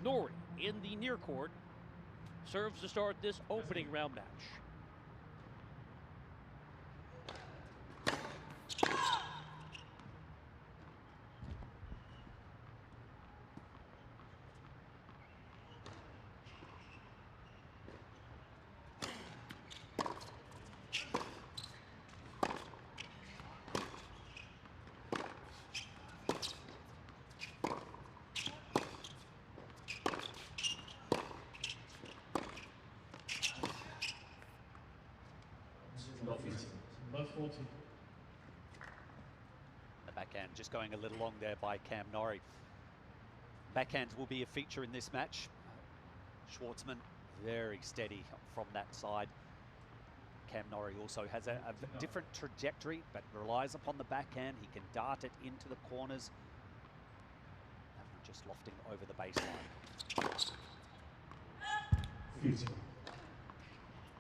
Norrie in the near court serves to start this opening round match. The backhand just going a little long there by Cam Norrie. Backhands will be a feature in this match. Schwartzman very steady from that side. Cam Norrie also has a different trajectory, but relies upon the backhand. He can dart it into the corners. That one just lofting over the baseline.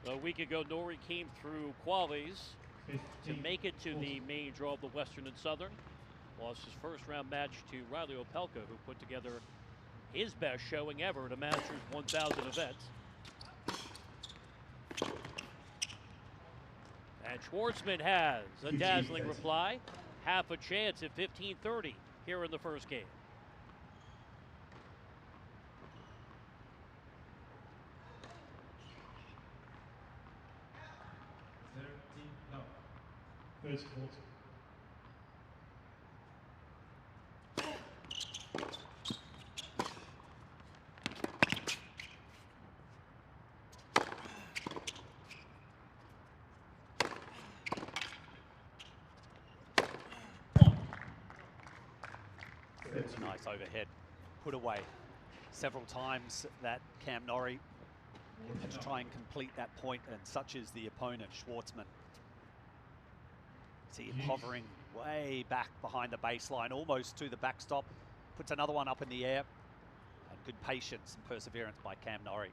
A week ago, Norrie came through qualies to make it to the main draw of the Western and Southern. Lost his first round match to Riley Opelka, who put together his best showing ever at a Masters 1000 event. And Schwartzman has a dazzling reply. Half a chance at 15-30 here in the first game. Nice overhead put away several times that Cam Norrie had to try and complete that point, and such is the opponent, Schwartzman. See him hovering way back behind the baseline, almost to the backstop, puts another one up in the air, and good patience and perseverance by Cam Norrie.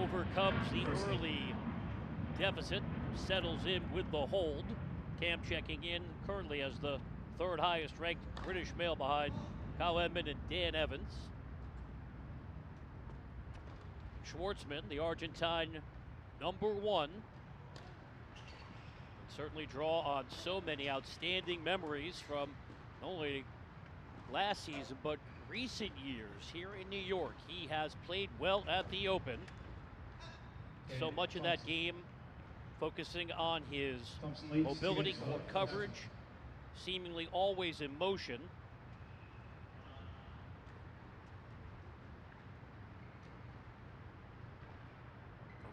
Overcomes the early deficit, settles in with the hold. Cam checking in currently as the third highest ranked British male behind Kyle Edmund and Dan Evans. Schwartzman, the Argentine #1, certainly draw on so many outstanding memories from not only last season but recent years here in New York. He has played well at the Open. So much of that game focusing on his mobility, court coverage, seemingly always in motion.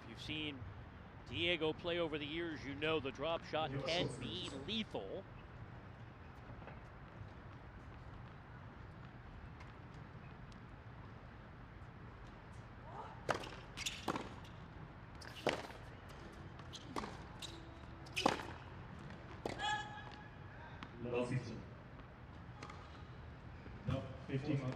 If you've seen Diego play over the years, you know the drop shot can be lethal. No, 50 mark.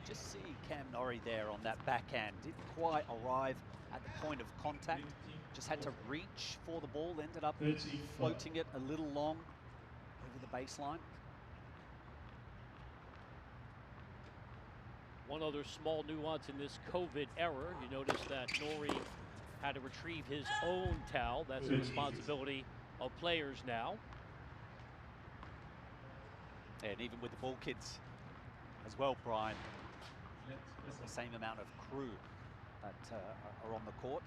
Just see Cam Norrie there on that backhand. Didn't quite arrive at the point of contact. just had to reach for the ball, ended up 30. floating it a little long over the baseline. One other small nuance in this COVID era, you notice that Norrie had to retrieve his own towel. That's the responsibility of players now. And even with the ball kids as well, Brian, the same amount of crew that are on the court.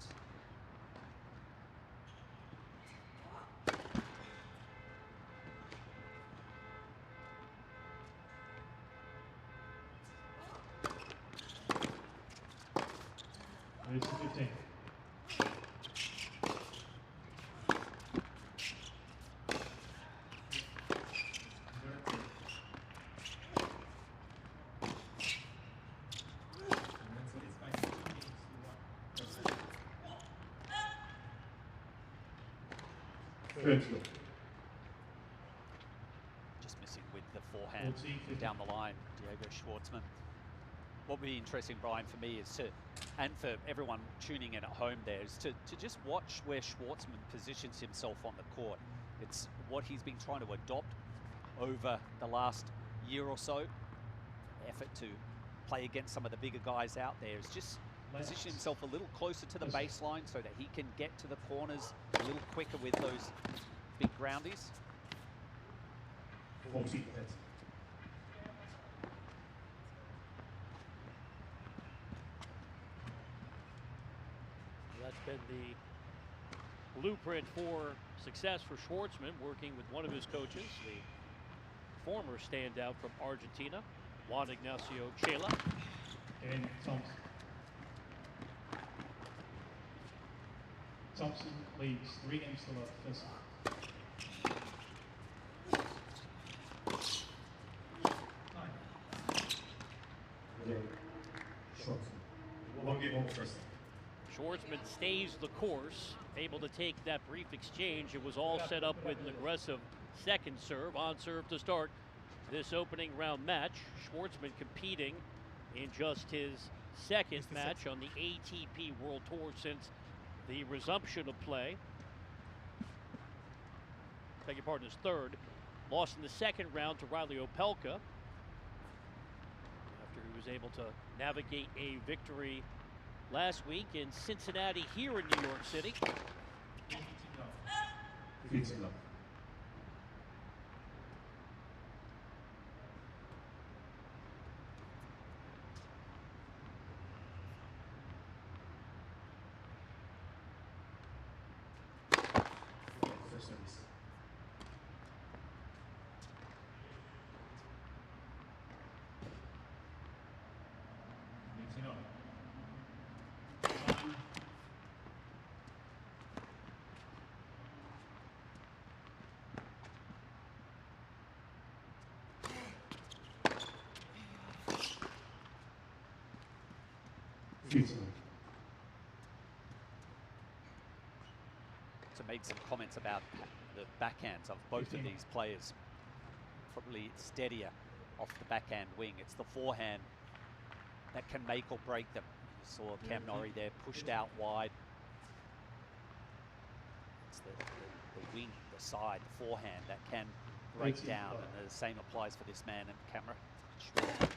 It's 15. Just missing with the forehand down the line, Diego Schwartzman. What would be interesting, Brian, for me is to, and for everyone tuning in at home there, is to just watch where Schwartzman positions himself on the court. It's what he's been trying to adopt over the last year or so. Effort to play against some of the bigger guys out there is just position himself a little closer to the baseline so that he can get to the corners a little quicker with those big groundies. 40. That's been the blueprint for success for Schwartzman, working with one of his coaches, the former standout from Argentina, Juan Ignacio Chela. And Thompson leads 3 games to love. First. One game over first. Schwartzman stays the course, able to take that brief exchange. It was all set up with an aggressive second serve, on serve to start this opening round match. Schwartzman competing in just his second match on the ATP World Tour since the resumption of play. Beg your pardon, his third. Lost in the second round to Riley Opelka after he was able to navigate a victory last week in Cincinnati here in New York City. 15. First service. So made some comments about the backhands of both of these players. Probably steadier off the backhand wing. It's the forehand that can make or break them. You saw Cam Norrie there pushed out wide. It's the wing, the side, the forehand that can break down, and the same applies for this man and camera. Schwartzman.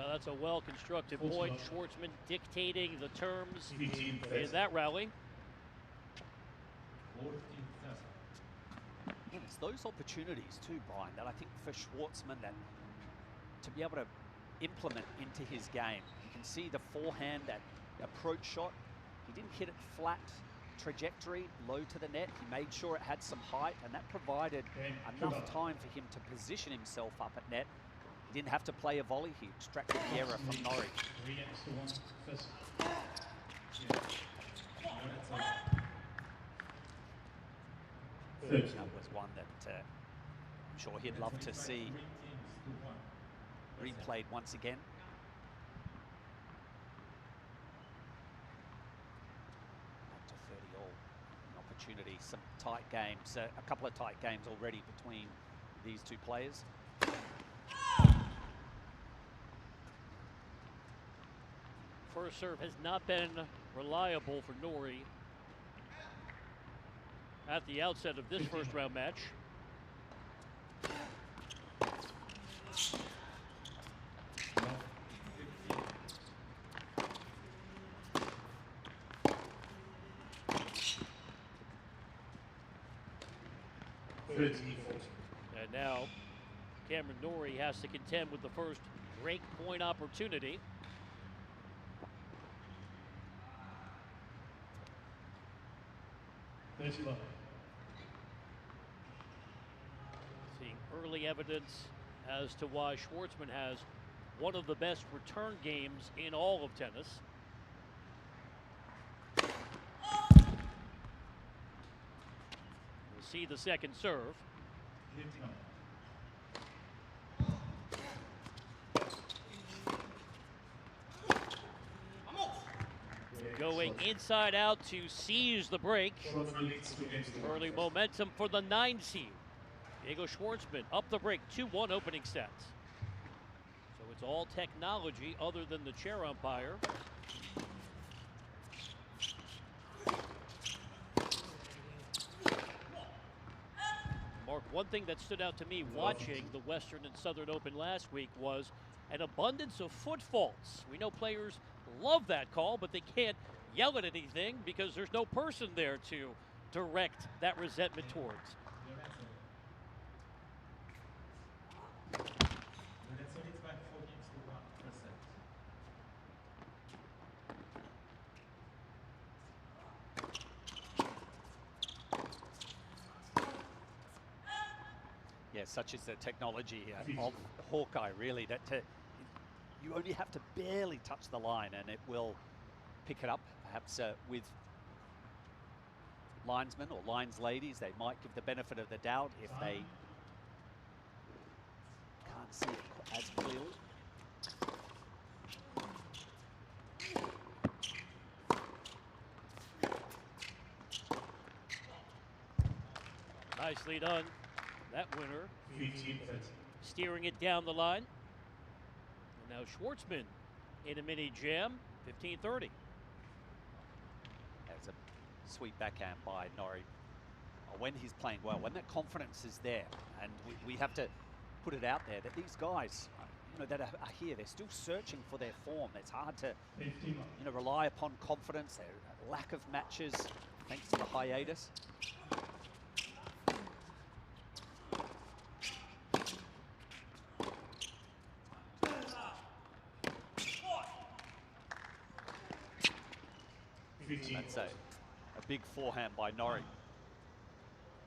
That's a well-constructed point. Schwartzman dictating the terms in that rally. It's those opportunities too, Brian, that I think for Schwartzman that to be able to implement into his game. You can see the forehand, that approach shot. He didn't hit it flat trajectory, low to the net. He made sure it had some height, and that provided enough time for him to position himself up at net. He didn't have to play a volley. He extracted the error from Norrie. 30. That was one that I'm sure he'd love to see replayed once again. Up to 30 all. An opportunity, some tight games, a couple of tight games already between these two players. First serve has not been reliable for Norrie at the outset of this first round match. And now Cameron Norrie has to contend with the first break point opportunity. Seeing early evidence as to why Schwartzman has one of the best return games in all of tennis. We'll see the second serve. Going inside out to seize the break. Early momentum for the 9 seed. Diego Schwartzman up the break, 2-1 opening set. So it's all technology other than the chair umpire. Mark, one thing that stood out to me watching the Western and Southern Open last week was an abundance of foot faults. We know players love that call, but they can't yell at anything because there's no person there to direct that resentment towards. Yeah, such is the technology of Hawkeye, really, that you only have to barely touch the line and it will pick it up. Perhaps with linesmen or lines ladies, they might give the benefit of the doubt if they can't see it as clearly. Nicely done. That winner steering it down the line. And now Schwartzman in a mini jam, 15-30. That's a sweet backhand by Norrie. When he's playing well, when that confidence is there, and we have to put it out there that these guys, that are here, they're still searching for their form. It's hard to, rely upon confidence, their lack of matches, thanks to the hiatus. That's a big forehand by Norrie,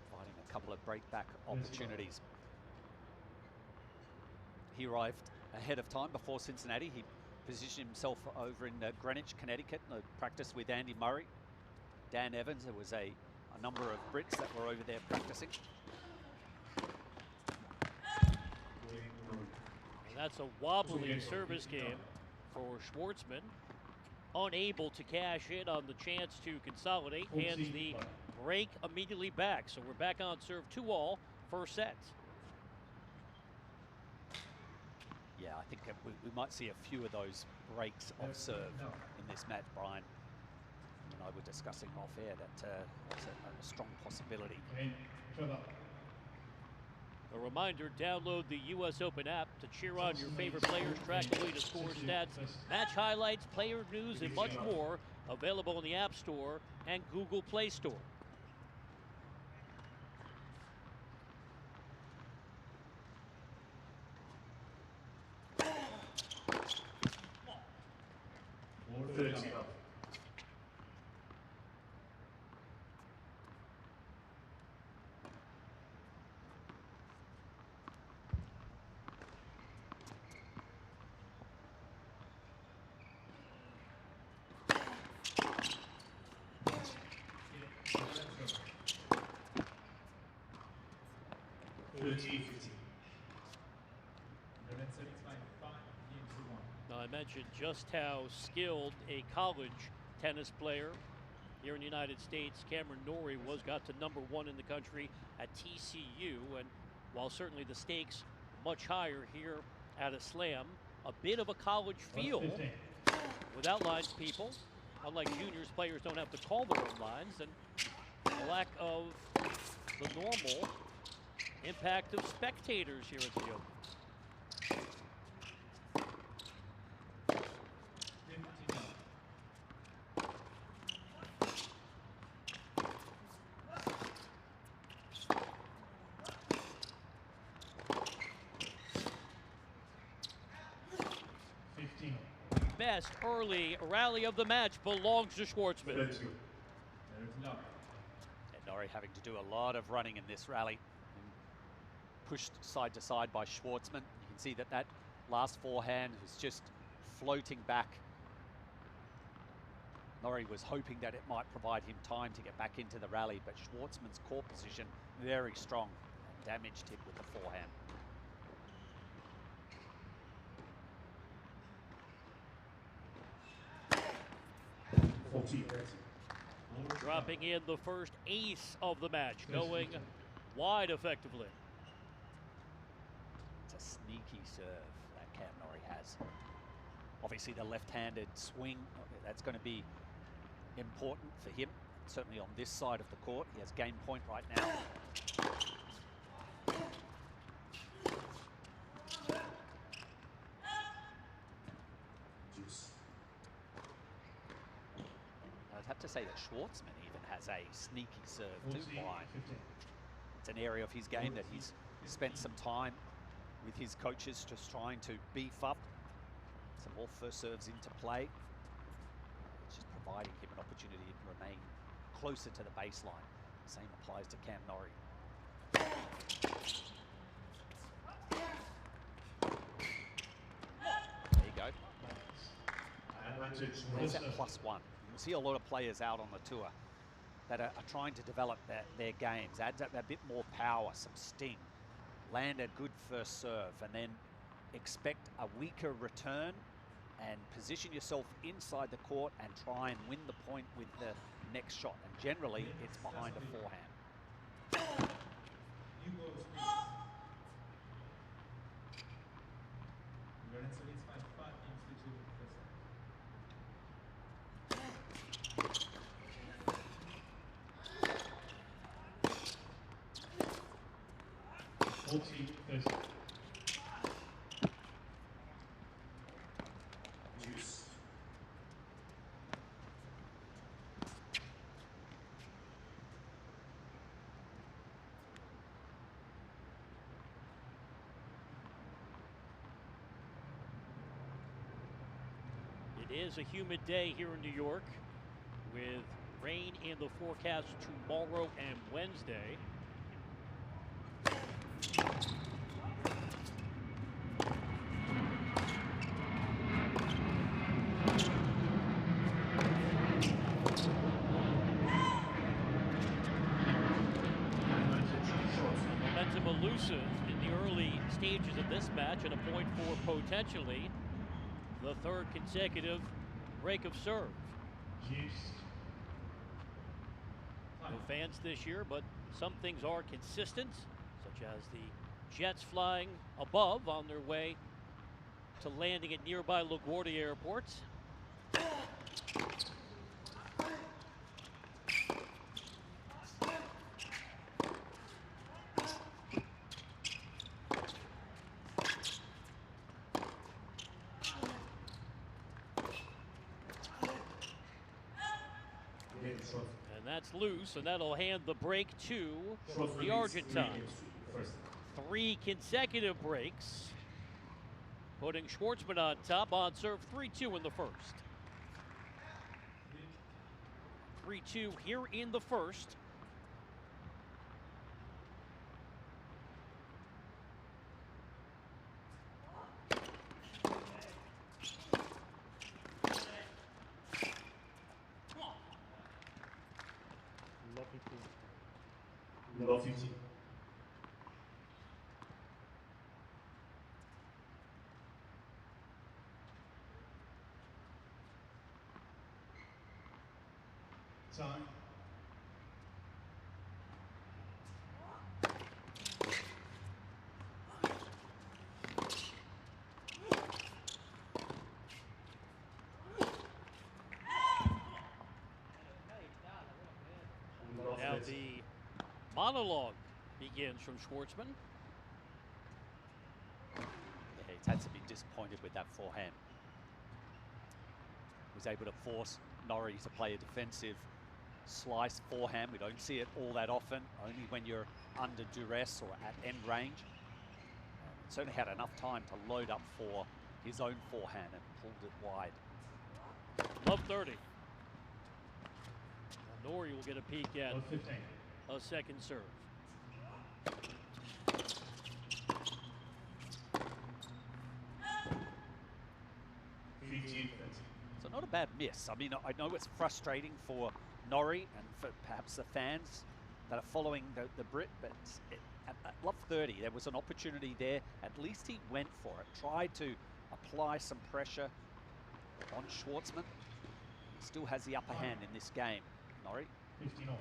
providing a couple of breakback opportunities. He arrived ahead of time before Cincinnati. He positioned himself over in Greenwich, Connecticut, and practiced with Andy Murray, Dan Evans. There was a number of Brits that were over there practicing. And that's a wobbly service game for Schwartzman. Unable to cash in on the chance to consolidate, hands the break immediately back. So we're back on serve 2-all, first set. Yeah, I think we might see a few of those breaks of serve in this match, Brian. And I were discussing off air that that's a strong possibility. A reminder, download the US Open app to cheer on your favorite players, track the latest score stats, match highlights, player news, and much more. Available in the App Store and Google Play Store. 30-15. 175 games to 1. Now, I mentioned just how skilled a college tennis player here in the United States, Cameron Norrie, got to #1 in the country at TCU. And while certainly the stakes much higher here at a slam, a bit of a college feel without lines people. Unlike juniors, players don't have to call their own lines, and a lack of the normal impact of spectators here at the Open. 15. Best early rally of the match belongs to Schwartzman. 32. And Norrie having to do a lot of running in this rally. Pushed side to side by Schwartzman. You can see that that last forehand was just floating back. Norrie was hoping that it might provide him time to get back into the rally, but Schwartzman's court position very strong and damaged him with the forehand. Dropping in the first ace of the match, going wide effectively. It's a sneaky serve that Cam Norrie has. Obviously the left-handed swing, that's going to be important for him, certainly on this side of the court. He has game point right now. I'd have to say that Schwartzman even has a sneaky serve too, Brian. It's an area of his game that he's spent some time with his coaches just trying to beef up some more first serves into play. It's just providing him an opportunity to remain closer to the baseline. The same applies to Cam Norrie. There you go. There's that +1. You see a lot of players out on the tour that are trying to develop their games, add a bit more power, some sting, land a good first serve, and then expect a weaker return and position yourself inside the court and try and win the point with the next shot. And generally, it's behind a forehand. It is a humid day here in New York, with rain in the forecast tomorrow and Wednesday. Momentum elusive in the early stages of this match, and a point for potentially the third consecutive break of serve. No fans this year, but some things are consistent, such as the jets flying above on their way to landing at nearby LaGuardia Airport. And that's loose, and that'll hand the break to the Argentine. 3 consecutive breaks, putting Schwartzman on top on serve 3-2 in the first. 3-2 here in the first. Love 15. Time. Now the monologue begins from Schwartzman. Yeah, he's had to be disappointed with that forehand. Was able to force Norrie to play a defensive slice forehand. We don't see it all that often, only when you're under duress or at end range. Certainly had enough time to load up for his own forehand and pulled it wide. Love 30. Norrie will get a peek at Love 15. a second serve. So not a bad miss. I mean, I know it's frustrating for Norrie and for perhaps the fans that are following the Brit, but at love 30, there was an opportunity there. At least he went for it, tried to apply some pressure on Schwartzman. He still has the upper hand in this game, Norrie. 15 all.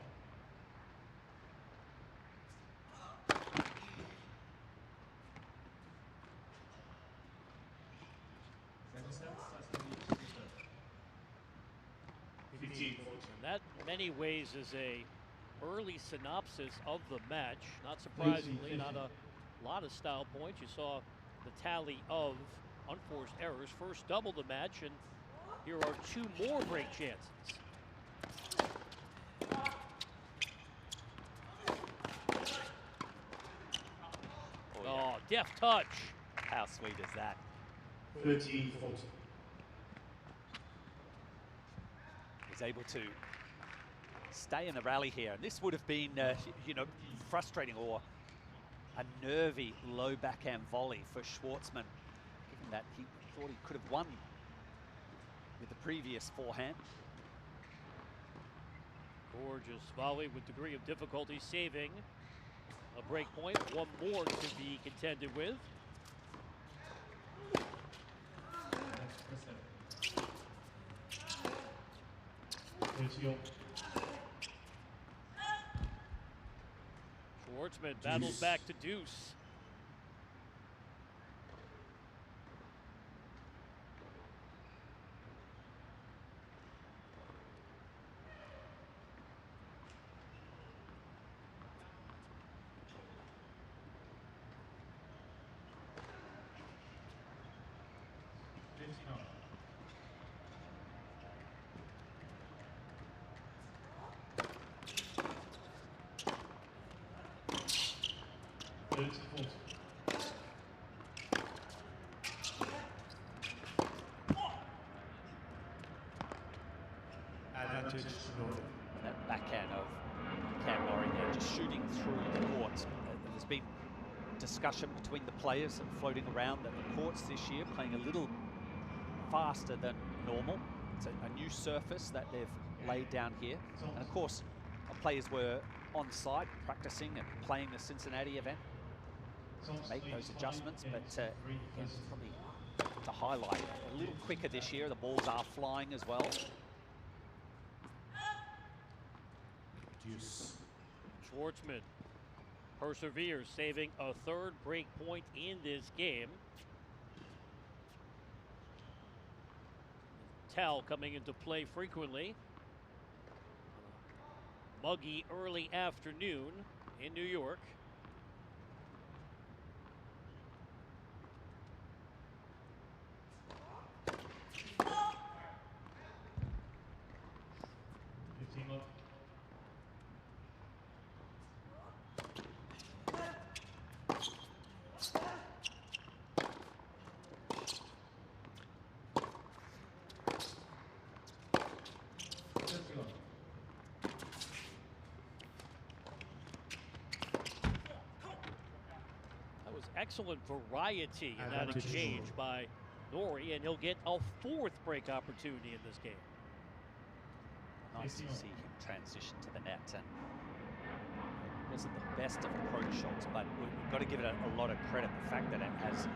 And that, in many ways, is a early synopsis of the match. Not surprisingly, not a lot of style points. You saw the tally of unforced errors. First double the match, and here are two more break chances. Oh, deft touch. How sweet is that? 13-40. Was able to stay in the rally here, and this would have been, you know, frustrating or a nervy low backhand volley for Schwartzman, given that he thought he could have won with the previous forehand. Gorgeous volley with degree of difficulty, saving a break point. One more to be contended with. Schwartzman battles back to deuce. That backhand of Cam Norrie there, just shooting through the courts. There's been discussion between the players and floating around that the courts this year playing a little faster than normal. It's a new surface that they've laid down here. And of course, our players were on site practicing and playing the Cincinnati event to make those adjustments, but again, probably to highlight a little quicker this year. The balls are flying as well. Schwartzman perseveres, saving a third break point in this game. Towel coming into play frequently. Muggy early afternoon in New York. Excellent variety in that exchange by Norrie, and he'll get a fourth break opportunity in this game. Nice to see him transition to the net, and it wasn't the best of approach shots, but we've got to give it a lot of credit. The fact that it has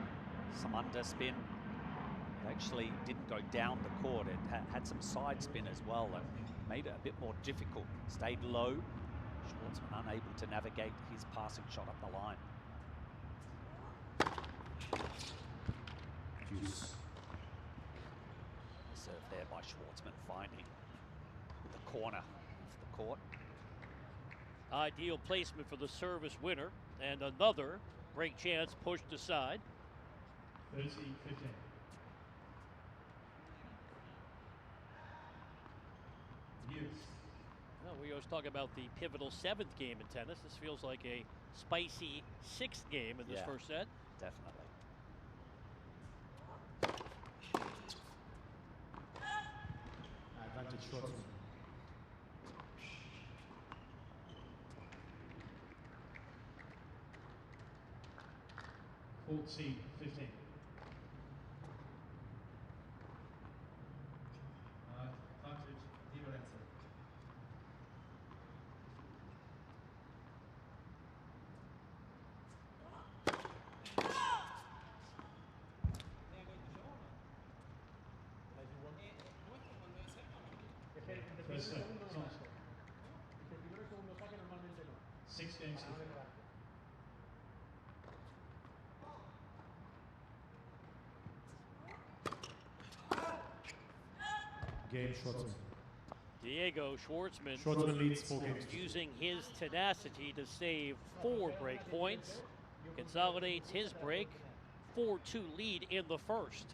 some underspin, it actually didn't go down the court. It had some side spin as well. And made it a bit more difficult. Stayed low. Schwartzman unable to navigate his passing shot up the line. Juice. Serve there by Schwartzman, finding the corner of the court. Ideal placement for the service winner, and another break chance pushed aside. 30-15. Use. Well, we always talk about the pivotal 7th game in tennis. This feels like a spicy 6th game in this first set. Definitely. Advantage Schwartzman. Advantage difference. First set. 6 games. Game Schwartzman. Diego Schwartzman Schwartzman leads 4 games. using his tenacity to save 4 break points, consolidates his break 4-2 lead in the first.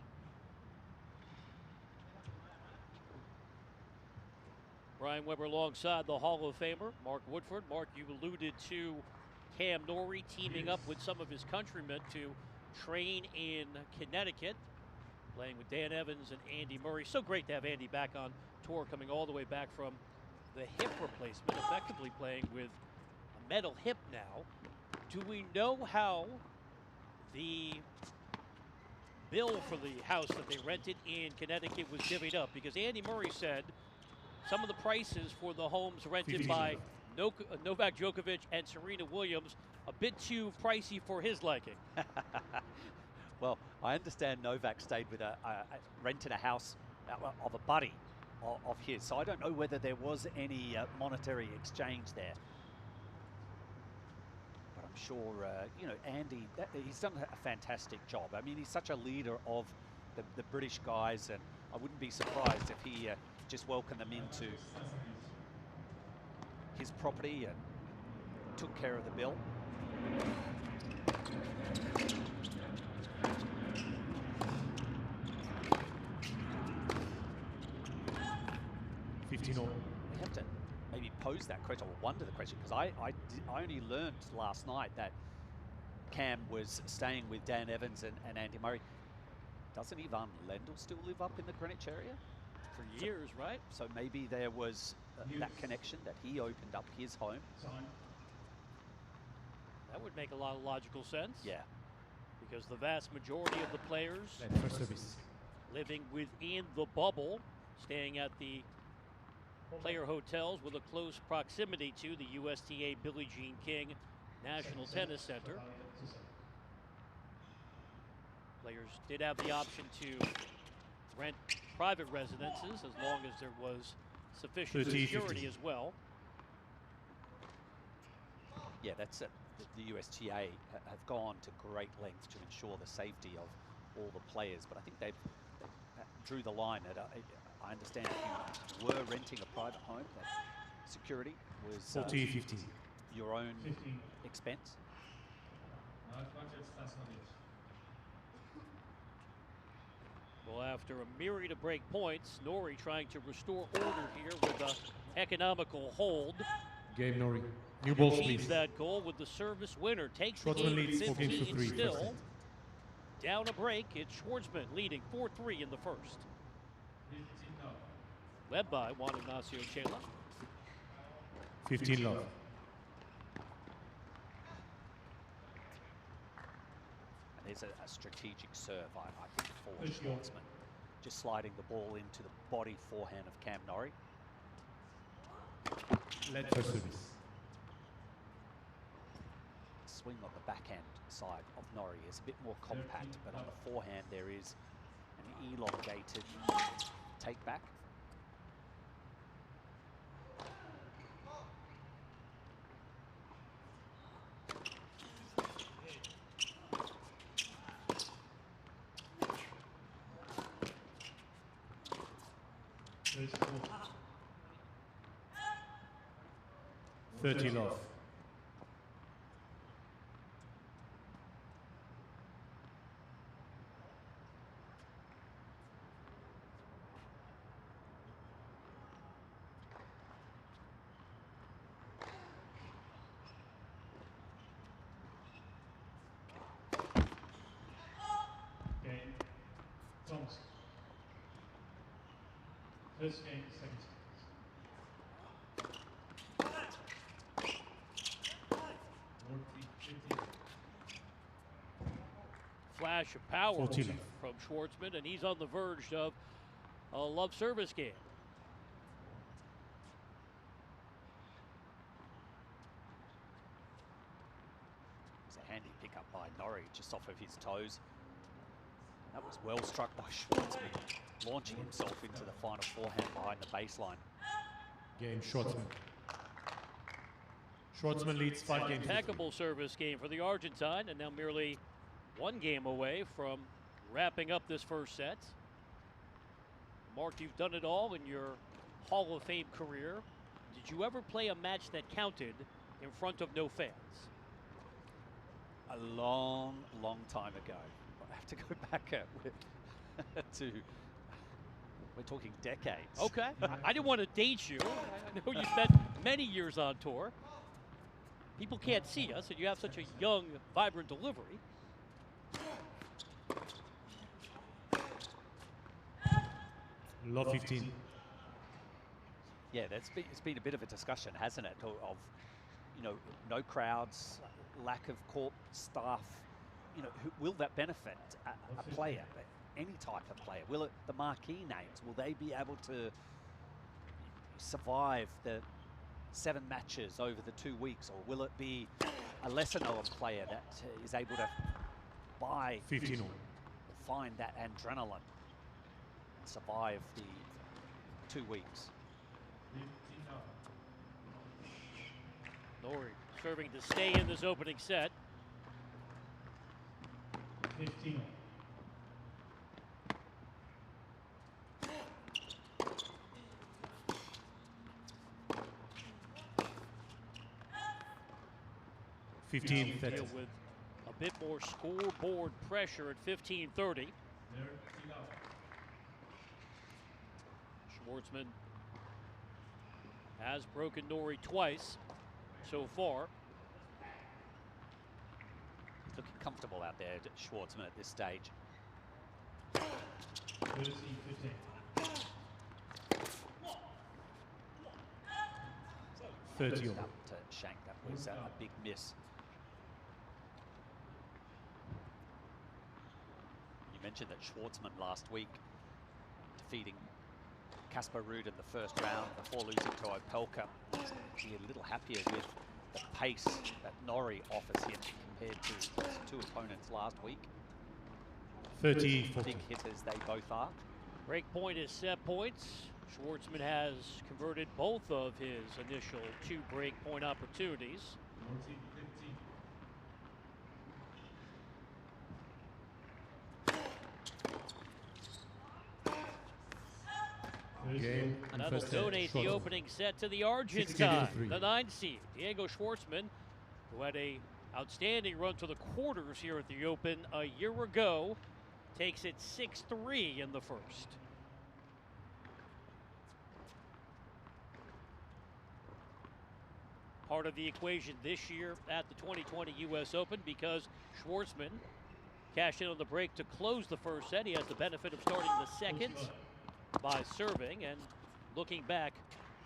Brian Weber alongside the Hall of Famer, Mark Woodford. Mark, you alluded to Cam Norrie teaming up with some of his countrymen to train in Connecticut, playing with Dan Evans and Andy Murray. So great to have Andy back on tour, coming all the way back from the hip replacement, effectively playing with a metal hip now. Do we know how the bill for the house that they rented in Connecticut was divvied up? Because Andy Murray said some of the prices for the homes rented by Novak Djokovic and Serena Williams a bit too pricey for his liking. Well, I understand Novak stayed with rented a house of a buddy of his, so I don't know whether there was any monetary exchange there. But I'm sure, you know, Andy, he's done a fantastic job. I mean, he's such a leader of the British guys, and I wouldn't be surprised if he just welcomed them into his property and took care of the bill. We have to maybe pose that question, or wonder the question, because I only learned last night that Cam was staying with Dan Evans and Andy Murray. Doesn't Ivan Lendl still live up in the Greenwich area? For years, right? So maybe there was that connection, that he opened up his home. That would make a lot of logical sense. Yeah. Because the vast majority of the players First service. living within the bubble, staying at the player hotels with a close proximity to the USTA Billie Jean King National Tennis Center. Players did have the option to rent private residences as long as there was sufficient security as well. Yeah, that's it. The USTA have gone to great lengths to ensure the safety of all the players, but I think they drew the line at I understand if you were renting a private home, that security was 40-15. your own expense. Well, after a myriad of break points, Norrie trying to restore order here with a economical hold. Game Norrie. New balls, Achieves please. that goal with the service winner. Takes the Schwartzman game leads 4 games to 15 3. still. Down a break, it's Schwartzman leading 4-3 in the first. Led by Juan Ignacio Chela. 15 love. And there's a strategic serve, I think, for Schwartzman. Just sliding the ball into the body forehand of Cam Norrie. First service. Swing on the backhand side of Norrie is a bit more compact, but on the forehand there is an elongated take back. 30 love. Game. Thomas. First game, 7 seconds. Flash of power 40 love. from Schwartzman, and he's on the verge of a love service game. It's a handy pickup by Norrie, just off of his toes. That was well struck by Schwartzman, launching himself into the final forehand behind the baseline. Game Schwartzman. Schwartzman leads 5 games. Impeccable service game for the Argentine, and now merely 1 game away from wrapping up this first set. Mark, you've done it all in your Hall of Fame career. Did you ever play a match that counted in front of no fans? A long, long time ago. I have to go back to, we're talking decades. Okay. I didn't want to date you. I know you spent many years on tour. People can't see us, and you have such a young, vibrant delivery. Love 15. Yeah, it's been a bit of a discussion, hasn't it? Of no crowds, lack of court staff. Will that benefit a player, any type of player? Will it, the marquee names, will they be able to survive the 7 matches over the 2 weeks, or will it be a lesser known player that is able to buy 15 all. find that adrenaline and survive the 2 weeks? Norrie serving to stay in this opening set. 15. Fifteen Deal 30. with a bit more scoreboard pressure at 15-30. Schwartzman has broken Norrie twice so far. He's looking comfortable out there, Schwartzman, at this stage. 30, 15. 30 all. That shank, that was a big miss. You mentioned that Schwartzman last week defeating Casper Ruud in the first round before losing to Opelka. He's a little happier with the pace that Norrie offers him compared to his 2 opponents last week. 30 40. Big hitters they both are. Break point is set points. Schwartzman has converted both of his initial 2 break point opportunities. Game And and that'll first set. donate the Schwartzman. opening set to the Argentine, 16-3. the 9 seed, Diego Schwartzman, who had a outstanding run to the quarters here at the Open a year ago, takes it 6-3 in the first. Part of the equation this year at the 2020 U.S. Open, because Schwartzman cashed in on the break to close the first set. He has the benefit of starting the second by serving, and looking back,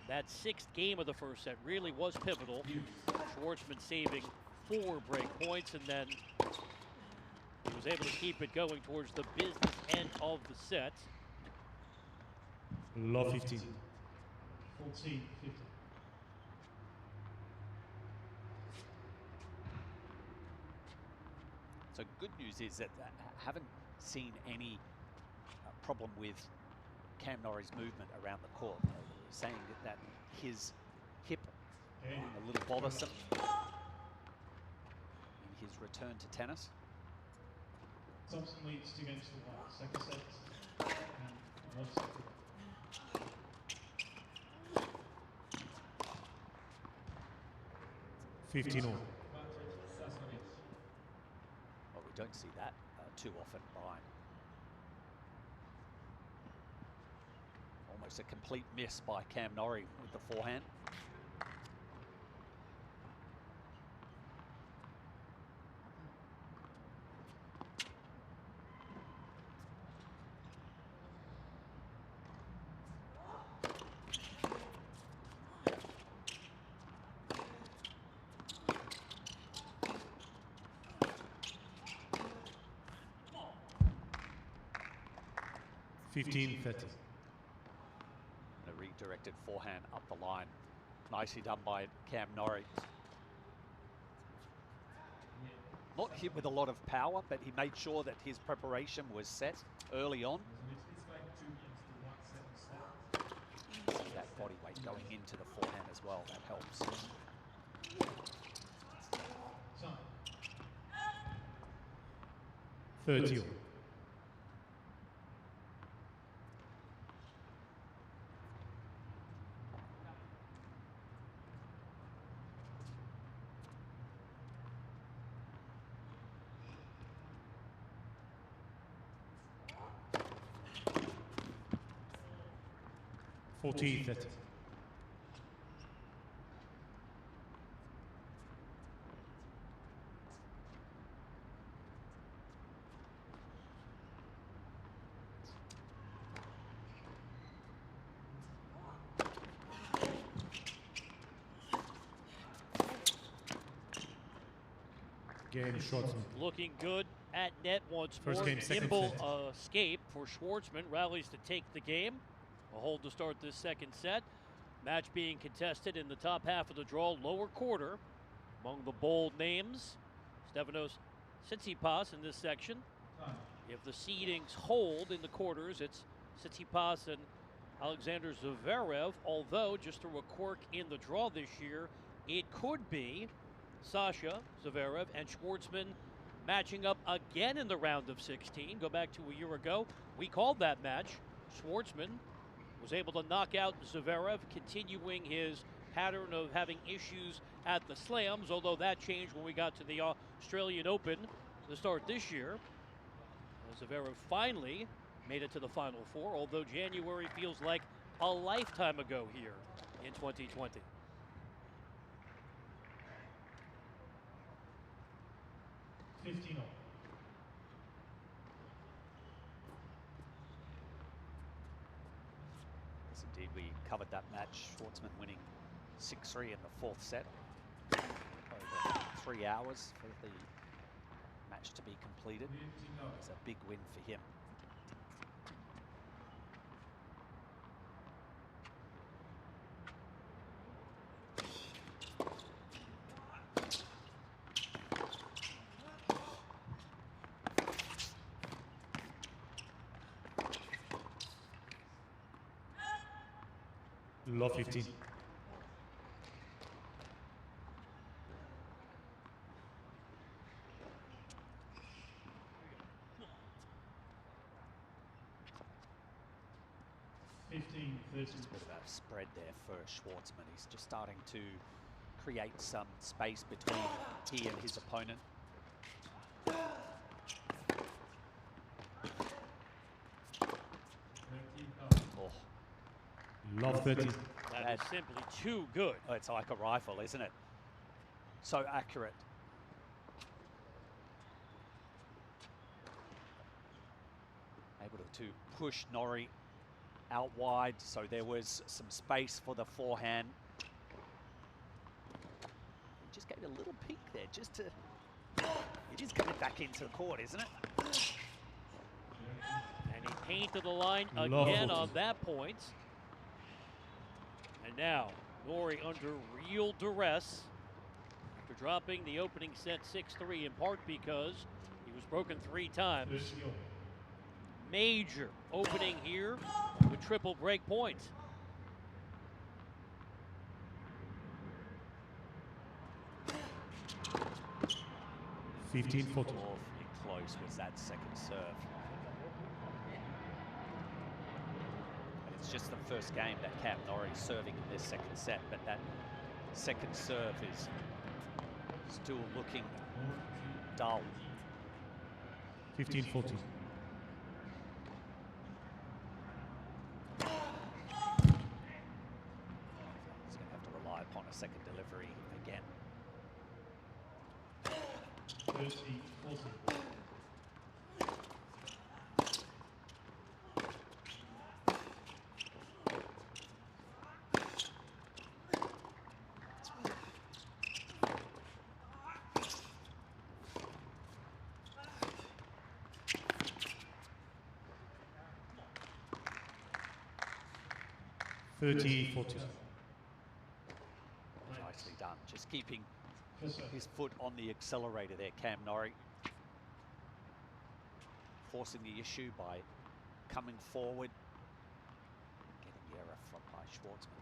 that 6th game of the first set really was pivotal. Schwartzman saving 4 break points, and then he was able to keep it going towards the business end of the set. Love 15. 14, 15. So good news is that I haven't seen any problem with Cam Norrie's movement around the court, saying that his hip being a little bothersome in his return to tennis. Thompson leads 2 games to 1. Second set. And love set. 15 all. Well, we don't see that too often by. Almost a complete miss by Cam Norrie with the forehand. $15-30. A redirected forehand up the line. Nicely done by Cam Norrie. Not hit with a lot of power, but he made sure that his preparation was set early on. That body weight going into the forehand as well, that helps. 30 all. $40-30. Game Schwartzman. Looking good at net once First more. game, second Nimble set. escape for Schwartzman. Rallies to take the game. A hold to start this second set. Match being contested in the top half of the draw, lower quarter. Among the bold names, Stefanos Tsitsipas in this section. If the seedings hold in the quarters, it's Tsitsipas and Alexander Zverev. Although, just through a quirk in the draw this year, it could be Sasha Zverev and Schwartzman matching up again in the round of 16. Go back to a year ago. We called that match. Schwartzman was able to knock out Zverev, continuing his pattern of having issues at the slams, although that changed when we got to the Australian Open to start this year. Zverev finally made it to the Final Four, although January feels like a lifetime ago here in 2020. Yes, indeed, we covered that match. Schwartzman winning 6-3 in the fourth set. Over 3 hours for the match to be completed. It's a big win for him. Low 15. Just a bit of a spread there for Schwartzman. He's just starting to create some space between he and his opponent. Oh, Low 30. That is simply too good. oh, it's like a rifle, isn't it? So accurate. Able to push Norrie out wide, so there was some space for the forehand. He just gave a little peek there, just to... It is coming back into the court, isn't it? And he painted the line Low again 40. on that point. And now, Norrie under real duress after dropping the opening set 6-3, in part because he was broken 3 times. Major opening here with triple break points. $15-40. Awfully close was that second serve. And it's just the first game that Cam Norrie serving in this second set, but that second serve is Still looking More dull. 15-14. He's going to have to rely upon a second delivery again. 30-40. 30-40. Nicely done. Just keeping First serve. his foot on the accelerator there, Cam Norrie. Forcing the issue by coming forward. Getting the error from by Schwartzman.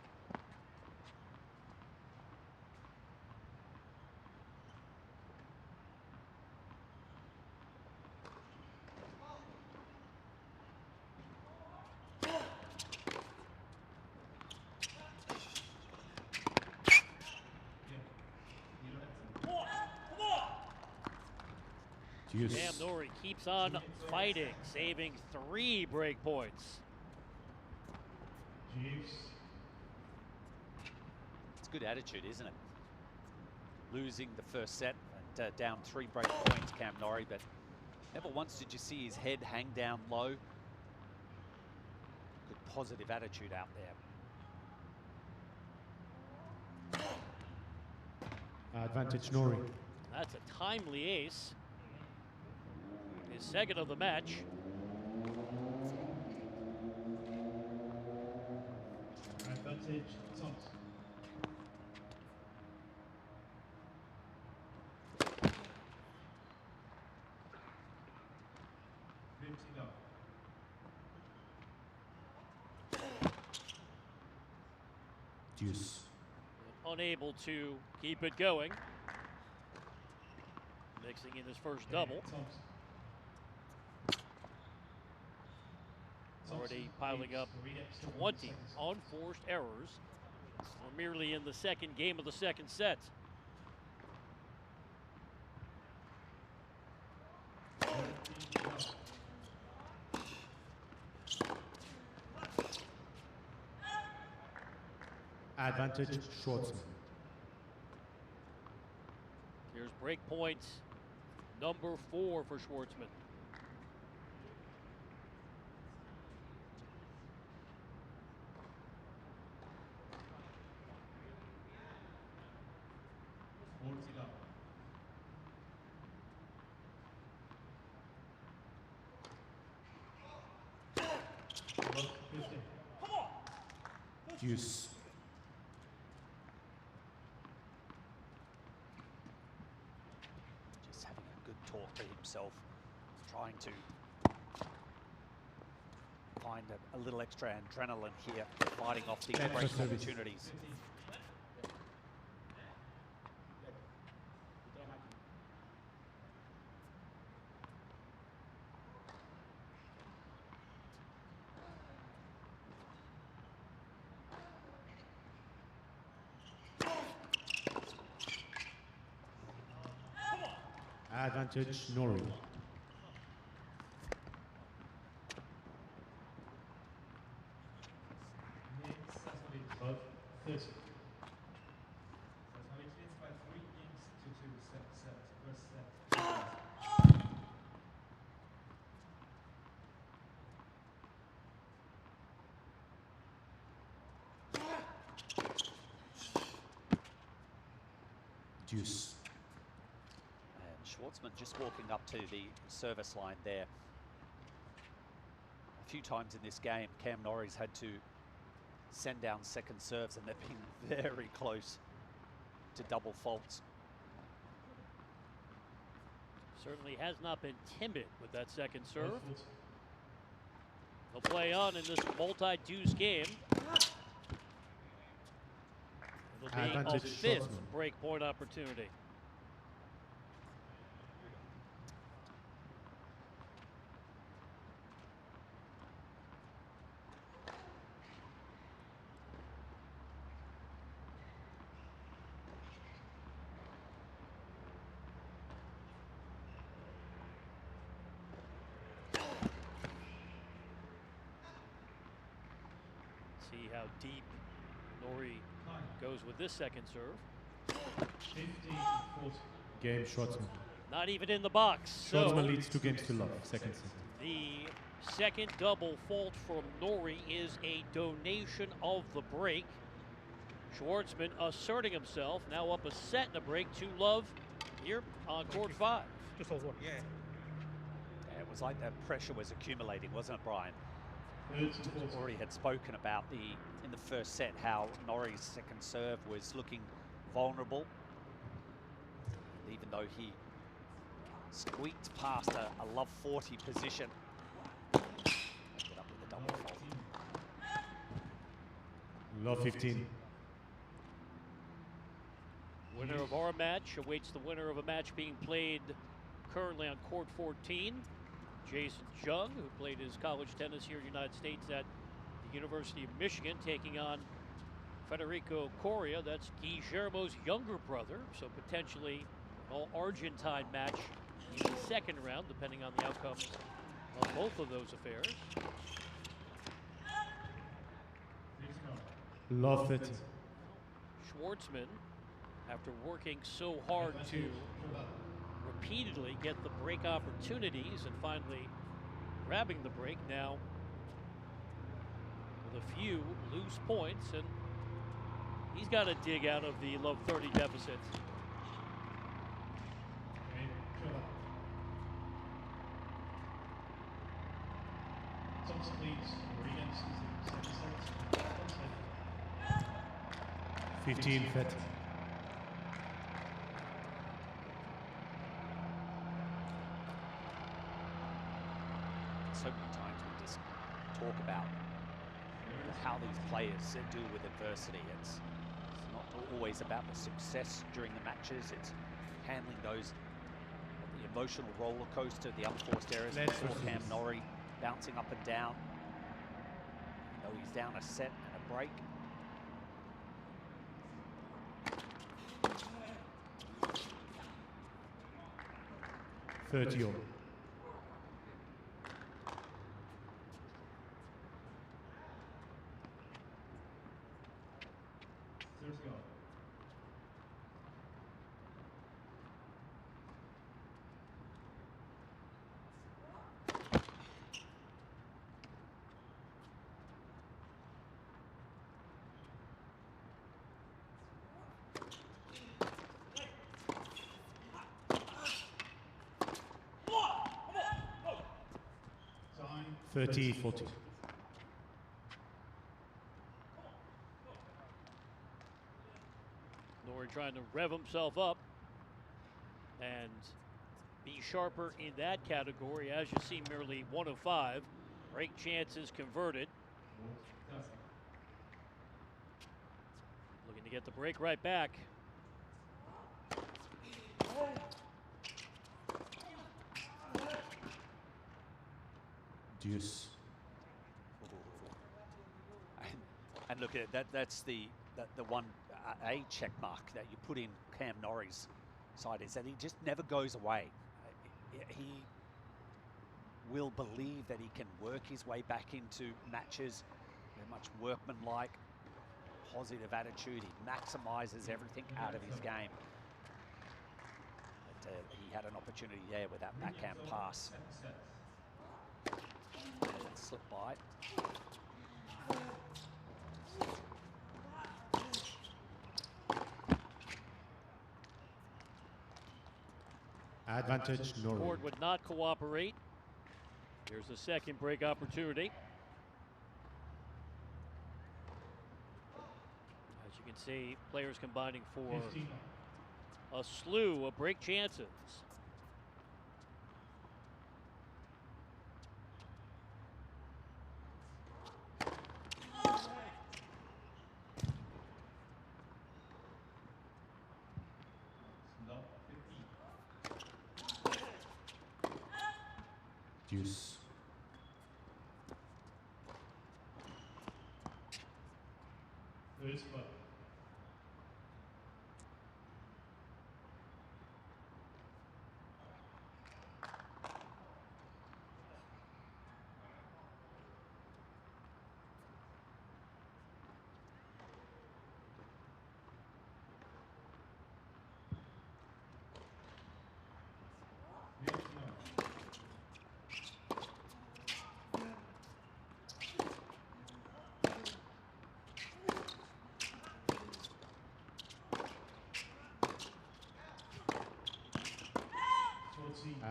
Deuce. Cam Norrie keeps on fighting, saving 3 break points. Jeeves. It's good attitude, isn't it? Losing the first set and down 3 break points, Cam Norrie, but never once did you see his head hang down low. Good positive attitude out there. Advantage Norrie. That's a timely ace. His second of the match. Advantage Thompson. Deuce. Unable to keep it going. Mixing in his first double. Thompson. Already piling up 20 unforced errors. We're merely in the second game of the second set. Advantage Schwartzman. Here's break point number 4 for Schwartzman. Deuce. Just having a good talk to himself, trying to find a little extra adrenaline here, fighting off these Extra break service. opportunities. Advantage Norrie. Above 30. Deuce. And Schwartzman just walking up to the service line there. A few times in this game, Cam Norrie's had to send down second serves, and they've been very close to double faults. Certainly has not been timid with that second serve. He'll play on in this multi-deuce game. It'll be Advantage a 5th Schwartzman. break point opportunity. See how deep Norrie goes with this second serve. 15-40. Game Schwartzman. Not even in the box. So Schwartzman leads 2 games to love. Second set. the second double fault from Norrie is a donation of the break. Schwartzman asserting himself, now up a set and a break to love here on court 5. Just hold one. Yeah, it was like that pressure was accumulating, wasn't it, Brian? 30-40. Already had spoken about in the first set how Norrie's second serve was looking vulnerable, even though he squeaked past a love 40 position. Ended up with a double fault. Love 15. Winner of our match awaits the winner of a match being played currently on court 14. Jason Jung, who played his college tennis here in the United States at the University of Michigan, taking on Federico Coria. That's Guillermo's younger brother, so potentially an all-Argentine match in the second round, depending on the outcomes of both of those affairs. Love 30. Schwartzman, after working so hard to repeatedly get the break opportunities and finally grabbing the break, now with a few loose points, and he's got to dig out of the love 30 deficit. Thompson leads 3 games to the second set. 15 30. So many times we just talk about how these players deal with adversity. It's not always about the success during the matches. It's handling those, the emotional roller coaster, the unforced errors. Let's For proceed. Cam Norrie bouncing up and down. Though he's down a set and a break. Thirty all. There's go. Time 30 40. Norrie trying to rev himself up and be sharper in that category. As you see, merely 1 of 5. Break chances converted. Looking to get the break right back. Deuce. And look at it, that's the one a check mark that you put in Cam Norrie's side, is that he just never goes away. He will believe that he can work his way back into matches. Very much workmanlike, positive attitude. He maximizes everything out of his game. But he had an opportunity there with that backhand pass. Slip by. Advantage Norrie. Board would not cooperate. Here's the second break opportunity. As you can see, players combining for 15. a slew of break chances. Love 15. Deuce. There's love.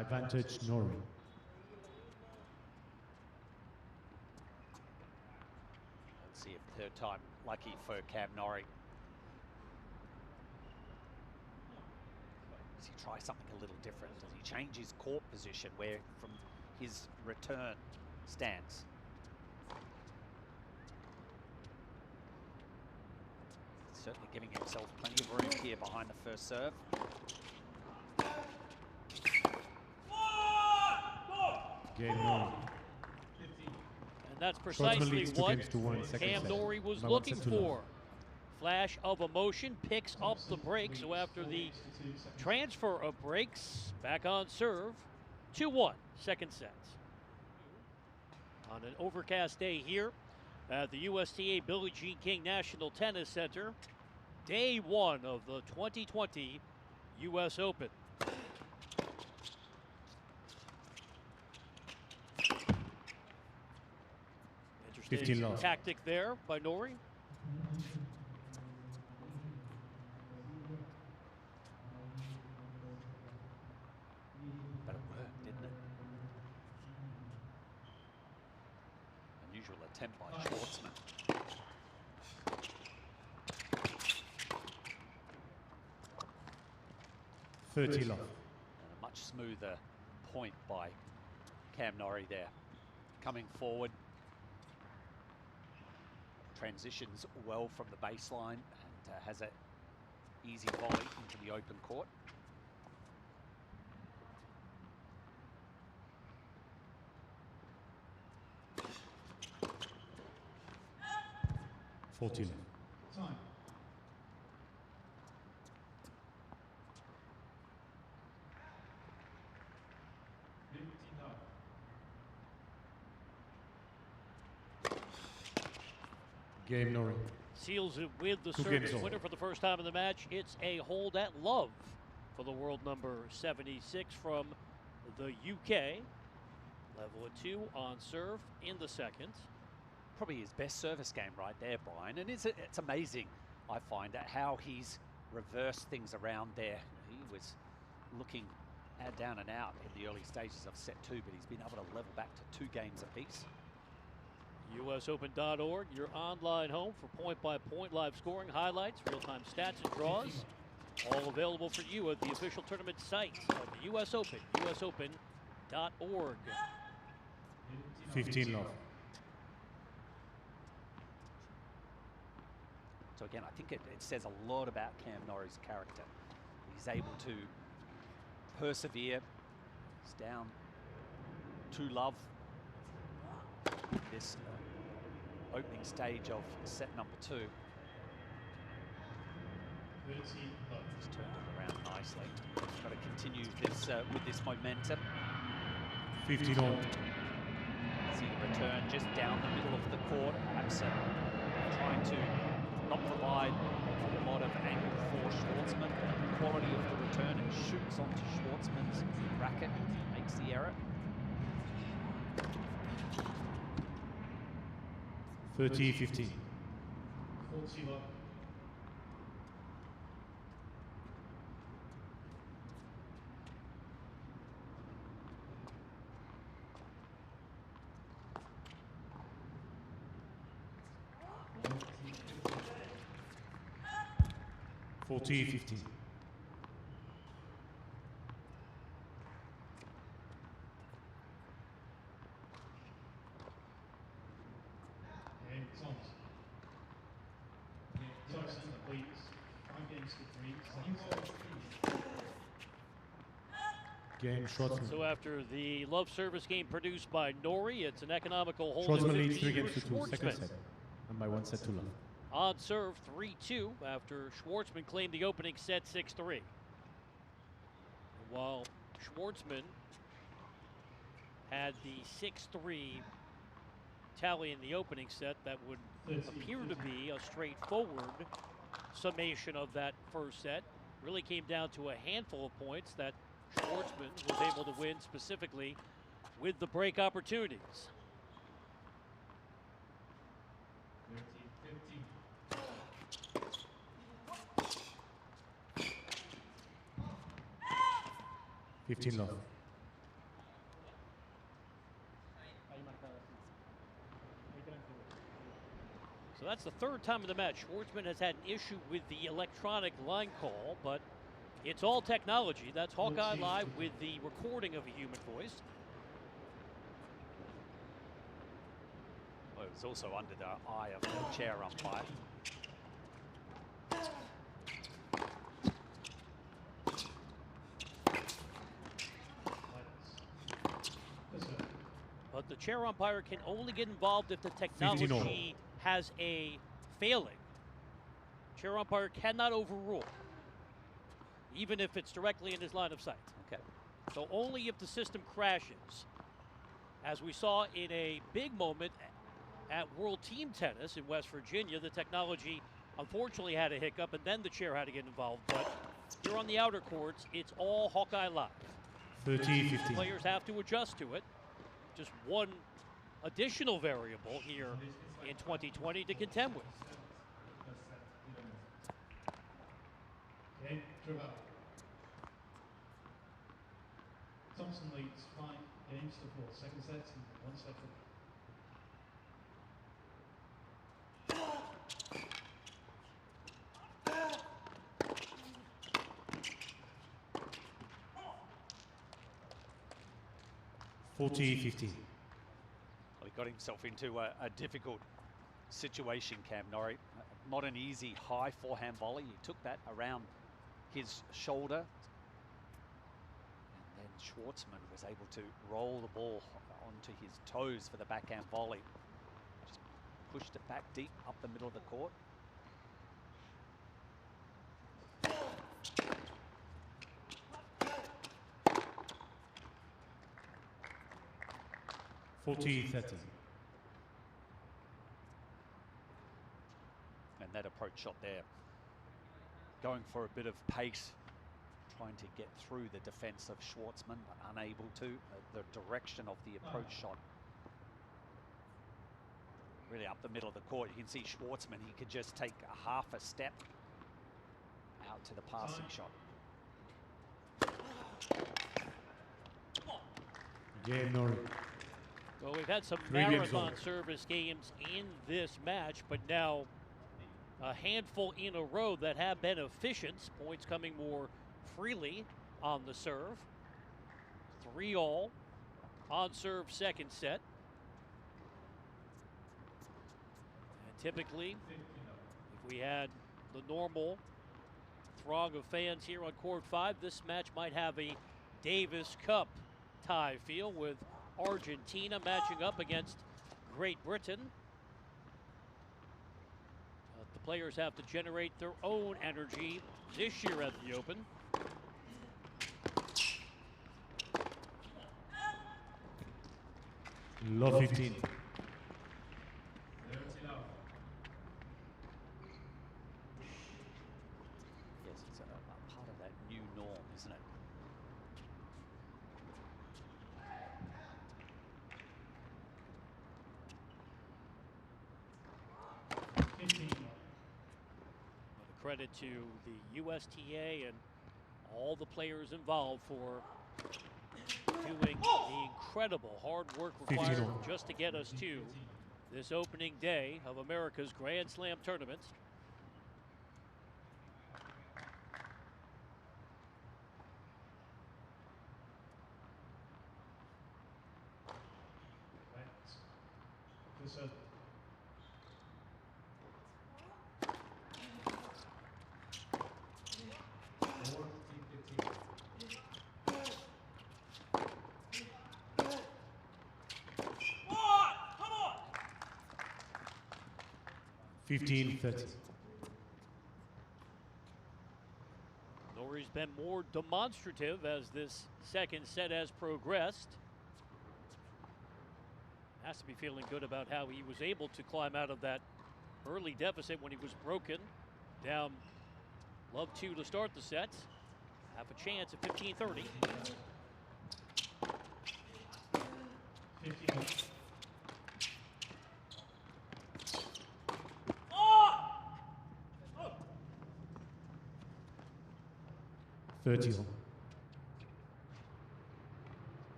Advantage Norrie. Let's see if third time lucky for Cam Norrie. Does he try something a little different? Does he change his court position where from his return stance? Certainly giving himself plenty of room here behind the first serve. Game Norrie. And that's Schwartzman precisely leads 2 what games to 1, second Cam set. Norrie was By 1 looking set to love. for. Flash of emotion, picks up the break. So after the transfer of breaks, back on serve, 2-1, second set. On an overcast day here at the USTA Billie Jean King National Tennis Center, day one of the 2020 US Open. Interesting love. tactic there by Norrie. But it worked, didn't it? Unusual attempt by Schwartzman. Love. And a much smoother point by Cam Norrie there. Coming forward. Transitions well from the baseline and has an easy volley into the open court. Time. Game Norrie. Seals it with the 2 service games over. winner for the first time in the match. It's a hold at love for the world number 76 from the UK. Level at 2 on serve in the second. Probably his best service game right there, Brian. And it's amazing, I find, at how he's reversed things around there. He was looking down and out in the early stages of set 2, but he's been able to level back to 2 games apiece. USOpen.org, your online home for point-by-point live scoring, highlights, real-time stats and draws. All available for you at the official tournament site of the US Open, usopen.org. 15 love. So again, I think it says a lot about Cam Norrie's character. He's able to persevere. He's down 2-love this opening stage of set number 2. He's turned it around nicely. He's got to continue this with this momentum. 15 all. See the return just down the middle of the court. Perhaps trying to not provide a lot of angle for Schwartzman. The quality of the return, it shoots onto Schwartzman's racket, makes the error. 30-15. 40 love. Forty 15. Game Schwartzman. So after the love service game produced by Norrie, it's an economical hold. Schwartzman of leads 3 15 games to 2, second Schwartzman. set. And by 1 set to love. On serve 3-2 after Schwartzman claimed the opening set 6-3. While Schwartzman had the 6-3 tally in the opening set, that would appear to be a straightforward summation of that first set. Really came down to a handful of points that Schwartzman was able to win, specifically with the break opportunities. 15 love. So that's the third time in the match Schwartzman has had an issue with the electronic line call, but it's all technology. That's Hawkeye Live with the recording of a human voice. Well, it was also under the eye of the chair umpire. But the chair umpire can only get involved if the technology has a failing. Chair umpire cannot overrule, even if it's directly in his line of sight. Okay. So only if the system crashes. As we saw in a big moment at World Team Tennis in West Virginia, the technology unfortunately had a hiccup, and then the chair had to get involved. But here on the outer courts, it's all Hawkeye Live. 30-15. Players have to adjust to it. Just one additional variable here in 2020 to contend with. Okay, Trevor. Thompson leads 5 games to 4. Second set and 1 set. 40-15. Well, he got himself into a difficult situation, Cam Norrie. Not an easy high forehand volley. He took that around his shoulder. And then Schwartzman was able to roll the ball onto his toes for the backhand volley. Just pushed it back deep up the middle of the court. And that approach shot there, going for a bit of pace, trying to get through the defense of Schwartzman, but unable to. The direction of the approach shot, really up the middle of the court. You can see Schwartzman, he could just take a half a step out to the passing shot. Game Norrie. Well, we've had some 3 games marathon over. service games in this match, but now a handful in a row that have been efficient. Points coming more freely on the serve. 3-all on serve second set. And typically, if we had the normal throng of fans here on court 5, this match might have a Davis Cup tie feel, with Argentina matching up against Great Britain. The players have to generate their own energy this year at the Open. Love 15. Yes, it's a part of that new norm, isn't it? Credit to the USTA and all the players involved for doing the incredible hard work required 15-all. just to get us to this opening day of America's Grand Slam tournament. This 15-30. Norrie's been more demonstrative as this second set has progressed. Has to be feeling good about how he was able to climb out of that early deficit when he was broken. Down love 2 to start the set. Have a chance at 15-30. 15. 30-all.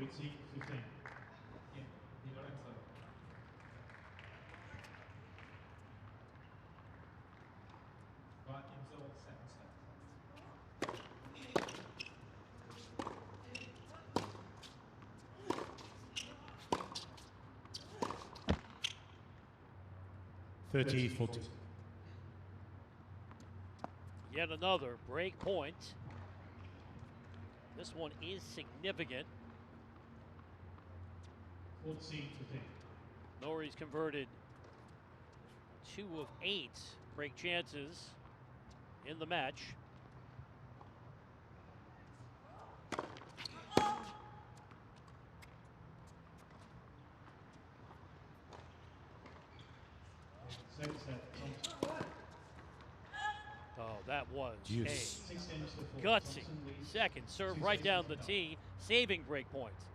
lead seat 15. Thirty 40. Yet another break point. This one is significant. Fourth seat 15. Norrie's converted 2 of 8 break chances in the match. Second set, Thompson. Oh, that was Deuce. a 6 games to 4. gutsy Thompson leads second serve 6 right games down to the 5. tee, saving break points.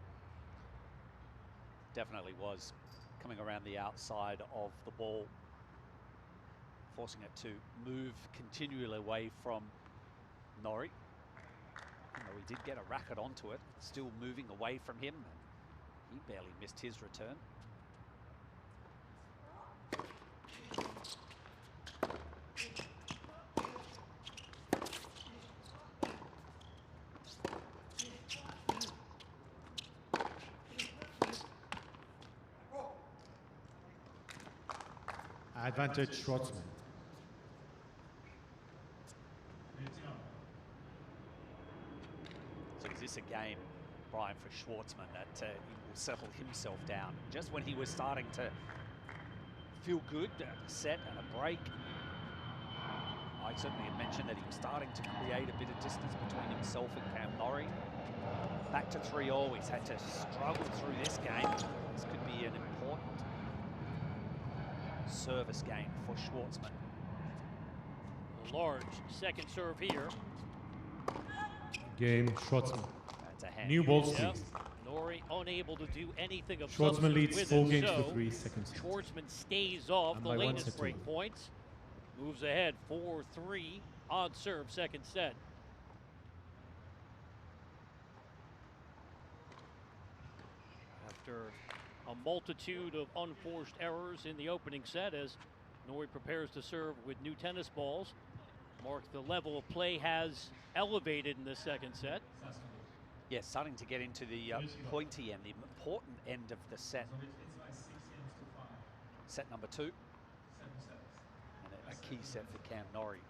Definitely was coming around the outside of the ball, forcing it to move continually away from Norrie. Even though he did get a racket onto it, still moving away from him. He barely missed his return. Advantage Schwartzman. So is this a game, Brian, for Schwartzman that he will settle himself down? Just when he was starting to feel good, a set and a break, I certainly had mentioned that he was starting to create a bit of distance between himself and Cam Norrie. Back to 3-all, he's had to struggle through this game. This could be an important service game for Schwartzman. A large second serve here. Game Schwartzman. That's a hand. New ball Yep. speed. Norrie unable to do anything of Schwartzman substance leads with 4 it, games so to 3 seconds. Schwartzman stays off And the by 1 latest set to break 1. points. Moves ahead 4-3 on serve second set. After a multitude of unforced errors in the opening set as Norrie prepares to serve with new tennis balls. Mark, the level of play has elevated in the second set. Yeah, starting to get into the pointy end, the important end of the set. Set number 2. And a key set for Cam Norrie.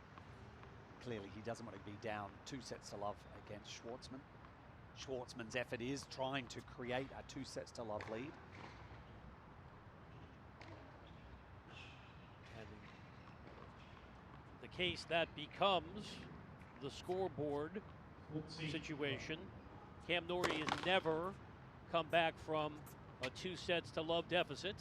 Clearly, he doesn't want to be down 2 sets to love against Schwartzman. Schwartzman's effort is trying to create a 2 sets to love lead. And the case that becomes the scoreboard situation. Cam Norrie has never come back from a 2 sets to love deficit.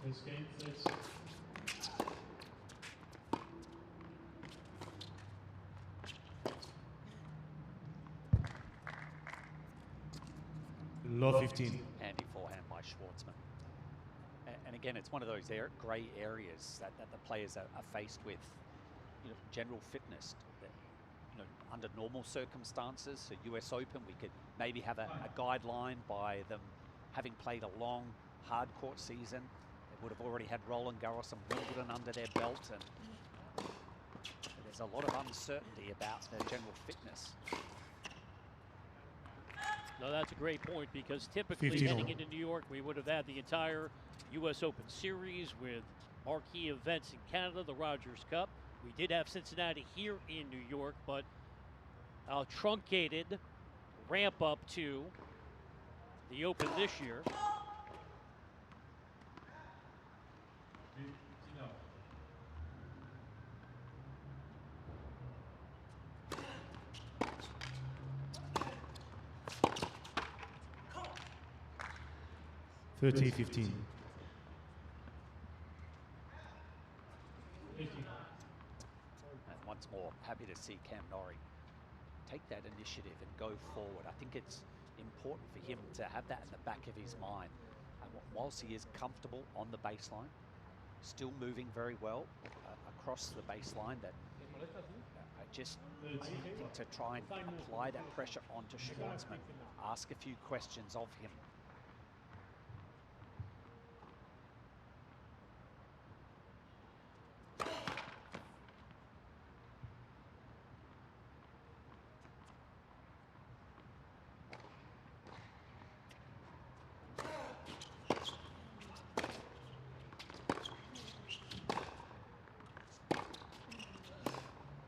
First game, third set. Low 15. Handy forehand by Schwartzman. And again, it's one of those grey areas that the players are faced with. You know, general fitness. You know, under normal circumstances, a US Open, we could maybe have a guideline by them having played a long, hard court season. They would have already had Roland Garros and Wimbledon under their belt, and there's a lot of uncertainty about their general fitness. No, that's a great point because typically 15 heading all. into New York, we would have had the entire US Open Series with marquee events in Canada, the Rogers Cup. We did have Cincinnati here in New York, but a truncated ramp up to the Open this year. Thirty 15. 50. And once more, happy to see Cam Norrie take that initiative and go forward. I think it's important for him to have that in the back of his mind. And whilst he is comfortable on the baseline, still moving very well across the baseline, that just needing to try and apply that pressure onto Schwartzman, ask a few questions of him.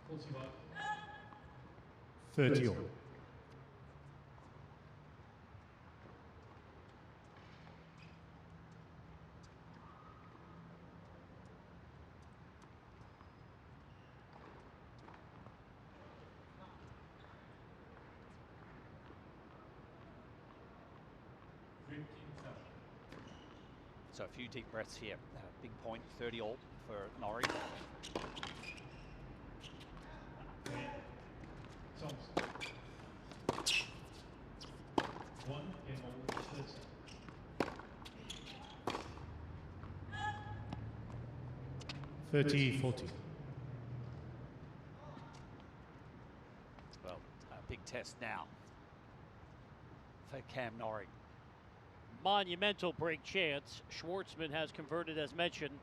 Forty-one. 30 all. So a few deep breaths here. Big point, 30 all for Norrie. Thompson. 1 game over 30. 30-40. Well, a big test now for Cam Norrie. Monumental break chance. Schwartzman has converted, as mentioned,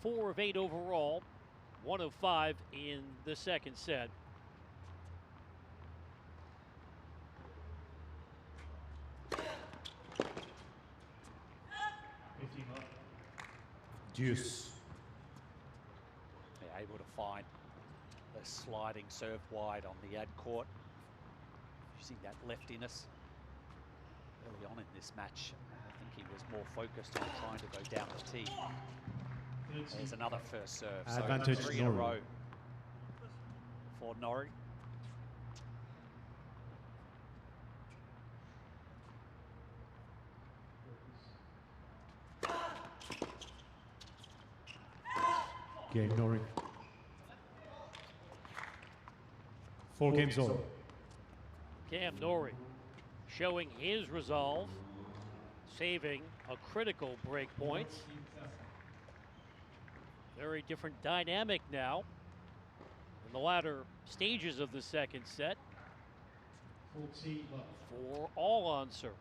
4 of 8 overall, 1 of 5 in the second set. Deuce. They're able to find the sliding serve wide on the ad court. You see that leftiness early on in this match. I think he was more focused on trying to go down the tee. There's another first serve. Advantage So 3 in a Norrie. row for Norrie. Game Norrie. 4 games all. Cam Norrie showing his resolve, saving a critical break point. Very different dynamic now in the latter stages of the second set 40 love. for all on serve.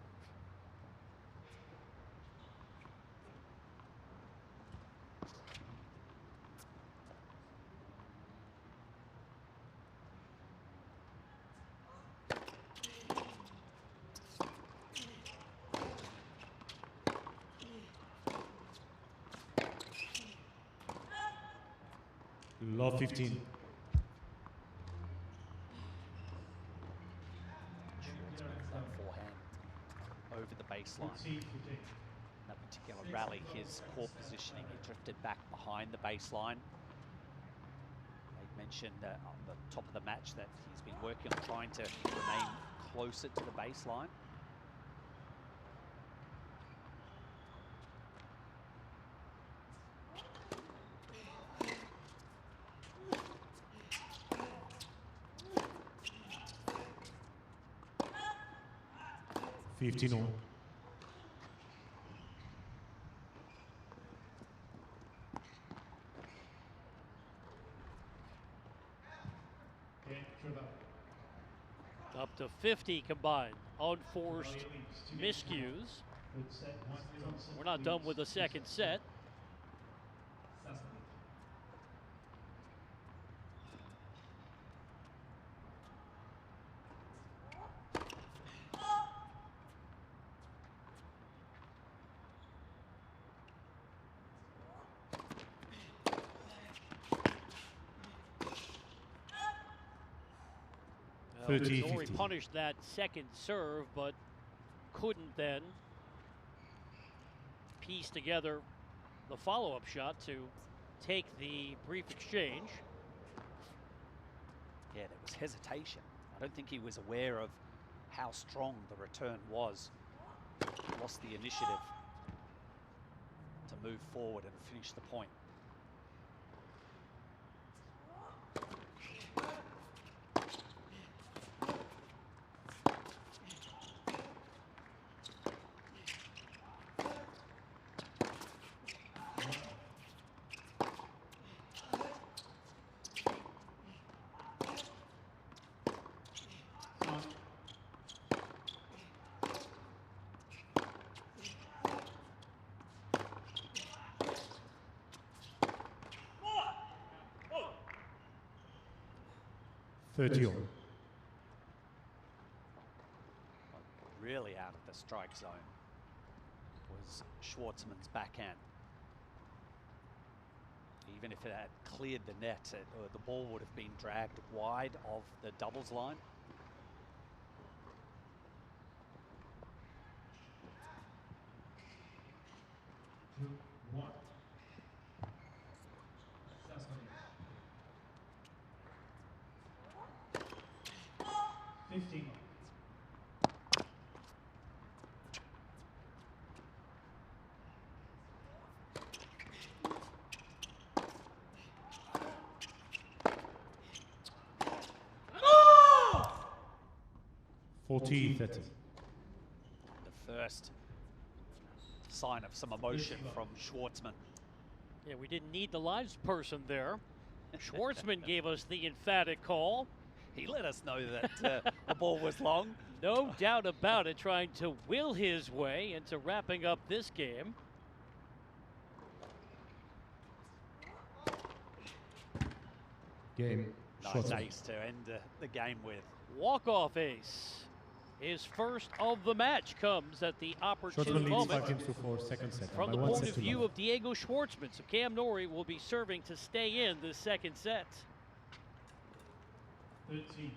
Love 15. That forehand over the baseline. 14. That particular rally, his core positioning, he drifted back behind the baseline. They mentioned on the top of the match that he's been working on trying to remain closer to the baseline. all. Okay, throw that. Up to 50 combined. Unforced miscues. Good set. We're not done with the second set. Norrie 30-50. punished that second serve, but couldn't then piece together the follow-up shot to take the brief exchange. Yeah, there was hesitation. I don't think he was aware of how strong the return was. He lost the initiative to move forward and finish the point. 30 all. Really out of the strike zone was Schwartzman's backhand. Even if it had cleared the net, the ball would have been dragged wide of the doubles line. Two, one. That's not it. 15. 40-30. The first sign of some emotion from Schwartzman. Yeah, we didn't need the lives person there. Schwartzman gave us the emphatic call. He let us know that the ball was long. No doubt about it, trying to will his way into wrapping up this game. Game. Nice Schwartzman. ace to end the game with. Walk-off ace. His first of the match comes at the opportune Schwartzman leads moment. 5-4, second set. From by the one point set of to view love. of Diego Schwartzman, so Cam Norrie will be serving to stay in this second set. 13, 15.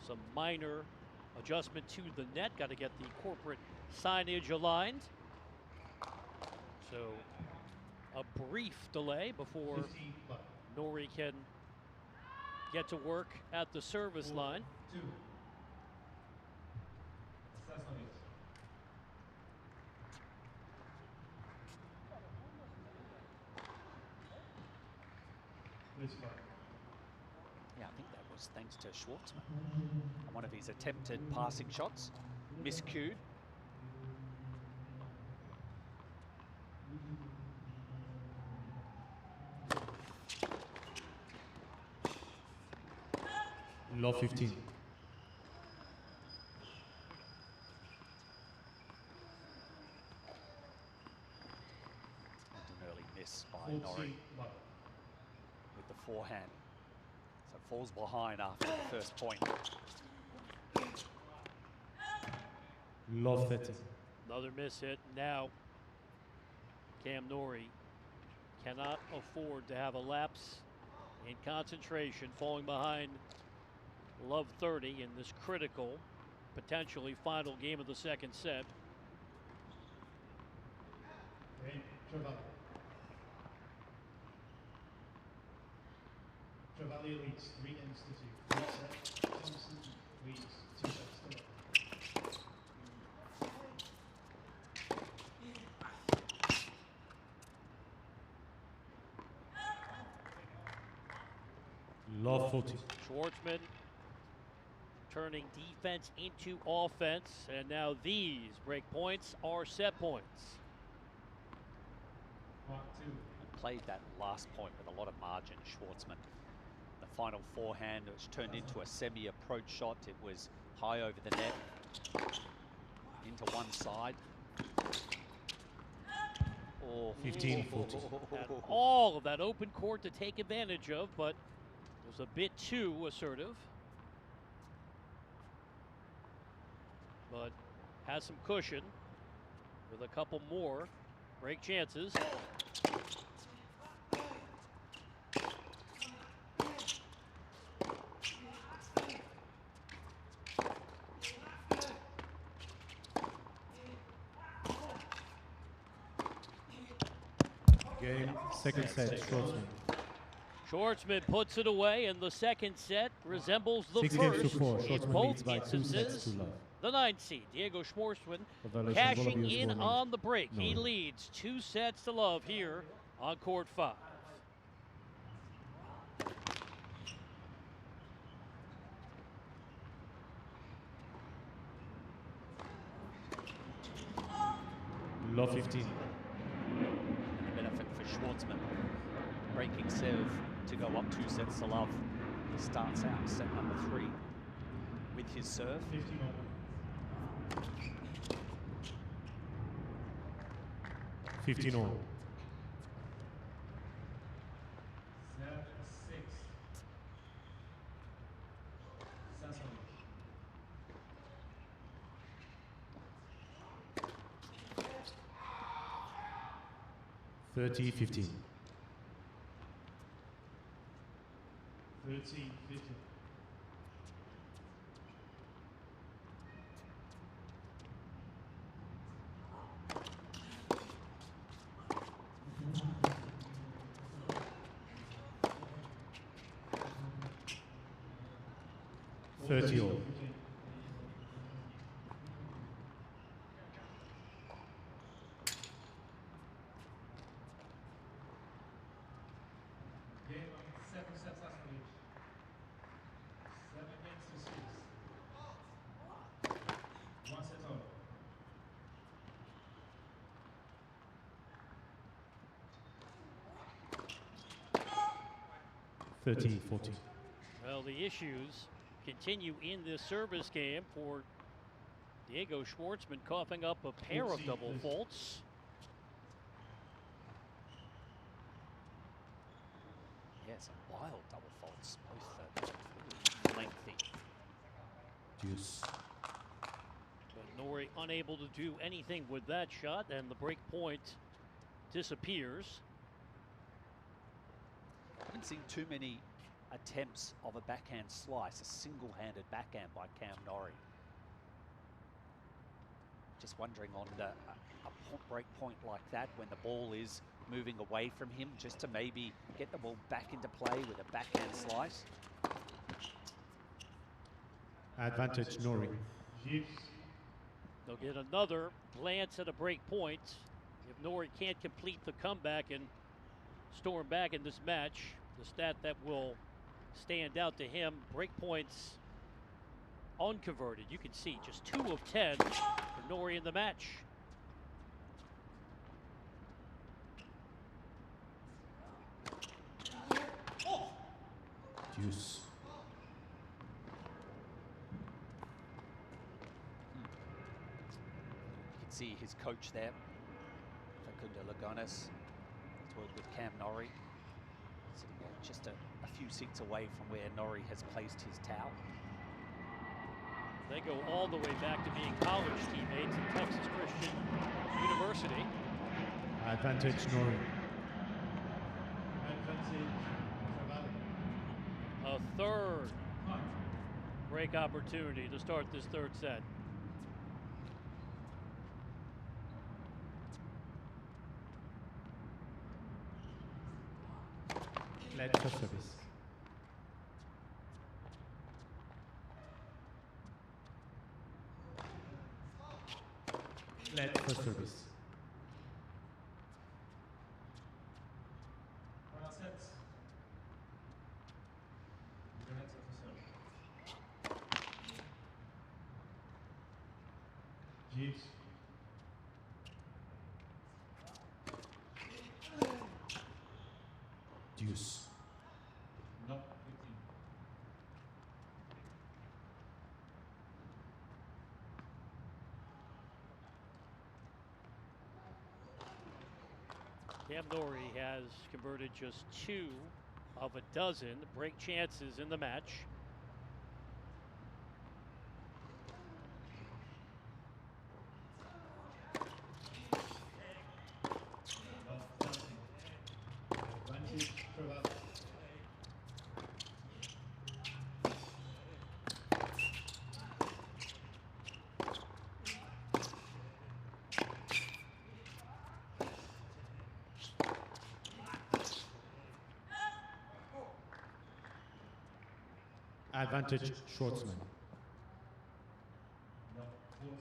Some minor adjustment to the net. Got to get the corporate signage aligned. So a brief delay before 15, 5. Norrie can get to work at the service line. 2. That's not it. This one. Yeah, I think that was thanks to Schwartzman. One of his attempted passing shots, miscued. Love 15. And an early miss by 14, Norrie 11. with the forehand. So falls behind after the first point. Love 30. Another miss hit. Now, Cam Norrie cannot afford to have a lapse in concentration, falling behind Love 30 in this critical, potentially final game of the second set. Rain, Chevalier. Chevalier leads 3 games to 2. 3 sets. Thompson leads 2 sets to 1. Love 40. Schwartzman turning defense into offense, and now these break points are set points. 1, 2. Played that last point with a lot of margin, Schwartzman. The final forehand, which turned into a semi-approach shot. It was high over the net, into one side. Oh, 15-40. Had all of that open court to take advantage of, but was a bit too assertive. But has some cushion with a couple more break chances. Game. Second set. Schwartzman. Schwartzman puts it away, and the second set resembles the 6 games to first 4. in Schwartzman both leads by 2 sets instances. to love. The 9th seed, Diego Schwartzman, A violation of cashing Wallabies in ball on the break. No. He leads 2 sets to love here on court 5. Love 15. the benefit for Schwartzman. Breaking serve to go up 2 sets to love. He starts out set number 3 with his serve. 15 over. 15 all. 7, 30-15. 13-15. Thirty all. Game 7 sets last for each. 7 games to 6. 1 set over. Thirty 40. Well, the issues continue in this service game for Diego Schwartzman, coughing up a pair of double faults. Yeah, some wild double faults, both lengthy. Deuce. But Norrie unable to do anything with that shot, and the break point disappears. I haven't seen too many attempts of a backhand slice, a single-handed backhand by Cam Norrie. Just wondering on a break point like that, when the ball is moving away from him, just to maybe get the ball back into play with a backhand slice. Advantage Norrie. They'll get another glance at a break point. If Norrie can't complete the comeback and storm back in this match, the stat that will stand out to him, break points unconverted. You can see just 2 of 10 for Norrie in the match. Deuce. You can see his coach there, Facundo Lagones, has worked with Cam Norrie, sitting just a few seats away from where Norrie has placed his towel. They go all the way back to being college teammates at Texas Christian University. Advantage Norrie. A third break opportunity to start this third set. Let for service. Let for service. Final sets. Minutes of the serve. Jeeves. Deuce. No, 15. Cam Norrie has converted just 2 of a dozen break chances in the match. No, 20 for that. Advantage Schwartzman. No, 40.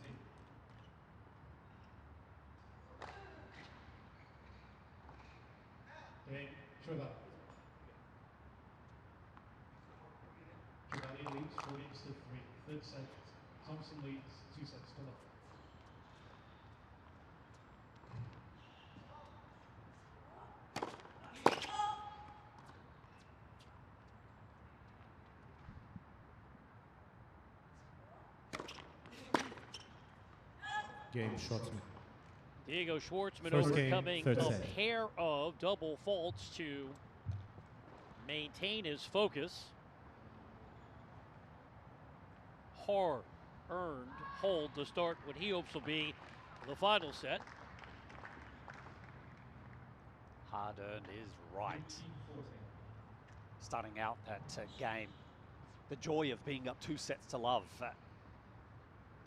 Okay, Trevor. Trevor leads 4 games to 3. Third set. Thompson leads 2 sets to 1. Game Schwartzman. Diego Schwartzman First game, overcoming third a set. pair of double faults to maintain his focus. Hard-earned hold to start what he hopes will be the final set. Hard-earned is right. 15-14. Starting out that game, the joy of being up 2 sets to love.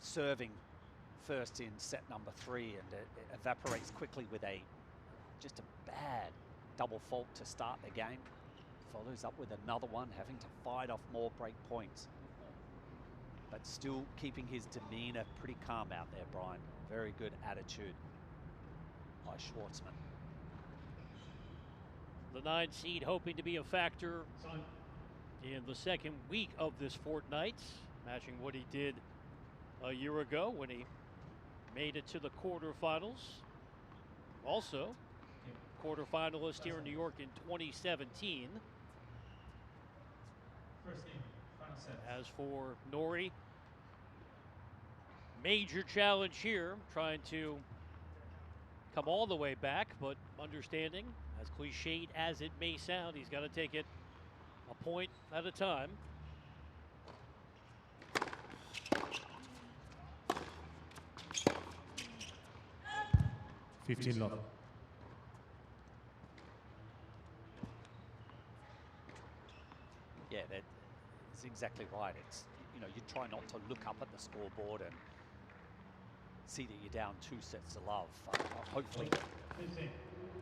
Serving first in set number 3, and it evaporates quickly with just a bad double fault to start the game. Follows up with another one, having to fight off more break points. But still keeping his demeanor pretty calm out there, Brian. Very good attitude by Schwartzman. The 9 seed hoping to be a factor Time. in the second week of this fortnight, matching what he did a year ago when he made it to the quarterfinals. Also, quarterfinalist here in New York in 2017. First game, final set. As for Norrie, major challenge here, trying to come all the way back, but understanding, as cliched as it may sound, he's got to take it a point at a time. Fifteen love. Yeah, that is exactly right. It's, you know, you try not to look up at the scoreboard and see that you're down 2 sets to love. Hopefully, 15.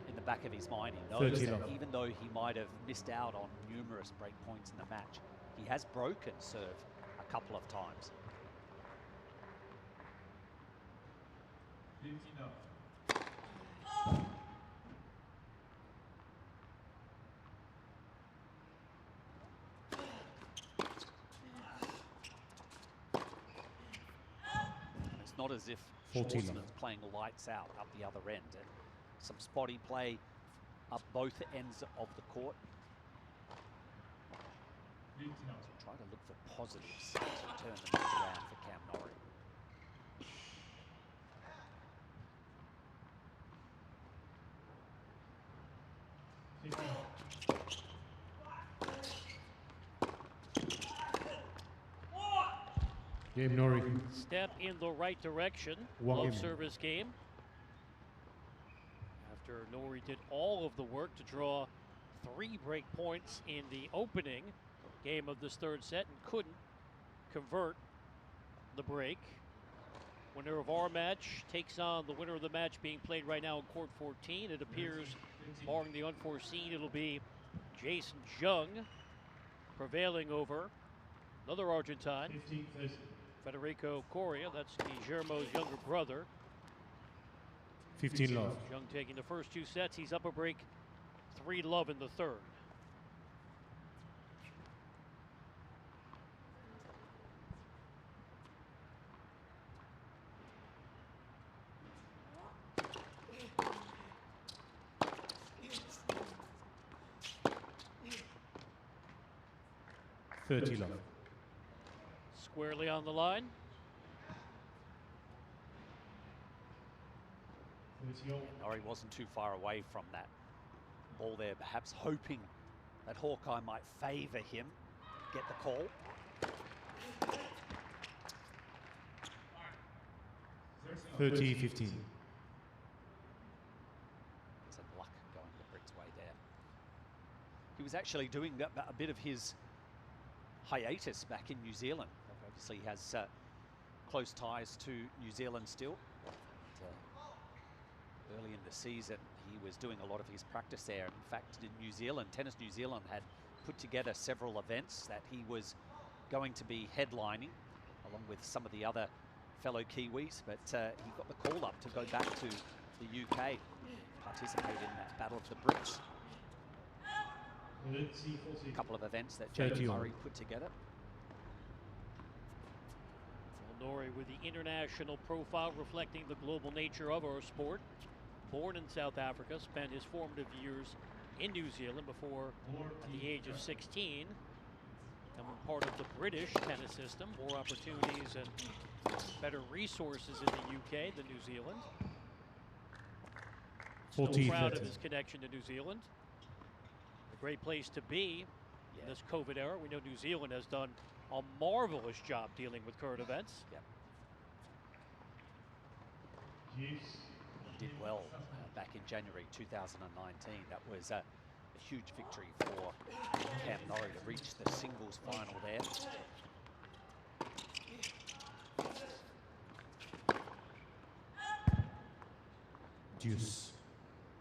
in the back of his mind, he knows 13 that love. even though he might have missed out on numerous break points in the match, he has broken serve a couple of times. 15 up. It's not as if 14 Schwartzman's love. playing lights out up the other end. Some spotty play up both ends of the court. 15 up. Try to look for positives to turn the match around for Cam Norrie. Game Norrie. Step in the right direction. One Love game. service game. After Norrie did all of the work to draw 3 break points in the opening game of this third set and couldn't convert the break. Winner of our match takes on the winner of the match being played right now in court 14. It appears, barring the unforeseen, it'll be Jason Jung prevailing over another Argentine, 15-30. Federico Coria. That's Guillermo's younger brother. 15 love. Jung taking the first 2 sets. He's up a break 3 love in the third. Thirty love. Squarely on the line. 30 all. Norrie wasn't too far away from that ball there, perhaps hoping that Hawkeye might favour him, get the call. 30, 15. Some luck going the Brits' way there. He was actually doing a bit of his hiatus back in New Zealand. Obviously he has close ties to New Zealand still. But, early in the season he was doing a lot of his practice there. In fact, in New Zealand, Tennis New Zealand had put together several events that he was going to be headlining along with some of the other fellow Kiwis, but he got the call up to go back to the UK, participate in that Battle of the Brits. 30-14. A couple of events that James 30 all. Murray put together. Well, Norrie with the international profile reflecting the global nature of our sport. Born in South Africa, spent his formative years in New Zealand before, at the age of 16, becoming part of the British tennis system. More opportunities and better resources in the UK than New Zealand. Still 40, proud 30. of his connection to New Zealand. A great place to be in this COVID era. We know New Zealand has done a marvelous job dealing with current events. Did well back in January 2019. That was a huge victory for Cam Norrie to reach the singles final there. Deuce.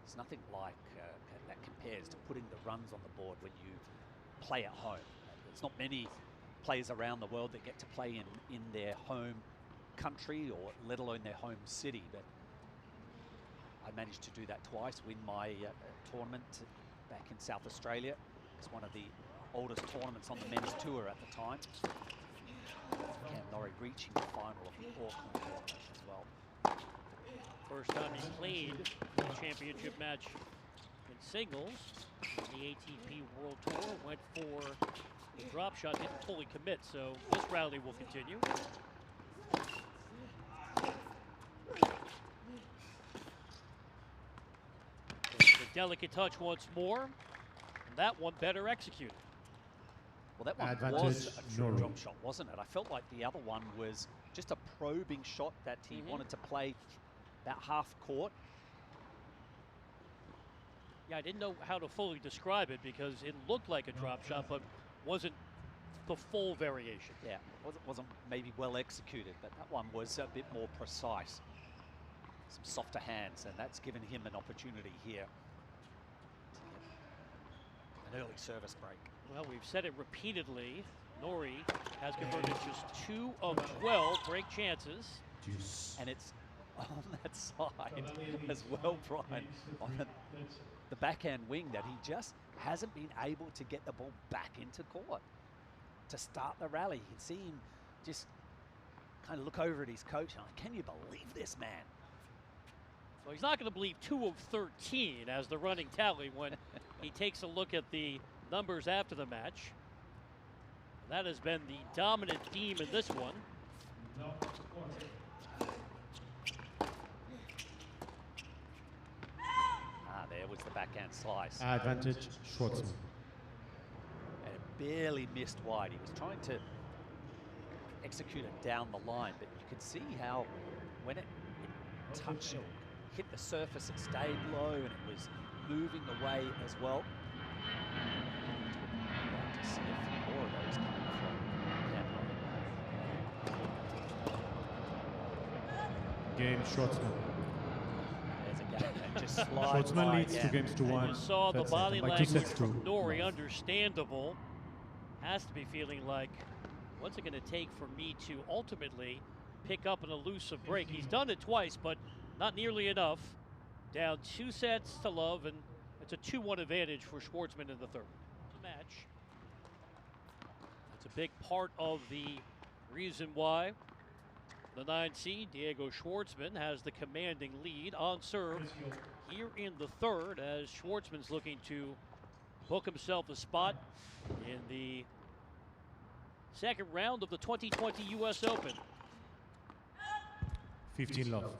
There's nothing like that compares to putting the runs on the board when you play at home. There's not many players around the world that get to play in their home country, or let alone their home city, but I managed to do that twice, win my tournament back in South Australia. It's one of the oldest tournaments on the men's tour at the time. Cam Norrie reaching the final of the Auckland tournament as well. First time he played a championship match in singles. The ATP World Tour went for the drop shot, didn't fully commit, so this rally will continue. The delicate touch once more, and that one better executed. Well, that one Advantage, was a true Norrie. drop shot, wasn't it? I felt like the other one was just a probing shot that he wanted to play about half court. Yeah, I didn't know how to fully describe it because it looked like a drop shot, but wasn't the full variation. Yeah, wasn't maybe well executed, but that one was a bit more precise. Some softer hands, and that's given him an opportunity here to get an early service break. Well, we've said it repeatedly. Norrie has converted just 2 of 12 break chances. Deuce. And it's on that side as well, Brian, on the backhand wing, that he just hasn't been able to get the ball back into court to start the rally. You can see him just kind of look over at his coach and like, can you believe this man? So he's not going to believe 2 of 13 as the running tally when he takes a look at the numbers after the match. That has been the dominant theme in this one. There was the backhand slice. Advantage, Schwartzman. And it barely missed wide. He was trying to execute it down the line, but you could see how when it touched, hit the surface, it stayed low and it was moving away as well. I'd like to see a few more of those coming from Cameron. Game, Schwartzman. There's a gap that just slides Schwartzman by leads 2 again. games to And 1. you saw the Third set, body and by 2 language sets to from Norrie, none. understandable. Has to be feeling like, what's it going to take for me to ultimately pick up an elusive break? He's done it twice, but not nearly enough. Down 2 sets to love, and it's a 2-1 advantage for Schwartzman in the third match. It's a big part of the reason why the 9 seed, Diego Schwartzman, has the commanding lead on serve here in the third, as Schwartzman's looking to book himself a spot in the second round of the 2020 U.S. Open. 15 love.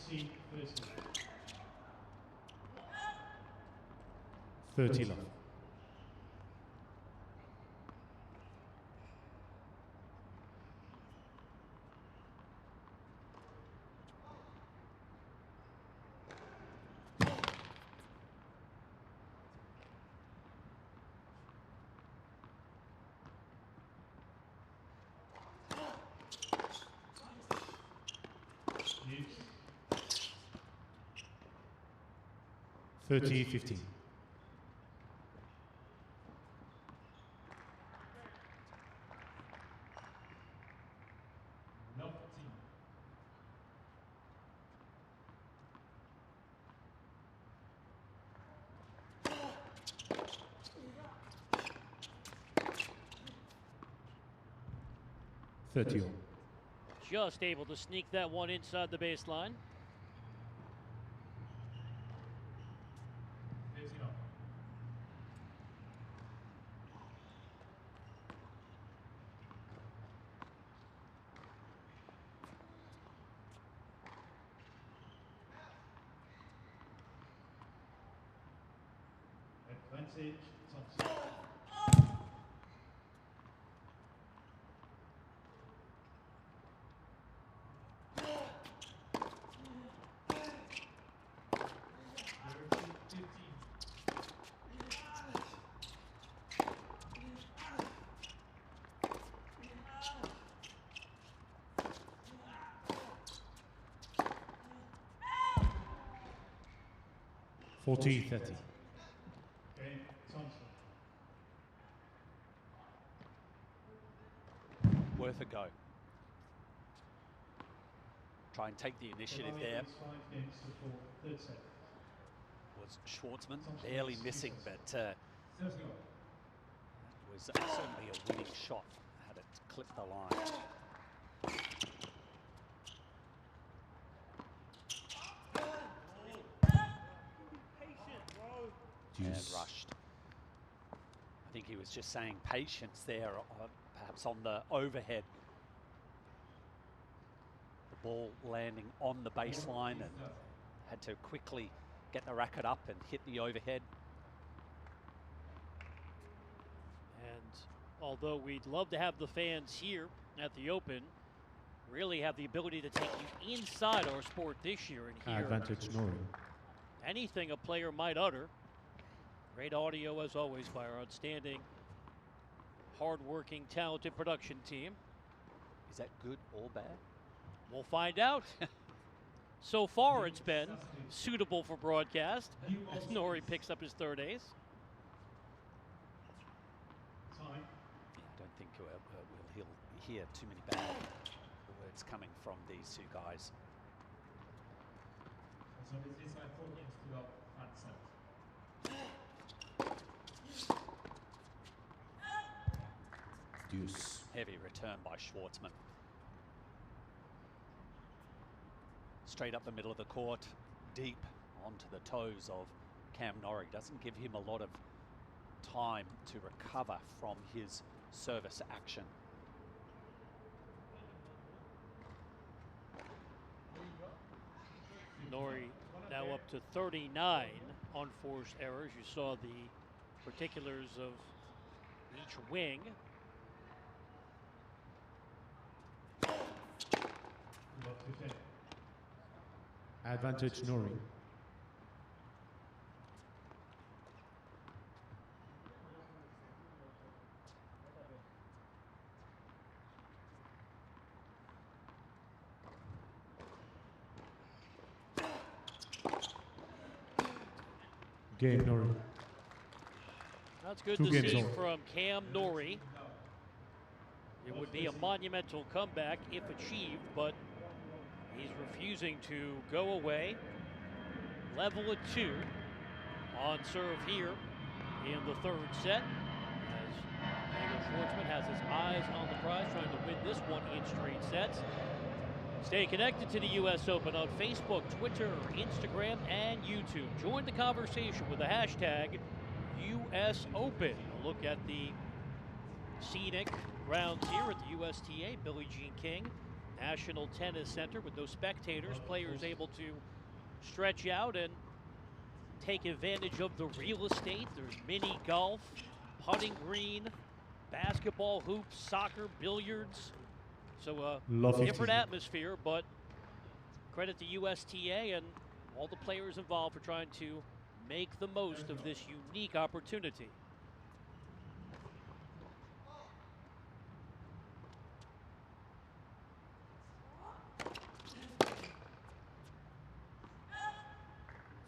See, first. 30 love. News. 30-15. Nothing. 30 all. Just able to sneak that one inside the baseline. 30 up. Sidge, Thompson. Forty 30. Game, Thompson. Worth a go. Try and take the initiative there. 5 games to 4, third set. Was Schwartzman barely missing, but Third go. was certainly a winning shot. Had it clip the line. And Deuce. rushed. I think he was just saying patience there, perhaps on the overhead. The ball landing on the baseline and had to quickly get the racket up and hit the overhead. And although we'd love to have the fans here at the Open really have the ability to take you inside our sport this year and hear Advantage Norrie. anything a player might utter. Great audio, as always, by our outstanding, hard-working, talented production team. Is that good or bad? We'll find out. So far, it's been suitable for broadcast as Norrie picks up his third ace. Time. Yeah, I don't think he'll hear too many bad words coming from these two guys. So it's like 4 games to go, 5 set. Deuce. Heavy return by Schwartzman. Straight up the middle of the court, deep onto the toes of Cam Norrie. Doesn't give him a lot of time to recover from his service action. Norrie now up to 39 unforced errors. You saw the particulars of each wing. Love 15. Advantage Norrie. Game Norrie. That's good 2 to games see over. from Cam Norrie. It would be a monumental comeback if achieved, but he's refusing to go away. Level at 2 on serve here in the third set. As Diego Schwartzman has his eyes on the prize, trying to win this one in straight sets. Stay connected to the U.S. Open on Facebook, Twitter, Instagram, and YouTube. Join the conversation with the hashtag US Open. A look at the scenic grounds here at the USTA Billie Jean King National Tennis Center with no spectators. Players able to stretch out and take advantage of the real estate. There's mini golf, putting green, basketball hoops, soccer, billiards. So a Love different 15. atmosphere, but credit to USTA and all the players involved for trying to make the most of this unique opportunity.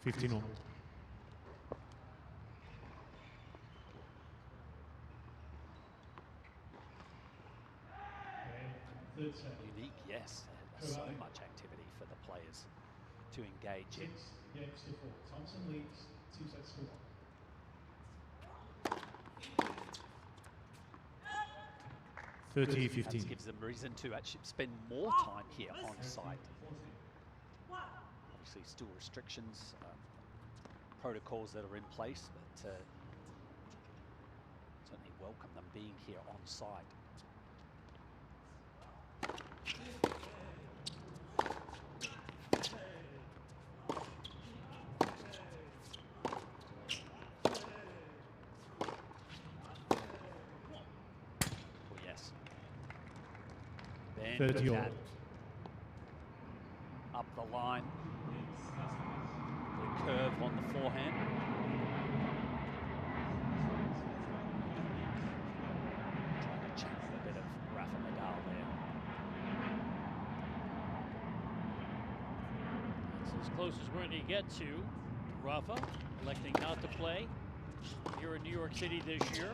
$15 all. Third set. Unique, yes. So much activity for the players to engage 6 in. games to 4. Thompson leads 2 sets to 1. 30-15. That gives them reason to actually spend more time here on site. 14. Obviously, still restrictions, protocols that are in place, but certainly welcome them being here on site. Then 30 all. that up the line. The curve on the forehand. Trying to channel a bit of Rafa Nadal there. That's as close as we're going to get to. Rafa electing not to play here in New York City this year.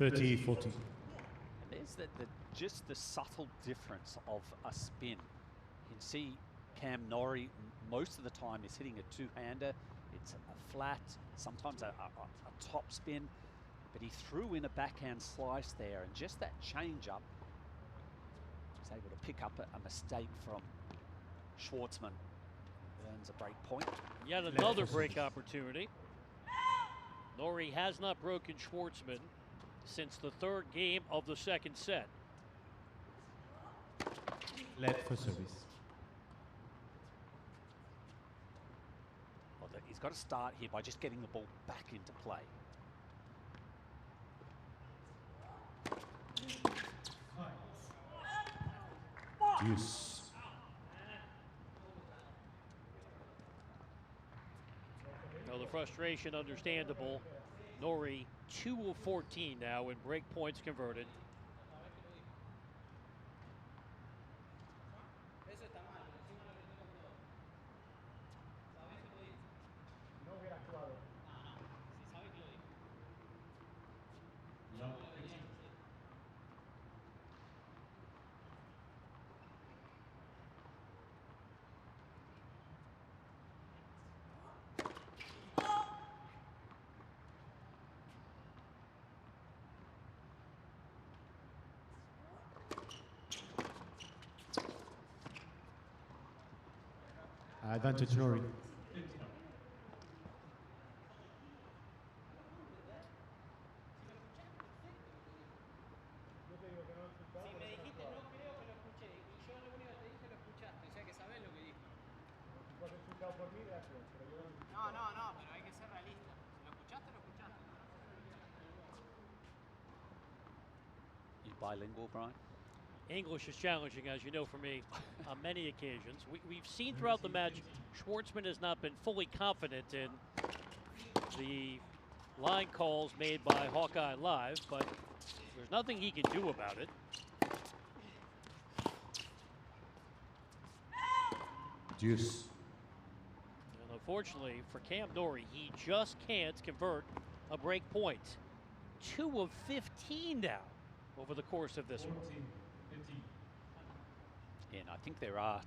$30-40. And there's just the subtle difference of a spin. You can see Cam Norrie most of the time is hitting a two-hander. It's a flat, sometimes a top spin, but he threw in a backhand slice there, and just that change-up was able to pick up a mistake from Schwartzman. Earns a break point. Yet another break opportunity. Norrie has not broken Schwartzman since the third game of the second set. Led for service. Well, he's got to start here by just getting the ball back into play. Deuce. Well, the frustration understandable. Norrie 2 of 14 now in break points converted. Advantage Norrie. You bilingual, Brian? English is challenging, as you know, for me on many occasions. We've seen throughout the match, Schwartzman has not been fully confident in the line calls made by Hawkeye Live, but there's nothing he can do about it. Deuce. And unfortunately for Cam Norrie, he just can't convert a break point. 2 of 15 now over the course of this one. Yeah, and I think there are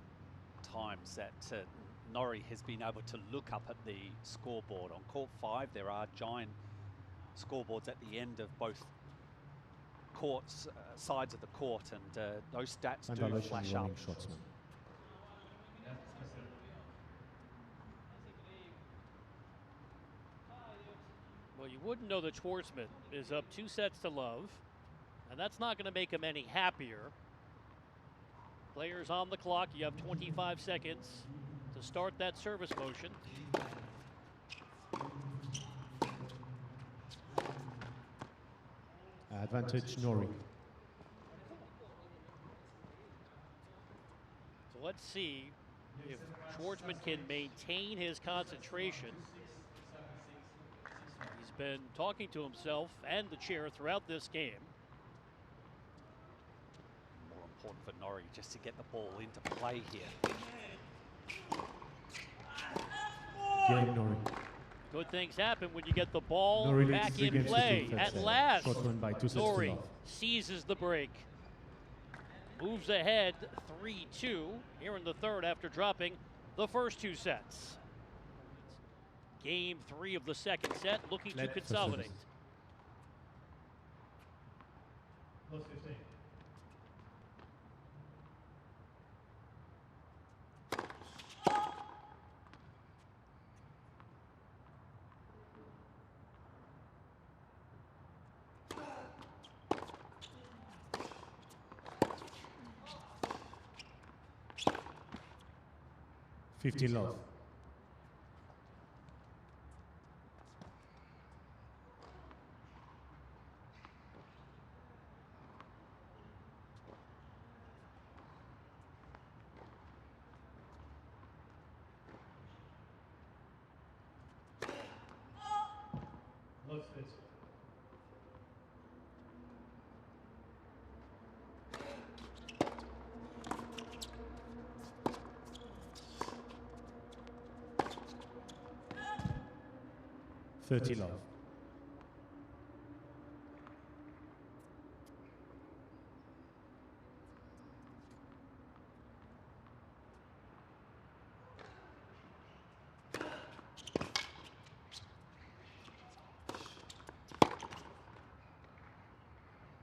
times that Norrie has been able to look up at the scoreboard. On court 5, there are giant scoreboards at the end of both courts, sides of the court, and those stats do flash up. Schwartzman. Well, you wouldn't know that Schwartzman is up 2 sets to love, and that's not going to make him any happier. Players on the clock. You have 25 seconds to start that service motion. Advantage Norrie. So let's see if Schwartzman can maintain his concentration. He's been talking to himself and the chair throughout this game. More important for Norrie just to get the ball into play here. Game Norrie. Good things happen when you get the ball Norrie back leads in play. against the At set. last, Schwartzman by 2 sets to Norrie love. seizes the break. Moves ahead 3-2 here in the third after dropping the first 2 sets. Game 3 of the second set, looking to Led for consolidate. service. Plus 15. $15 love. Love 30. Thirty love.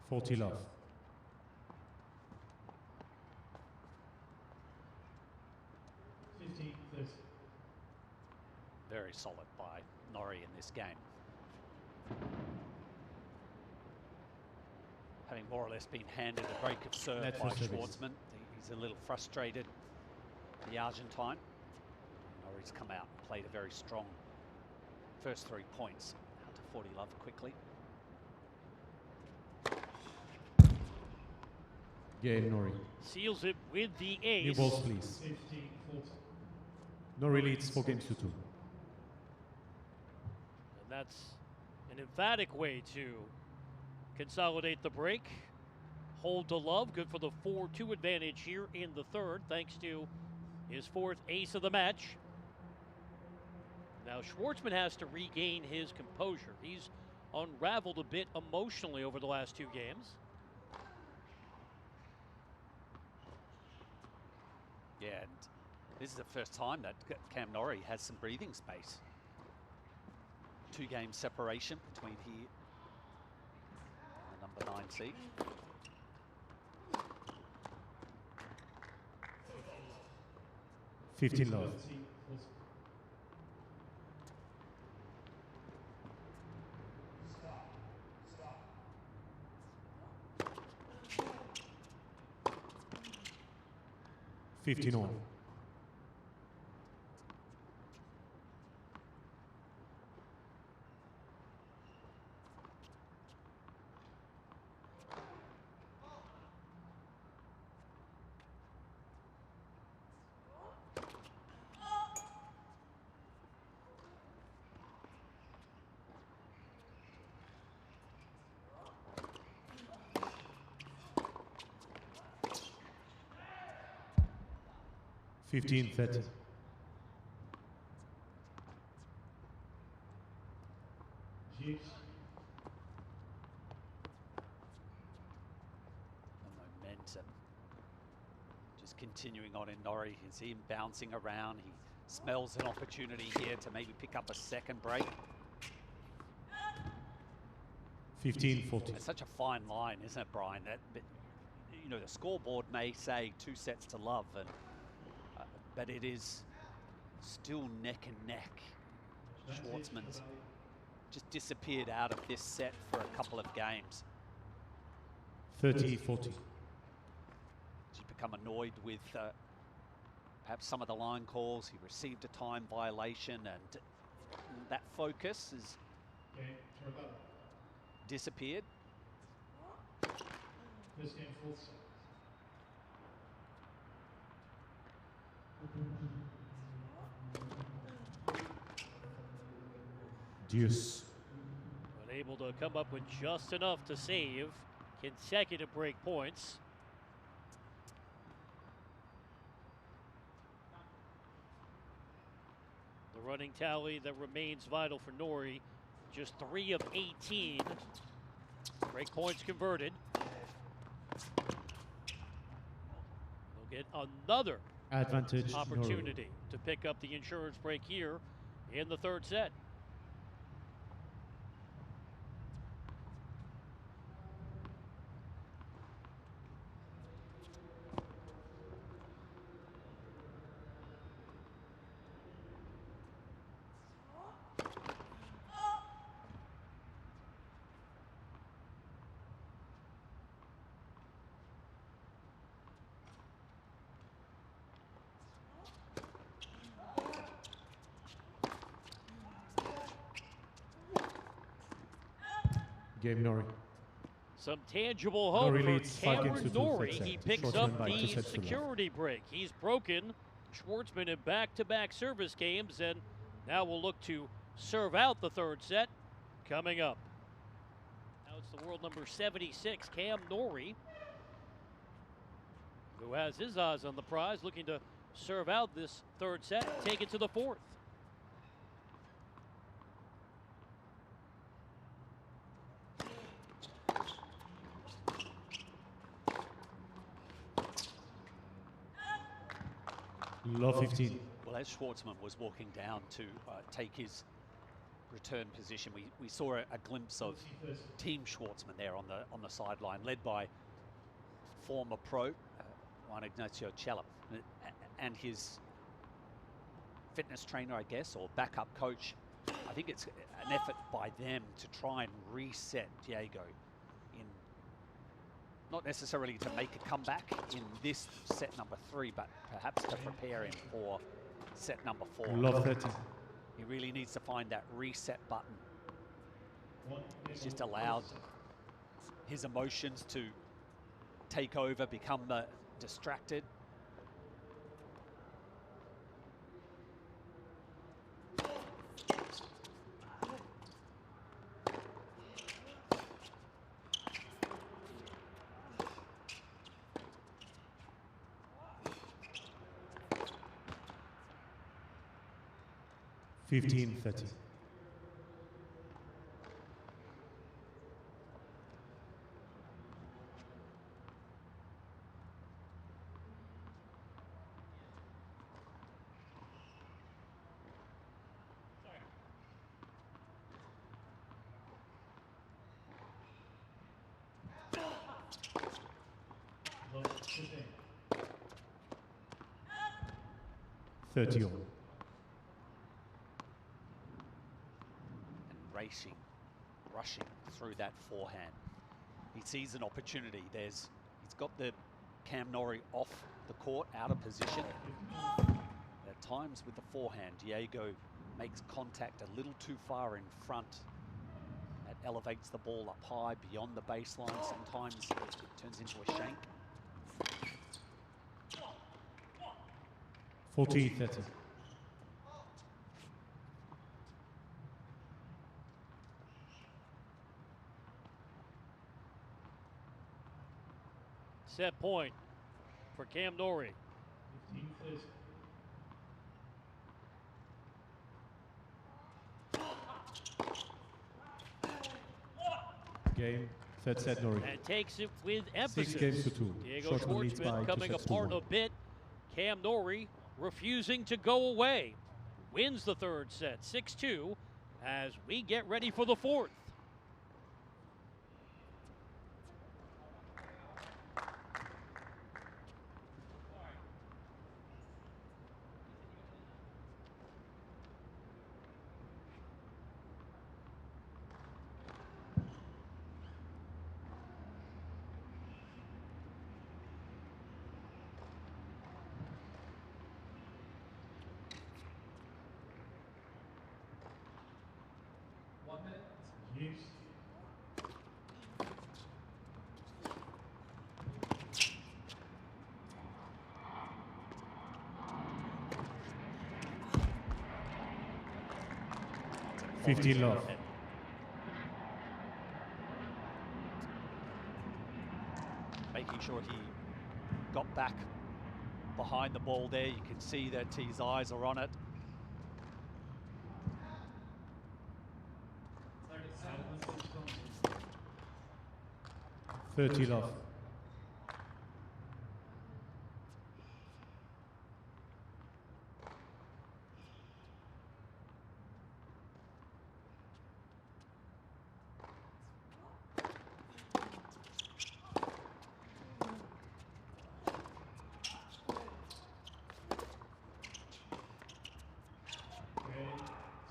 Forty love. 50, 30. Very solid by Norrie in this game. Having more or less been handed a break of serve Net by for service. Schwartzman. He's a little frustrated, the Argentine. Norrie's come out and played a very strong first 3 points. Out to 40 love quickly. Game Norrie. Seals it with the New ace. balls, please. 50, 40. Norrie leads 4 games to 2. And that's an emphatic way to consolidate the break. Hold to love, good for the 4-2 advantage here in the third, thanks to his 4th ace of the match. Now Schwartzman has to regain his composure. He's unraveled a bit emotionally over the last 2 games. Yeah, and this is the first time that Cam Norrie has some breathing space. 2 game separation between he and the number 9 seed. Fifteen love. 30, 40. Stop. 15 all. 15-30. Juice. The momentum just continuing on in Norrie. You can see him bouncing around. He smells an opportunity here to maybe pick up a second break. 15-40. It's such a fine line, isn't it, Brian? That, you know, the scoreboard may say 2 sets to love, and but it is still neck and neck. Schwartzman's just disappeared out of this set for a couple of games. 30-40. As you become annoyed with perhaps some of the line calls, he received a time violation, and that focus has disappeared. This game full set. Deuce. But able to come up with just enough to save consecutive break points. The running tally that remains vital for Norrie, just 3 of 18 break points converted. They'll get another Advantage Norrie. opportunity to pick up the insurance break here in the third set. Game Norrie. Some tangible hope Norrie for leads 5 games to Cameron 2 Norrie. third He set. picks Schwartzman up by 2 the sets to love. security break. He's broken Schwartzman in back-to-back service games, and now we'll look to serve out the third set. coming up. Now it's the world number 76, Cam Norrie, who has his eyes on the prize, looking to serve out this third set, take it to the fourth. Love 15. Well, as Schwartzman was walking down to take his return position, we saw a glimpse of Team Schwartzman there on the sideline, led by former pro Juan Ignacio Cella and his fitness trainer, I guess, or backup coach. I think it's an effort by them to try and reset Diego in, not necessarily to make a comeback in this set number 3, but perhaps to prepare him for set number 4. Love 30. He really needs to find that reset button. He's just allowed his emotions to take over, become distracted. Fifteen 30. Love 15. 30 all. Racing, rushing through that forehand. He sees an opportunity. He's got the Cam Norrie off the court, out of position. At times with the forehand, Diego makes contact a little too far in front. That elevates the ball up high beyond the baseline. Sometimes it turns into a shank. 40 30. Set point for Cam Norrie. 15 Game, third set Norrie. And takes it with emphasis. 6 games to 2. Diego Schwartzman leads by Schwartzman 2 coming sets to apart 1. a bit. Cam Norrie refusing to go away. Wins the third set, 6-2, as we get ready for the fourth. Use. Fifteen love. Making sure he got back behind the ball there. You can see that his eyes are on it. 30 love.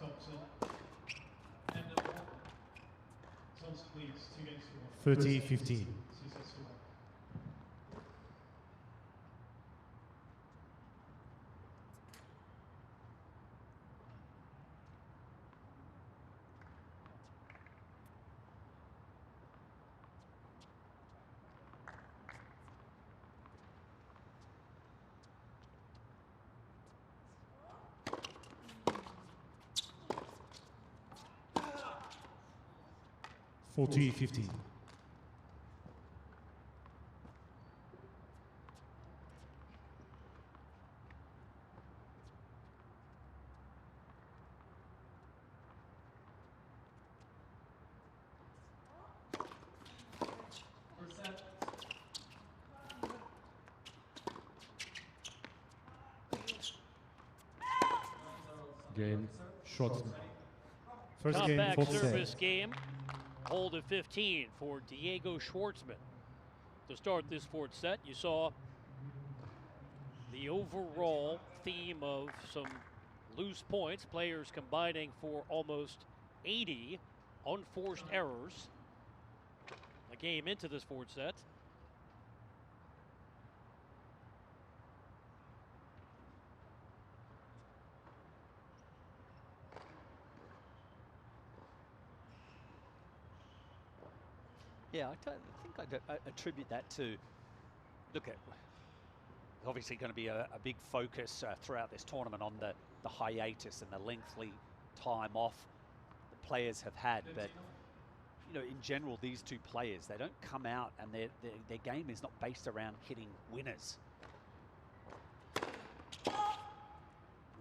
Thompson. And Thompson leads 2 games to 1. 30 15. Successful. 40-15. First set. Game, Schwartzman. First Top game, back fourth service set. game. Hold at 15 for Diego Schwartzman. To start this fourth set, you saw the overall theme of some loose points, players combining for almost 80 unforced errors. A game into this fourth set. Yeah, I think I'd attribute that to, look at, obviously going to be a big focus throughout this tournament on the hiatus and the lengthy time off the players have had. But, you know, in general, these two players, they don't come out and their game is not based around hitting winners.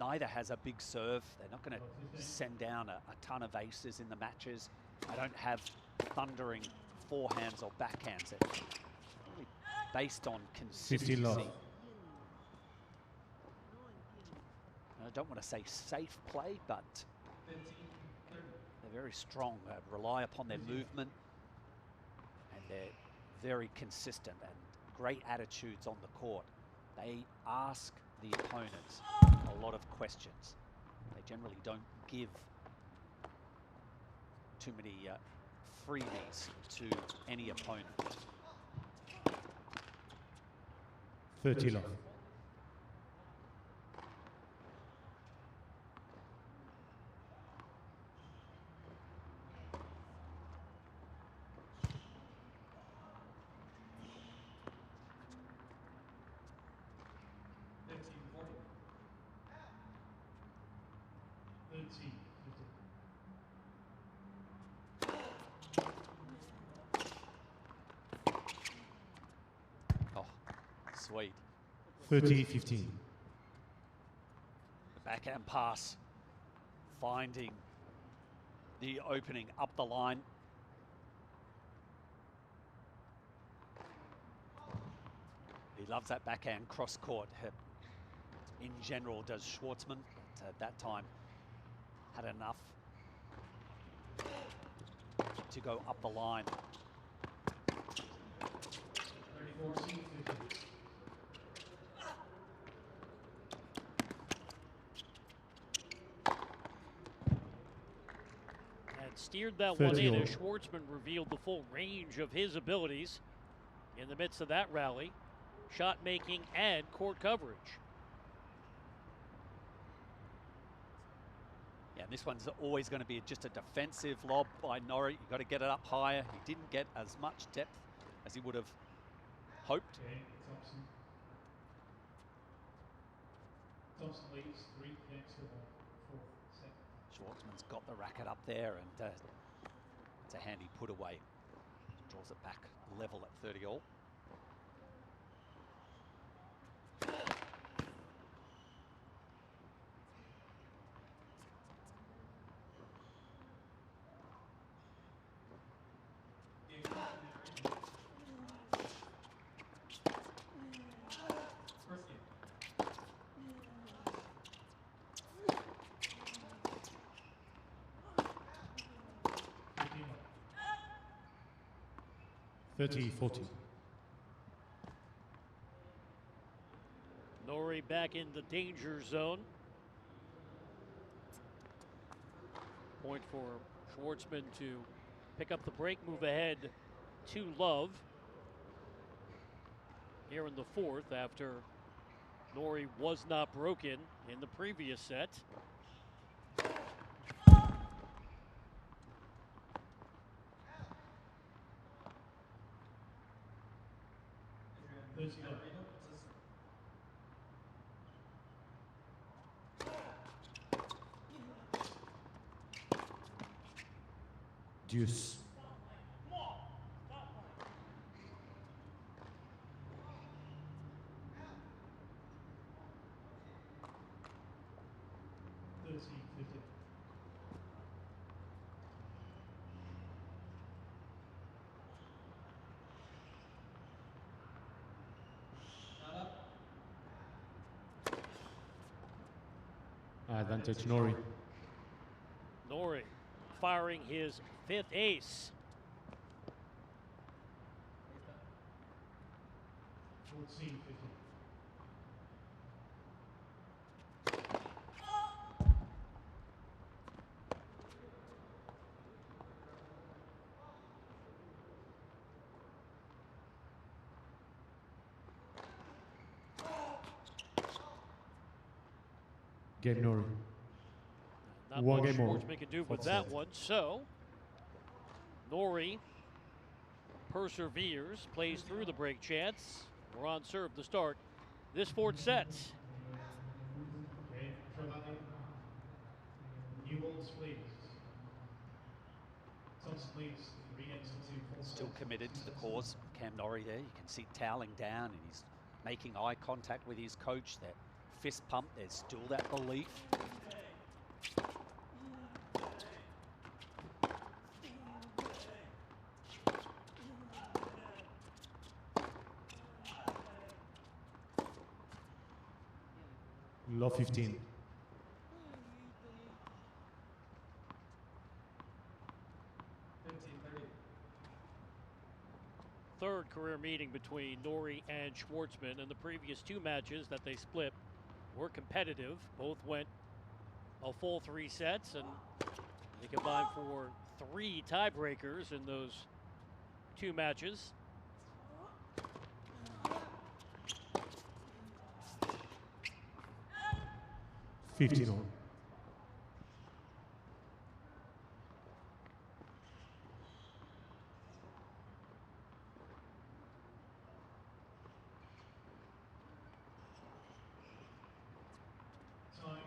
Neither has a big serve. They're not going to send down a ton of aces in the matches. I don't have thundering forehands or backhands. It's really based on 50 love. consistency. I don't want to say safe play, but they're very strong, rely upon their movement, and they're very consistent and great attitudes on the court. They ask the opponents a lot of questions. They generally don't give too many freebies to any opponent. 30 love. Oh, sweet. 30-15. The backhand pass, finding the opening up the line. He loves that backhand cross court. In general, does Schwartzman. But at that time, had enough to go up the line. 34-15. And steered that 30 one in all. as Schwartzman revealed the full range of his abilities in the midst of that rally. Shot making and court coverage. Yeah, and this one's always going to be just a defensive lob by Norrie. You've got to get it up higher. He didn't get as much depth as he would have hoped. Okay, Thompson. Thompson leads 3 next to the fourth set. Schwartzman's got the racket up there, and it's a handy put away. Draws it back level at 30 all. First game. 30-40. Norrie back in the danger zone. Point for Schwartzman to pick up the break, move ahead to love here in the fourth after Norrie was not broken in the previous set. Deuce. Advantage Norrie. Norrie firing his 5th ace. 14-15. Game Norrie. Not One much game more. Schwartzman can do with Fourth that set. one. So, Norrie perseveres, plays through the break chance. We're on serve to start this 4th set. Okay, Travali. New balls, please. Thompson leads 3 games to 2. Full Still score. committed to the cause. Cam Norrie there. You can see toweling down and he's making eye contact with his coach. That fist pump, there's still that belief. Love 15. 3rd career meeting between Norrie and Schwartzman. In the previous 2 matches that they split were competitive. Both went a full 3 sets, and they combined for 3 tiebreakers in those 2 matches. $15 all. Time.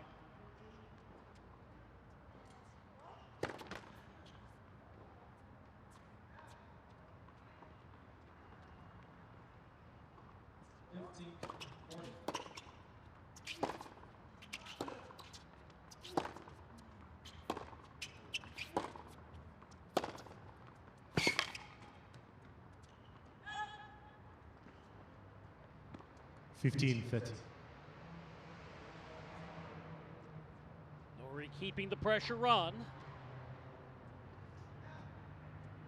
$15.30. Norrie keeping the pressure on.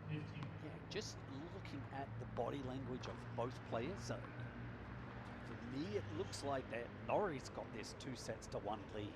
15. Yeah, just looking at the body language of both players, for me it looks like that Norrie's got this 2 sets to 1 lead.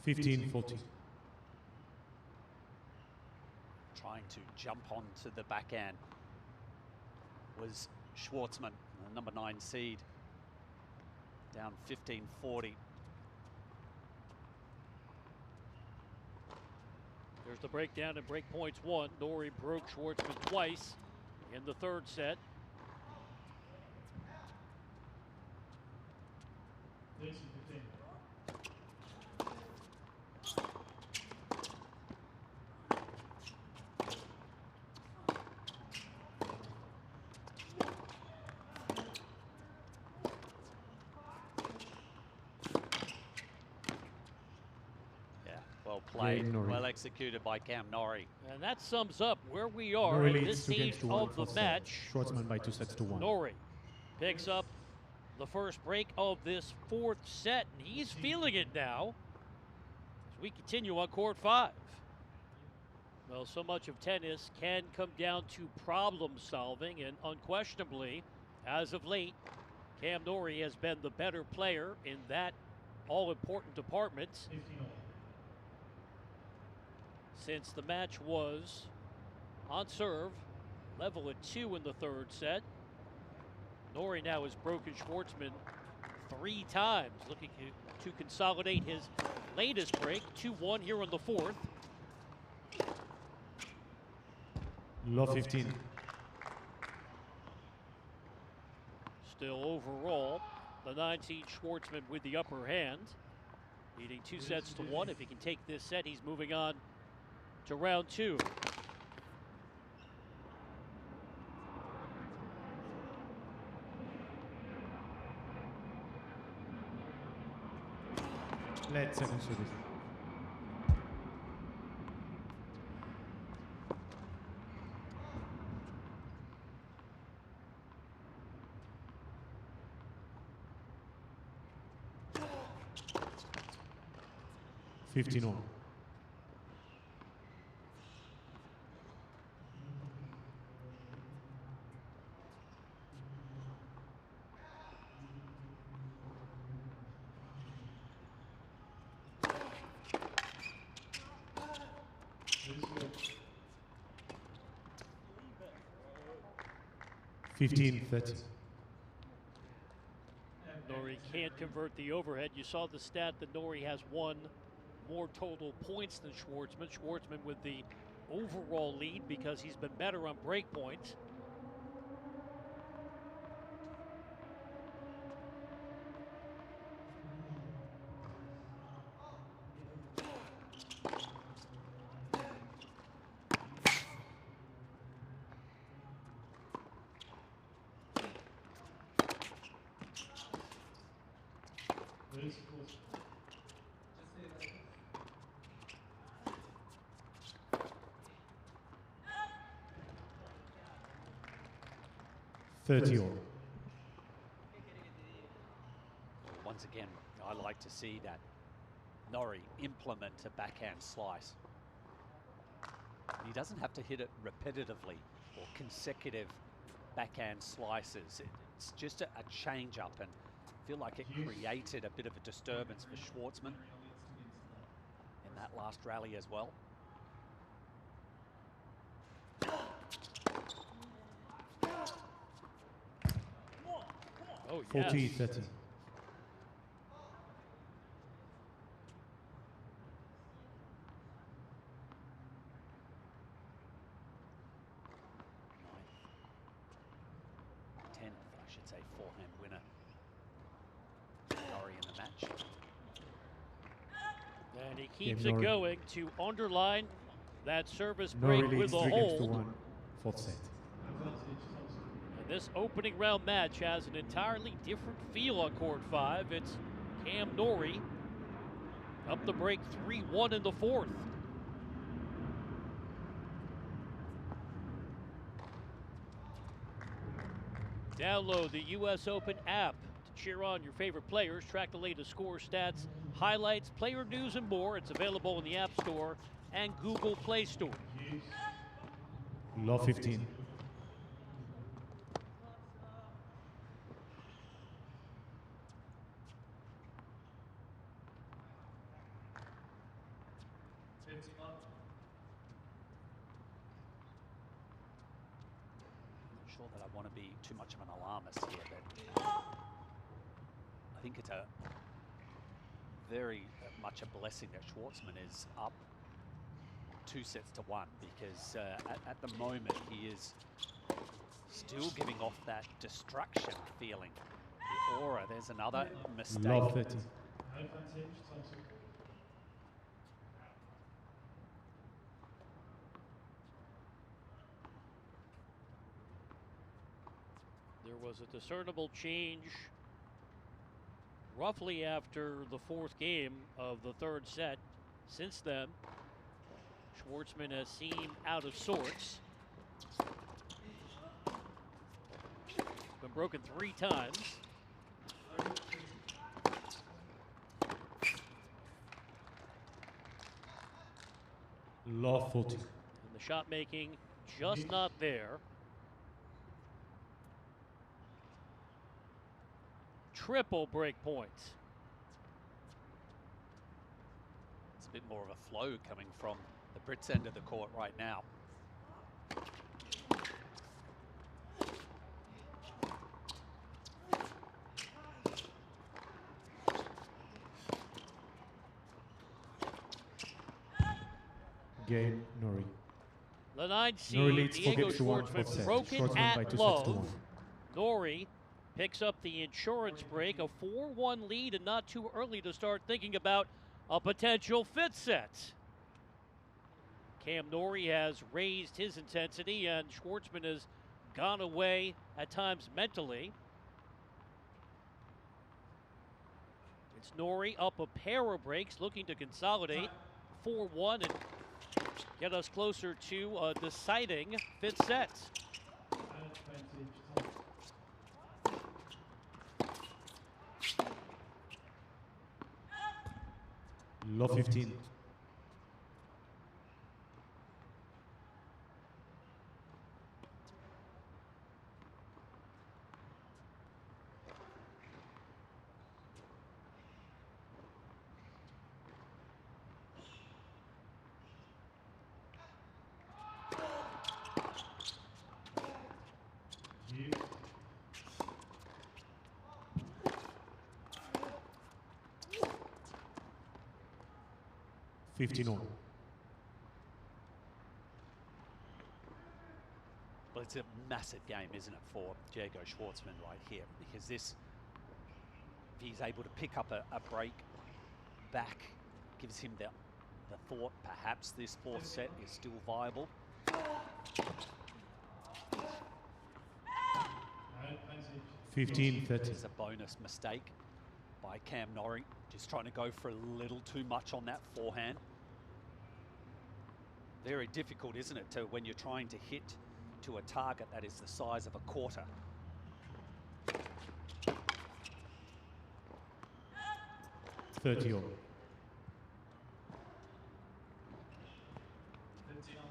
$15.40. Trying to jump onto the backhand was Schwartzman, the number 9 seed, down 15-40. There's the breakdown and break points 1. Norrie broke Schwartzman twice in the 3rd set. 30-15. Well played, Norrie. well executed by Cam Norrie. And that sums up where we are Norrie at this leads 2 games stage to 1 of the fourth set. match. Schwartzman by 2 sets to 1. Norrie picks up the first break of this 4th set, and he's feeling it now as we continue on court 5. Well, so much of tennis can come down to problem solving, and unquestionably, as of late, Cam Norrie has been the better player in that all-important department 15 all. since the match was on serve, level at 2 in the 3rd set. Norrie now has broken Schwartzman 3 times, looking to consolidate his latest break, 2-1 here in the 4th. Love 15. Still overall, the 9-seed Schwartzman with the upper hand, leading 2 sets to 1. If he can take this set, he's moving on to round 2. Flat second service. Fifteen all. Loose 15-30. Norrie can't convert the overhead. You saw the stat that Norrie has one more total points than Schwartzman. Schwartzman with the overall lead because he's been better on break points. Loose 30 all. Once again, I like to see that Norrie implement a backhand slice. He doesn't have to hit it repetitively or consecutive backhand slices. It's just a change up, and I feel like it created a bit of a disturbance for Schwartzman in that last rally as well. Oh, 40-30. yes. Tenth, I should say, forehand winner. Norrie in the match. And he keeps Norrie. it going to underline that service Norrie break leads with a 3 games to hold. 1. Fourth set. advantage Thompson. And this opening round match has an entirely different feel on court 5. It's Cam Norrie up the break 3-1 in the fourth. Download the US Open app to cheer on your favorite players, track the latest score, stats, highlights, player news, and more. It's available in the App Store and Google Play Store. Use. Low 15. Not sure that I want to be too much of an alarmist here, but I think it's a very much a blessing that Schwartzman is up 2 sets to 1, because at the moment he is still giving off that destruction feeling. The aura, there's another mistake. Low 30. Advantage Thompson. There was a discernible change roughly after the fourth game of the third set. Since then, Schwartzman has seemed out of sorts. Been broken 3 times. Low 40. And the shot making just not there. Triple break points. It's a bit more of a flow coming from the Brits' end of the court right now. Game Norrie. The 9 Norrie seed leads 4 Diego games to 1. Fourth Schwartzman set. broken Schwartzman by at 2 sets to love. 1. Norrie picks up the insurance break, a 4-1 lead, and not too early to start thinking about a potential 5th set. Cam Norrie has raised his intensity, and Schwartzman has gone away at times mentally. backhands. Norrie up a pair of breaks, looking to consolidate 4-1 and get us closer to a deciding fifth set. Advantage Thompson. Low 15. You. 15 all. Well, it's a massive game, isn't it, for Diego Schwartzman right here, because this, if he's able to pick up a break back, gives him the thought perhaps this fourth set is still viable. Advantage 15, 30. It's a bonus mistake by Cam Norrie, just trying to go for a little too much on that forehand. Very difficult, isn't it, to when you're trying to hit to a target that is the size of a quarter. 30 all. 15 on.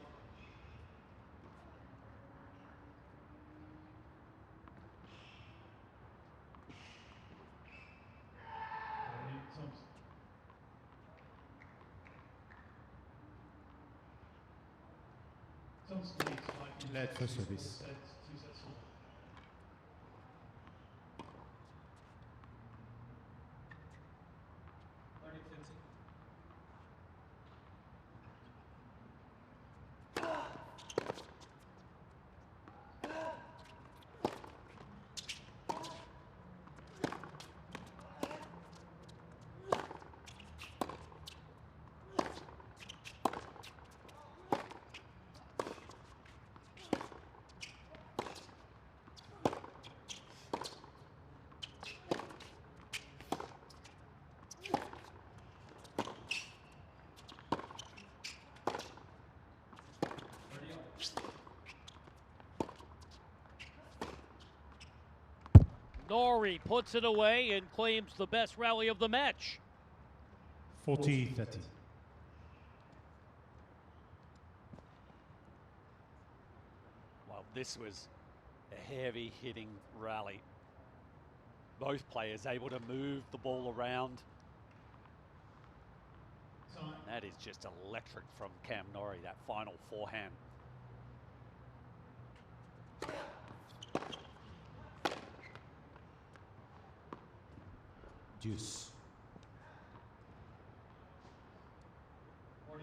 Thompson. Thompson leads 5 games Let to first 4 service. sets, 2 sets all. Norrie puts it away and claims the best rally of the match. 40, 30. Well, this was a heavy hitting rally. Both players able to move the ball around. Time. That is just electric from Cam Norrie, that final forehand. Deuce. 40-30.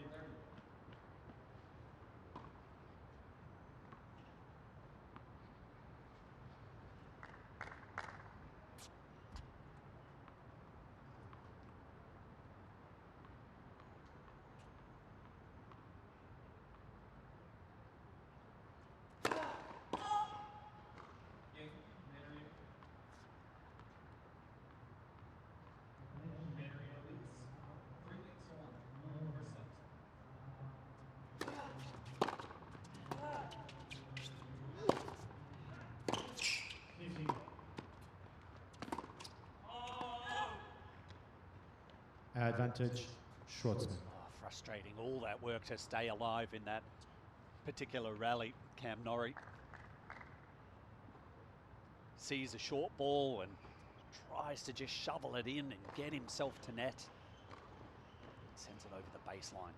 Advantage, Schwartzman. Oh, frustrating, all that work to stay alive in that particular rally. Cam Norrie sees a short ball and tries to just shovel it in and get himself to net. Sends it over the baseline.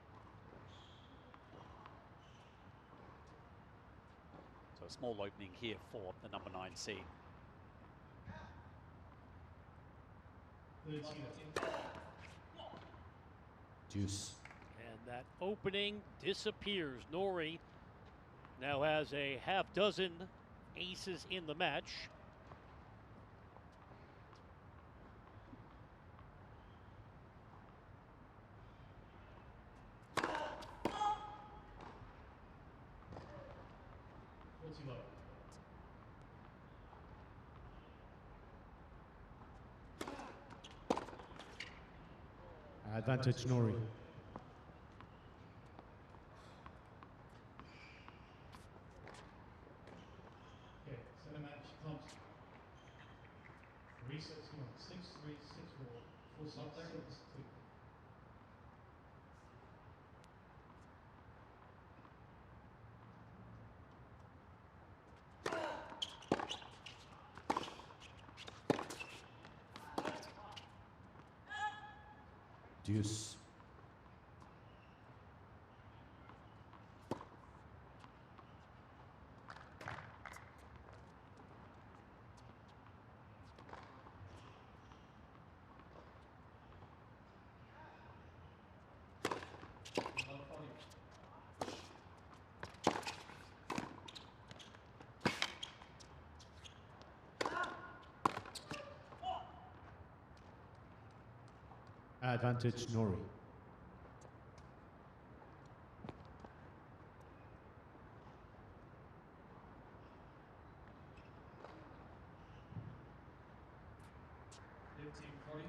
So a small opening here for the number 9 seed. 30. Deuce. And that opening disappears. Norrie now has a half dozen aces in the match. Low. 40 Advantage Norrie. Okay, center match Thompson. Resets going 6-3, 6-4, full stop 6-2. Deuce. Advantage Norrie. Team 40.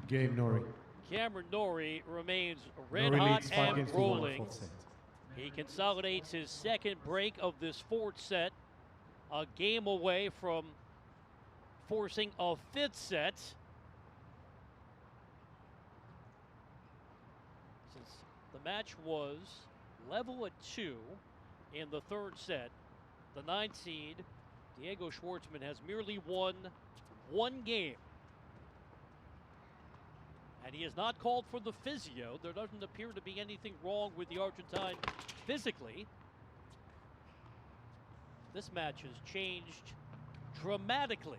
Game Norrie. Cameron Norrie remains red Norrie hot leads 5 and games to 1 rolling. fourth set. He consolidates his second break of this fourth set, a game away from forcing a fifth set. Since the match was level at 2 in the third set, the 9th seed, Diego Schwartzman, has merely won one game. And he has not called for the physio. There doesn't appear to be anything wrong with the Argentine physically. This match has changed dramatically.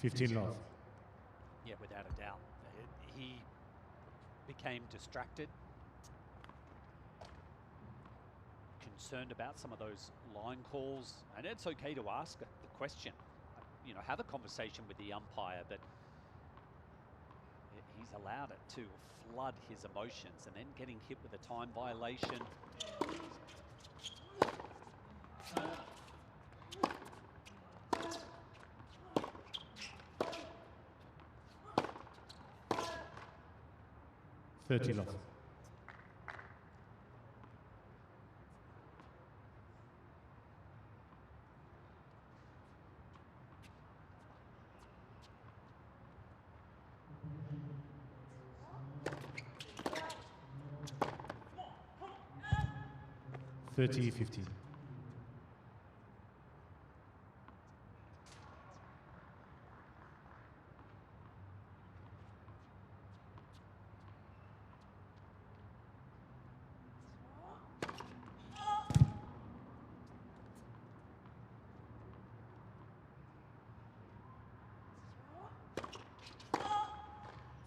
$15 love. Yeah, without a doubt. He became distracted, concerned about some of those line calls, and it's okay to ask the question, you know, have a conversation with the umpire, but he's allowed it to flood his emotions, and then getting hit with a time violation. $30 love. $30-15.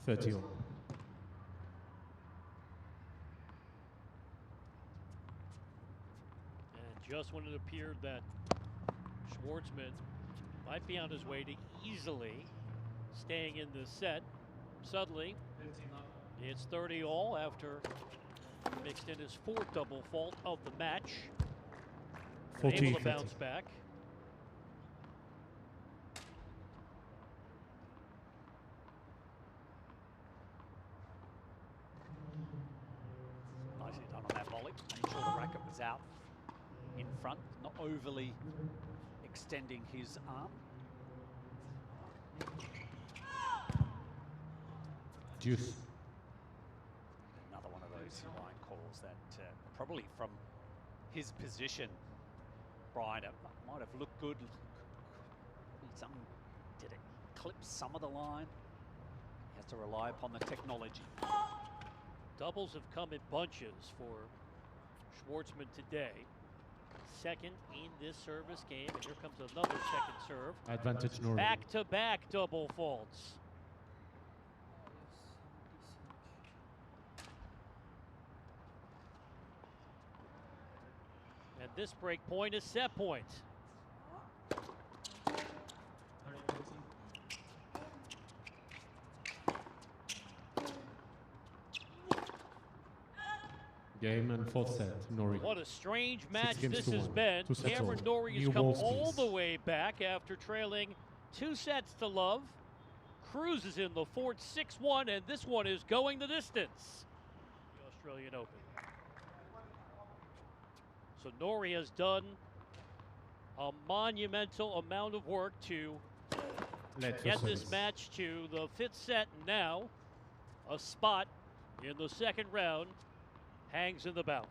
$30 all. And just when it appeared that Schwartzman might be on his way to easily staying in this set, suddenly 15 love. it's 30 all after mixed in his fourth double fault of the match. Able 40-50. to bounce back. Nicely done on that volley. Made sure the racket was out in front, not overly extending his arm. Deuce. Another one of those line calls that probably from his position, Brian, it might have looked good. Did it clip some of the line? has to rely upon the technology. Doubles have come in bunches for Schwartzman today. Second in this service game, and here comes another second serve. Advantage Norrie. Back-to-back double faults. And this break point is set point. Game and fourth set, Norrie. What a strange match games this to has one. been. Two sets Cameron all. Norrie has New come balls, all please. the way back after trailing 2 sets to love. Cruises in the fourth 6-1, and this one is going the distance. The Australian Open. So Norrie has done a monumental amount of work to Let get for this service. match to the 5th set. Now, a spot in the second round hangs in the balance.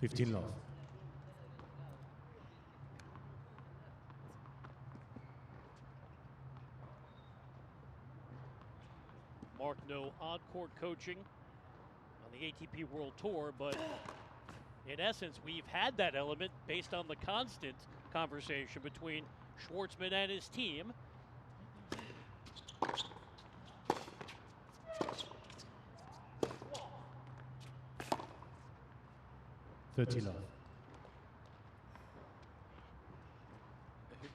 Fifteen love. Mark, no on-court coaching on the ATP World Tour, but in essence, we've had that element based on the constant conversation between Schwartzman and his team. Thirty love.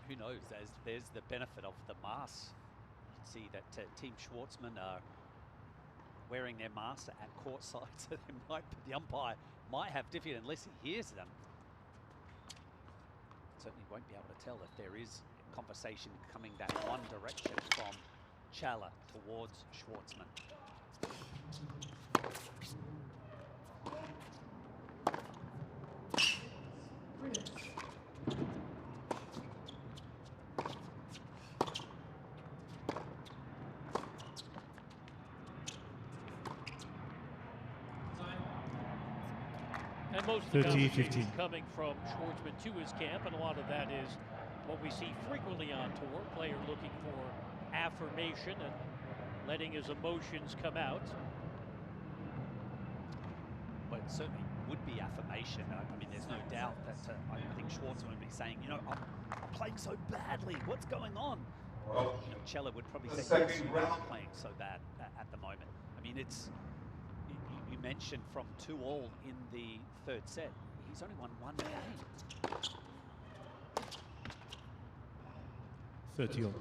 Who knows? There's the benefit of the masks. You can see that Team Schwartzman are wearing their masks at courtside, so the umpire might have difficulty unless he hears them. Certainly won't be able to tell if there is conversation coming that one direction from Challa towards Schwartzman. And most of the 30, conversation 15. coming from Schwartzman to his camp, and a lot of that is what we see frequently on tour, player looking for affirmation and letting his emotions come out. But it certainly would be affirmation. I mean, there's no doubt that I think Schwartzman would be saying, you know, I'm playing so badly. What's going on? You know, Chella would probably say, yes, you are playing so bad at the moment. I mean, it's you mentioned from 2-all in the third set. He's only won one game. 30 all.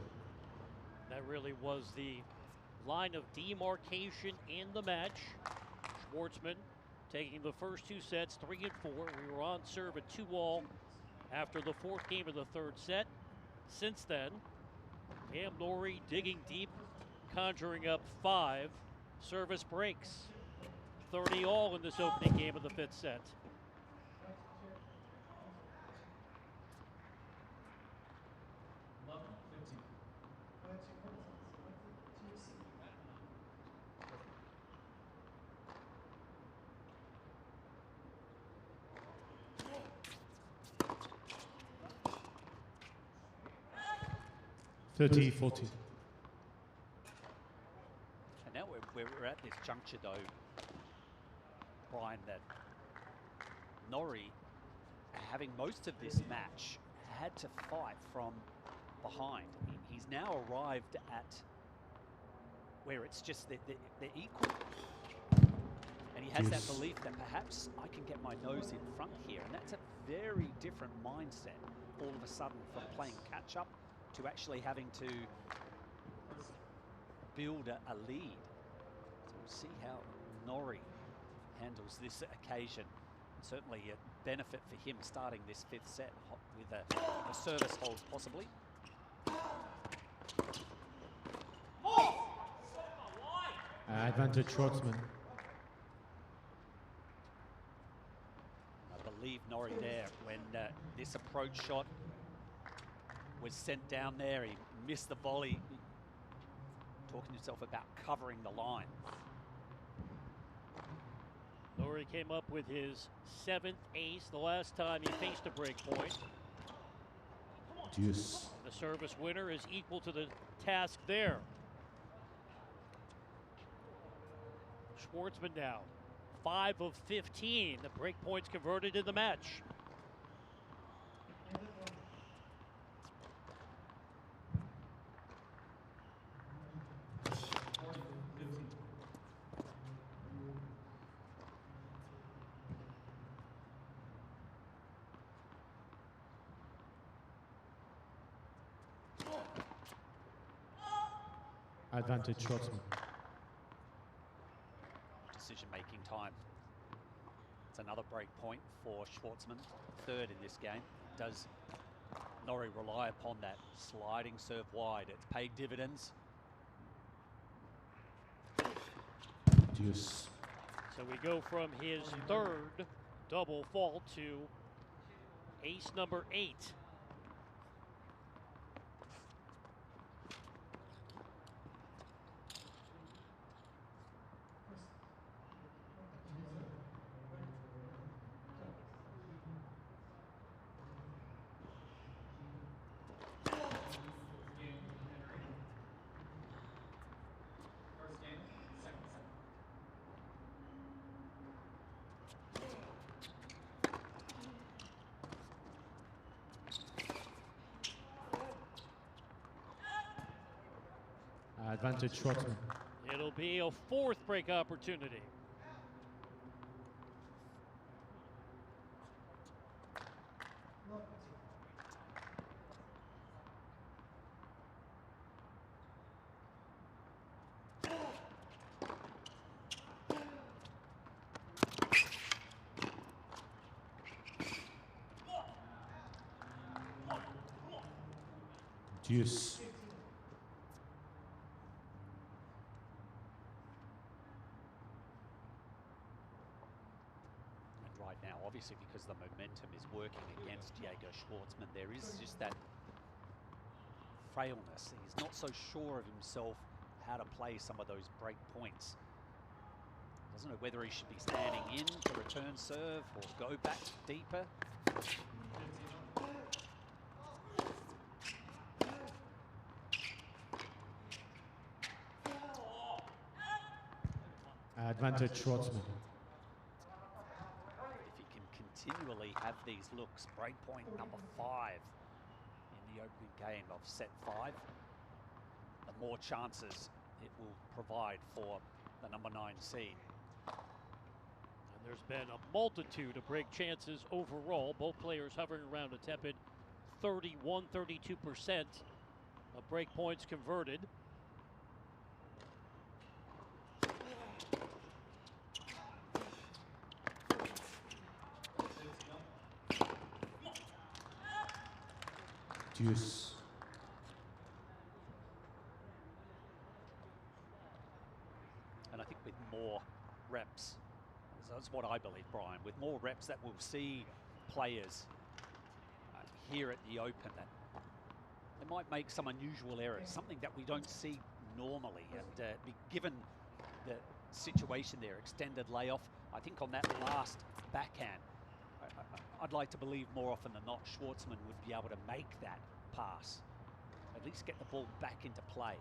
That really was the line of demarcation in the match. Schwartzman taking the first 2 sets, 3 and 4. We were on serve at 2-all after the 4th game of the 3rd set. Since then, Cam Norrie digging deep, conjuring up 5 service breaks. 30 all in this opening game of the 5th set. Love 50. Thirty, 40. And now we're at this juncture, though, Brian, that Norrie, having most of this match, had to fight from behind. He's now arrived at where it's just they're equal. And he has that belief that perhaps I can get my nose in front here. And that's a very different mindset all of a sudden from playing catch up to actually having to build a lead. So we'll see how Norrie handles this occasion. Certainly a benefit for him starting this 5th set with a service hold possibly. Advantage Schwartzman. believe Norrie there when this approach shot was sent down there. He missed the volley. Talking to himself about covering the line. Norrie came up with his 7th ace the last time he faced a break point. Deuce. The service winner is equal to the task there. Schwartzman now, 5 of 15. The break points converted in the match. Advantage Schwartzman. Decision-making time. It's another break point for Schwartzman, 3rd in this game. Does Norrie rely upon that sliding serve wide? It's paid dividends. Deuce. So we go from his 3rd double fault to ace number 8. Advantage Schwartzman. It'll be a 4th break opportunity. Deuce. Now, obviously, because the momentum is working against Diego Schwartzman, there is just that frailness. He's not so sure of himself how to play some of those break points. Doesn't know whether he should be standing in to return serve or go back deeper. Advantage Schwartzman. Continually have these looks. Break point number 5 in the opening game of set 5. The more chances it will provide for the number 9 seed. And there's been a multitude of break chances overall. Both players hovering around a tepid 31-32% of break points converted. Deuce. And I think with more reps, that's what I believe, Brian, with more reps that we'll see players here at the Open that they might make some unusual errors, something that we don't see normally. And given the situation there, extended layoff, I think on that last backhand, I'd like to believe more often than not Schwartzman would be able to make that pass, at least get the ball back into play.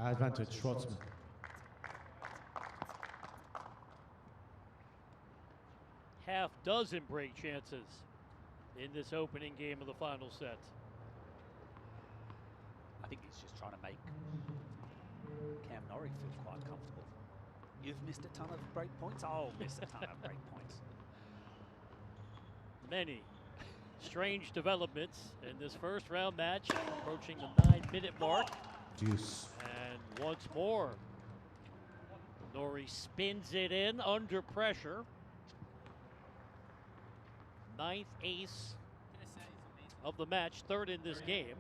Advantage Schwartzman. Half dozen break chances in this opening game of the final set. I think he's just trying to make Cam Norrie feel quite comfortable. You've missed a ton of break points. I'll miss a ton of break points. Many strange developments in this first round match, approaching the 9-minute mark. Deuce. And once more, Norrie spins it in under pressure. ninth ace of the match, third in this game.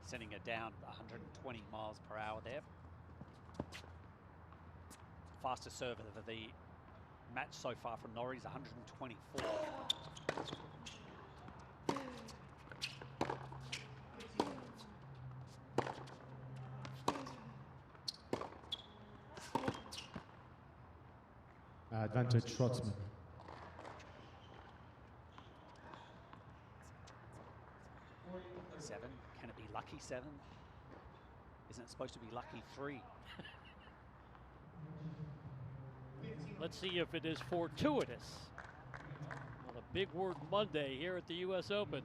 Sending it down 120 miles per hour there. Fastest serve of the match so far from Norrie is 124. Advantage Schwartzman. Seven. Can it be lucky seven? Isn't it supposed to be lucky three? Let's see if it is fortuitous on a big word Monday here at the U.S. Open.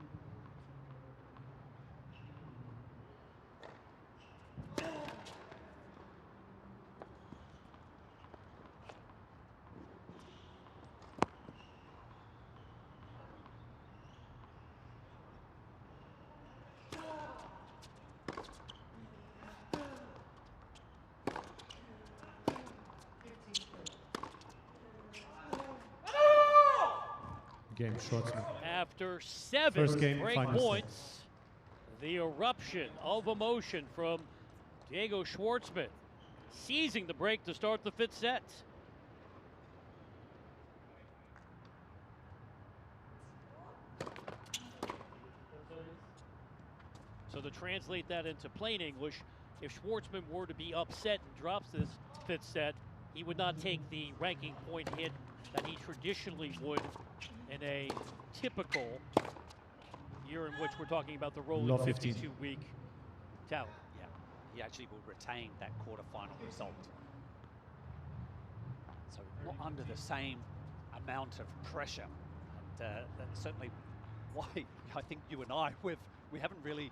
Game Schwartzman. After 7 First game, break final set. points, the eruption of emotion from Diego Schwartzman, seizing the break to start the 5th set. So to translate that into plain English, if Schwartzman were to be upset and drops this 5th set, he would not take the ranking point hit that he traditionally would in a typical year in which we're talking about the rolling Law 15. 52-week tally. Yeah, he actually will retain that quarterfinal result. So not under the same amount of pressure, and that's certainly why I think you and I we haven't really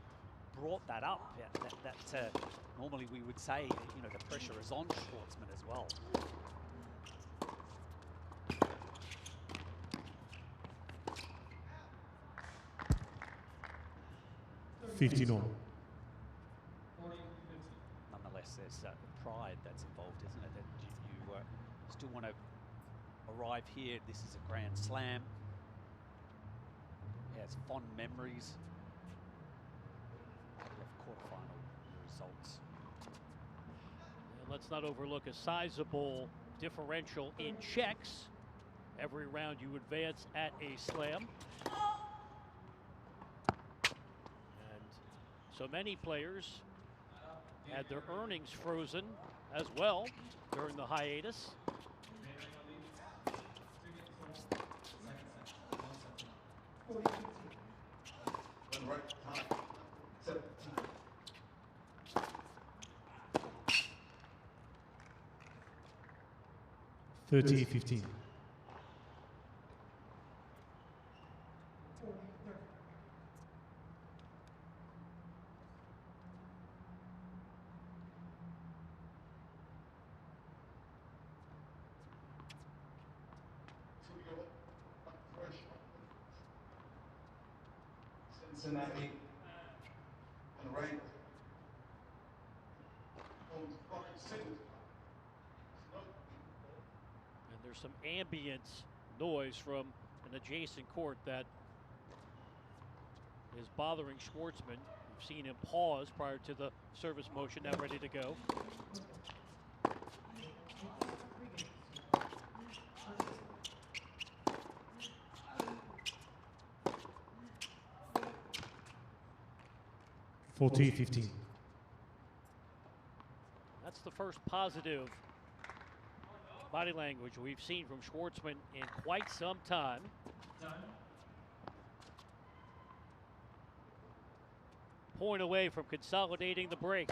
brought that up. That normally we would say, you know, the pressure is on Schwartzman as well. Nonetheless, there's pride that's involved, isn't it? That you still want to arrive here. This is a Grand Slam. He has fond memories of quarterfinal results. And let's not overlook a sizable differential in checks. Every round you advance at a slam. So many players had their earnings frozen as well during the hiatus. Thirty 15. Cincinnati and right. And there's some ambient noise from an adjacent court that is bothering Schwartzman. We've seen him pause prior to the service motion, now ready to go. Forty 15. That's the first positive body language we've seen from Schwartzman in quite some time. Point away from consolidating the break.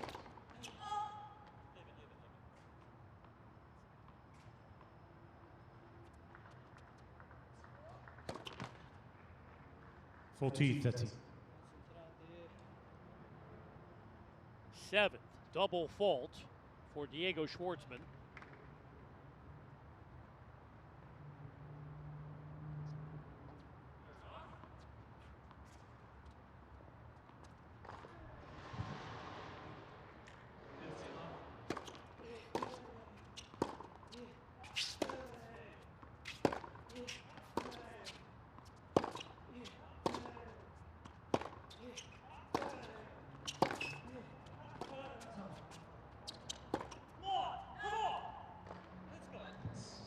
Forty 30. 7th double fault for Diego Schwartzman.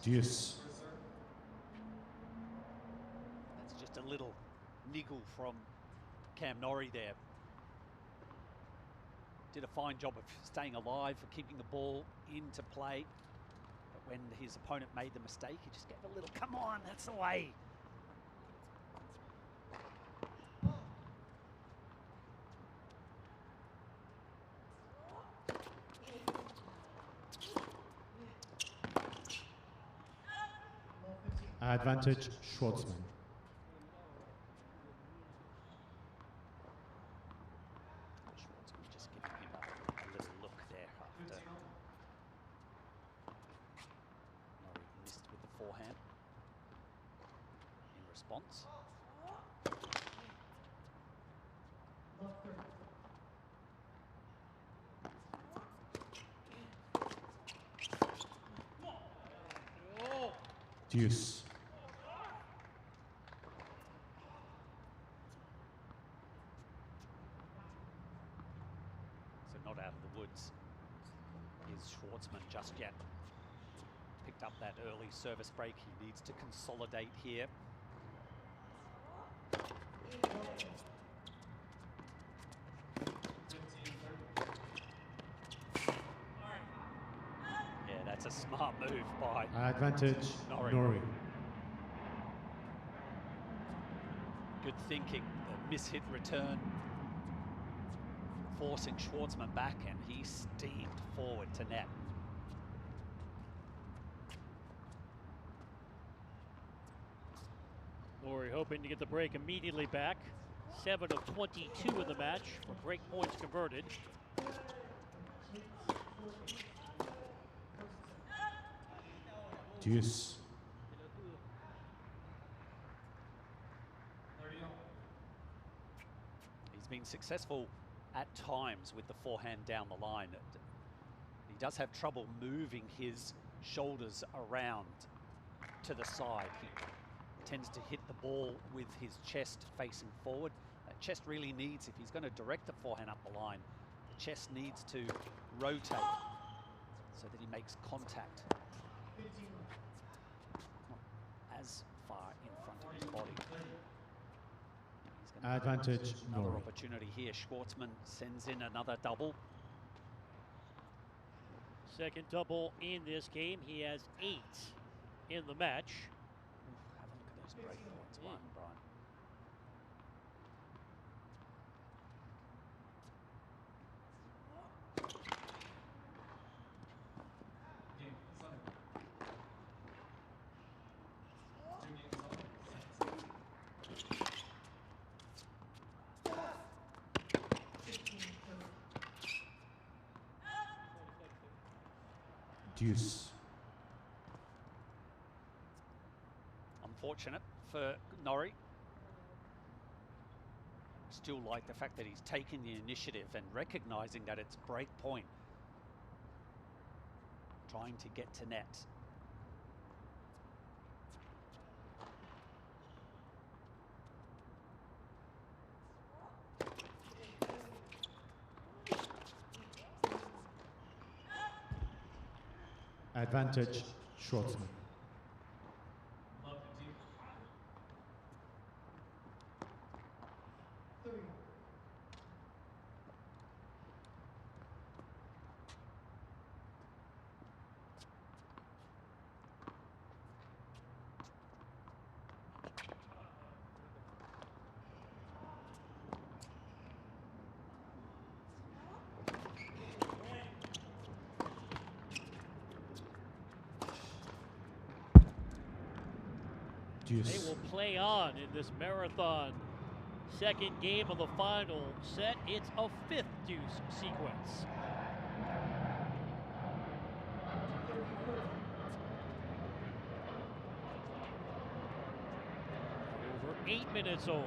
Deuce. That's just a little niggle from Cam Norrie there. Did a fine job of staying alive, for keeping the ball into play. But when his opponent made the mistake, he just gave a little, come on, that's the way. Advantage Schwartzman. Schwartzman just giving him a little look there after Norrie missed with the forehand. In response. Deuce. So not out of the woods is Schwartzman just yet. Picked up that early service break. He needs to consolidate here. Yeah, that's a smart move by Advantage Norrie. Norrie. Good thinking. The miss-hit return forcing Schwartzman back, and he steamed forward to net. Norrie hoping to get the break immediately back. 7 of 22 in the match for break points converted. Deuce. He's been successful at times with the forehand down the line. He does have trouble moving his shoulders around to the side. He tends to hit the ball with his chest facing forward. That chest really needs, if he's going to direct the forehand up the line, the chest needs to rotate so that he makes contact. Not as far in front of his body. He's gonna Advantage another Norrie. opportunity here. Schwartzman sends in another double. Second double in this game. He has 8 in the match. Have a look at those break points. One, Brian. Deuce. Unfortunate for Norrie. Still like the fact that he's taken the initiative and recognizing that it's break point. Trying to get to net. Advantage Schwartzman. They Deuce. will play on in this marathon. Second game of the final set. It's a 5th deuce sequence. Over 8 minutes old.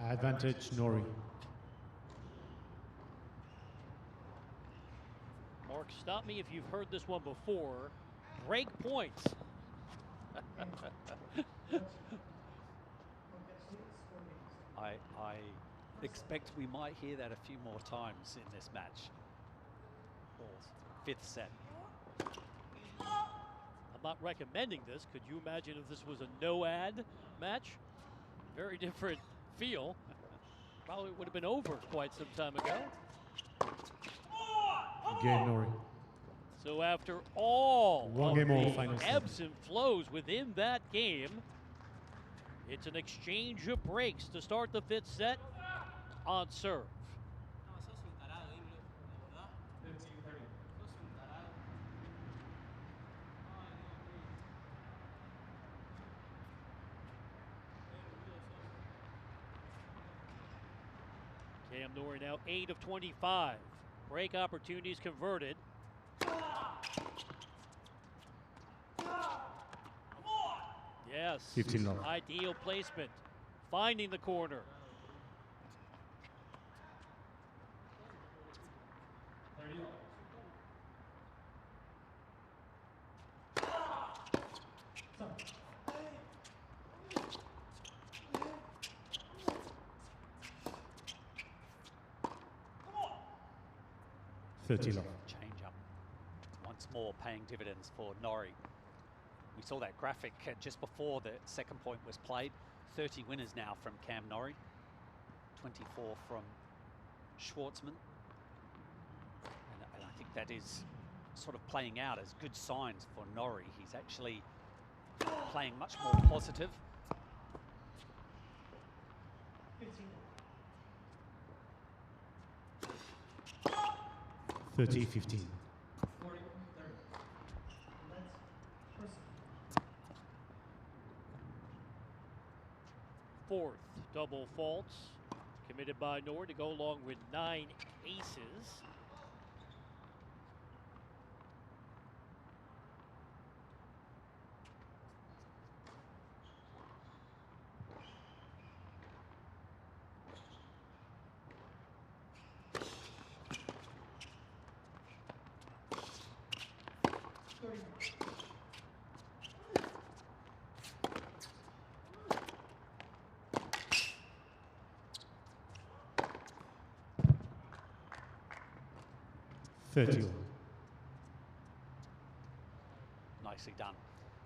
Advantage Norrie. Mark, stop me if you've heard this one before. Break points. I expect we might hear that a few more times in this match. Ball, fifth set. I'm not recommending this. Could you imagine if this was a no-ad match? Very different feel. Probably would have been over quite some time ago. Game Norrie. So after all One of game all, the final set. ebbs and flows within that game, it's an exchange of breaks to start the fifth set on serve. No, sos un tarado, dímelo, la verdad. 15-30. Sos un tarado. Ay, no, Cam Norrie now 8 of 25. Break opportunities converted. Yes, 15 love. ideal placement. Finding the corner. 30 love. Some. 30 love. Change up. Once more paying dividends for Norrie. We saw that graphic just before the second point was played. 30 winners now from Cam Norrie. 24 from Schwartzman. And I think that is sort of playing out as good signs for Norrie. He's actually playing much more positive. 30-15. 40-30. Let's person. Fourth double faults committed by Norrie to go along with 9 aces. Thirty. Nicely done.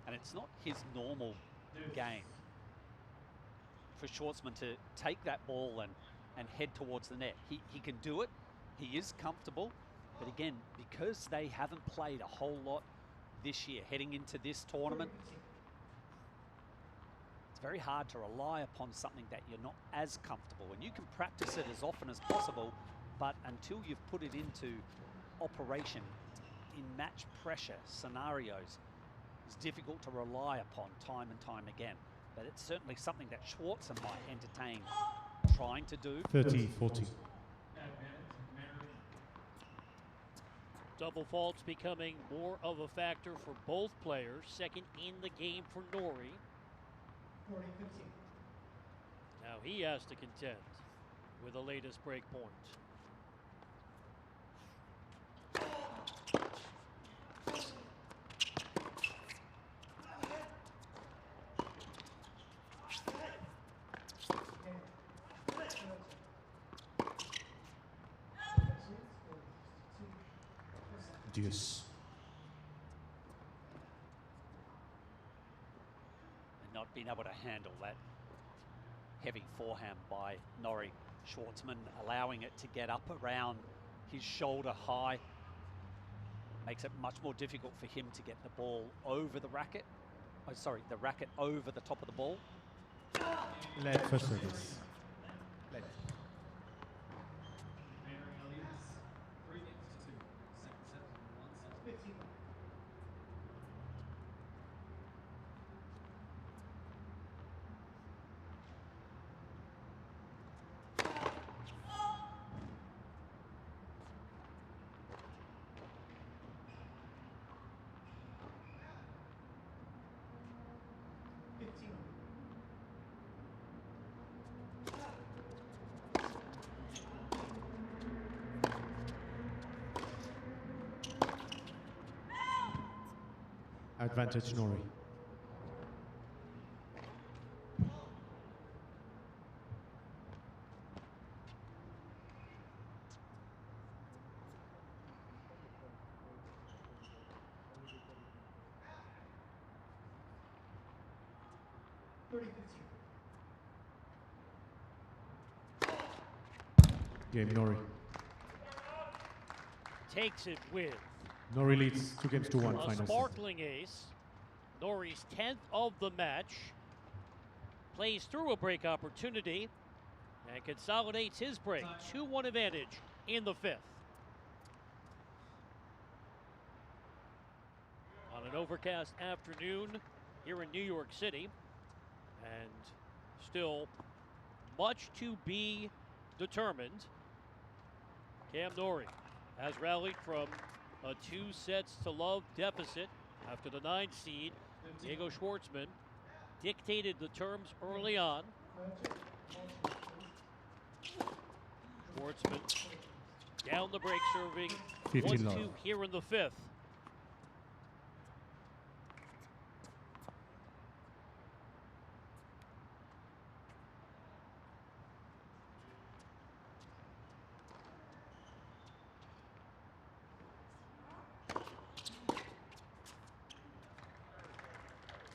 And it's not his normal game for Schwartzman to take that ball and head towards the net. He can do it. He is comfortable. But again, because they haven't played a whole lot this year, heading into this tournament, it's very hard to rely upon something that you're not as comfortable. And you can practice it as often as possible, but until you've put it into operation in match pressure scenarios, it's difficult to rely upon time and time again. But it's certainly something that Schwartzman might entertain trying to do. 30-40. Double faults becoming more of a factor for both players. Second in the game for Norrie. 40-15. Now he has to contend with the latest break point. Deuce. And not being able to handle that heavy forehand by Norrie. Schwartzman allowing it to get up around his shoulder high. Makes it much more difficult for him to get the ball over the racket. Oh, sorry, the racket over the top of the ball. Let first service. Let. Mary leads 3 games to 2. Second set, 1-6. 15. Advantage Norrie. Game Norrie. Takes it with Norrie leads 2-1 a final set. sparkling ace. Norrie's 10th of the match. Plays through a break opportunity and consolidates his break. 2-1 advantage in the 5th. On an overcast afternoon here in New York City, and still much to be determined. Cam Norrie has rallied from a 2-sets-to-love deficit after the 9 seed. Diego Schwartzman dictated the terms early on. Schwartzman down the break, serving 15 love. 1-2 here in the 5th.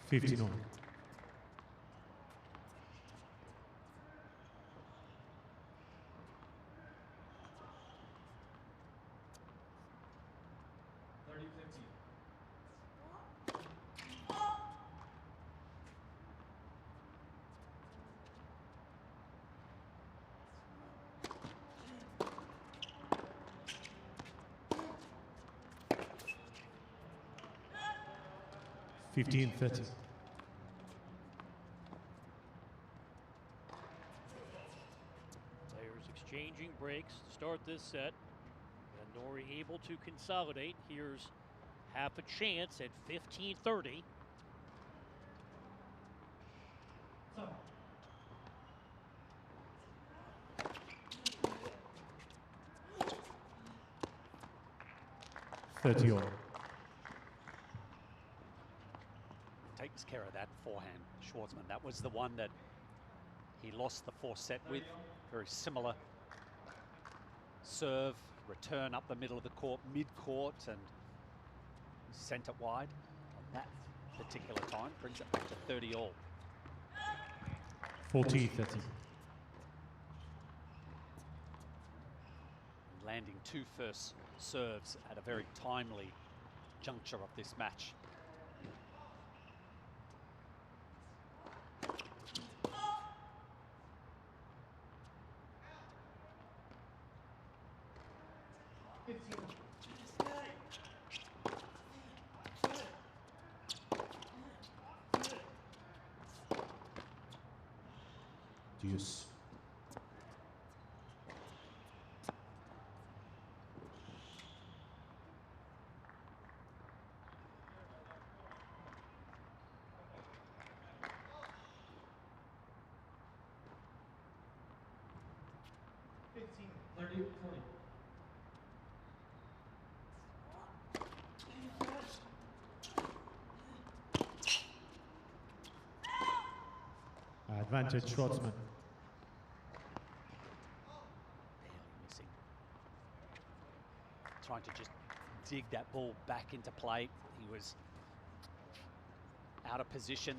Fifteen all. Fifteen 30. Players exchanging breaks to start this set. And Norrie able to consolidate. Here's half a chance at 15-30. Thirty all. Takes care of that forehand, Schwartzman. That was the one that he lost the 4th set with. Very similar serve, return up the middle of the court, mid-court, and sent it wide. On that particular time, brings it back to 30 all. 14-30. Landing 2 first serves at a very timely juncture of this match. Deuce. Advantage Schwartzman. Barely missing. Trying to just dig that ball back into play. He was out of position.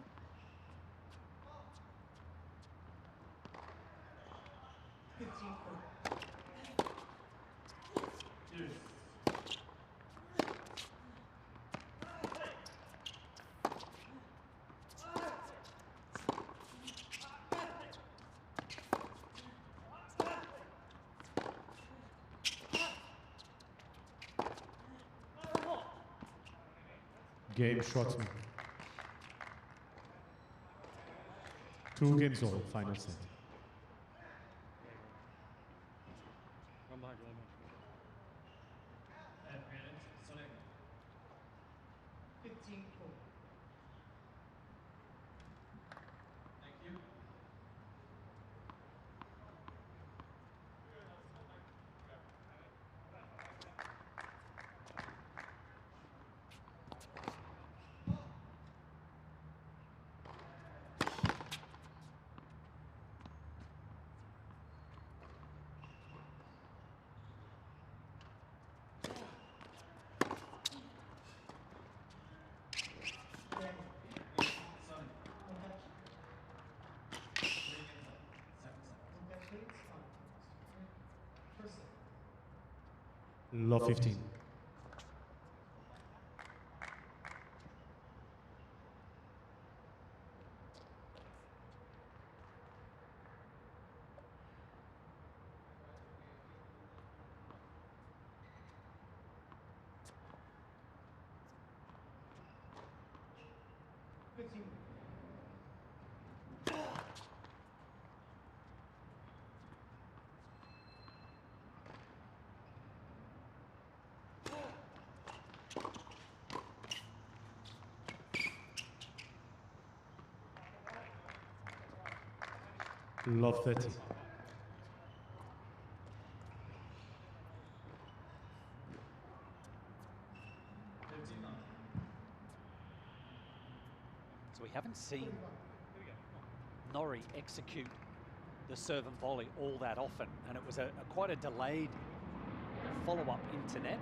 Game Schwartzman. 2 all, final set. Love 15. Love 30. So we haven't seen Norrie execute the serve and volley all that often, and it was quite a delayed follow-up into net.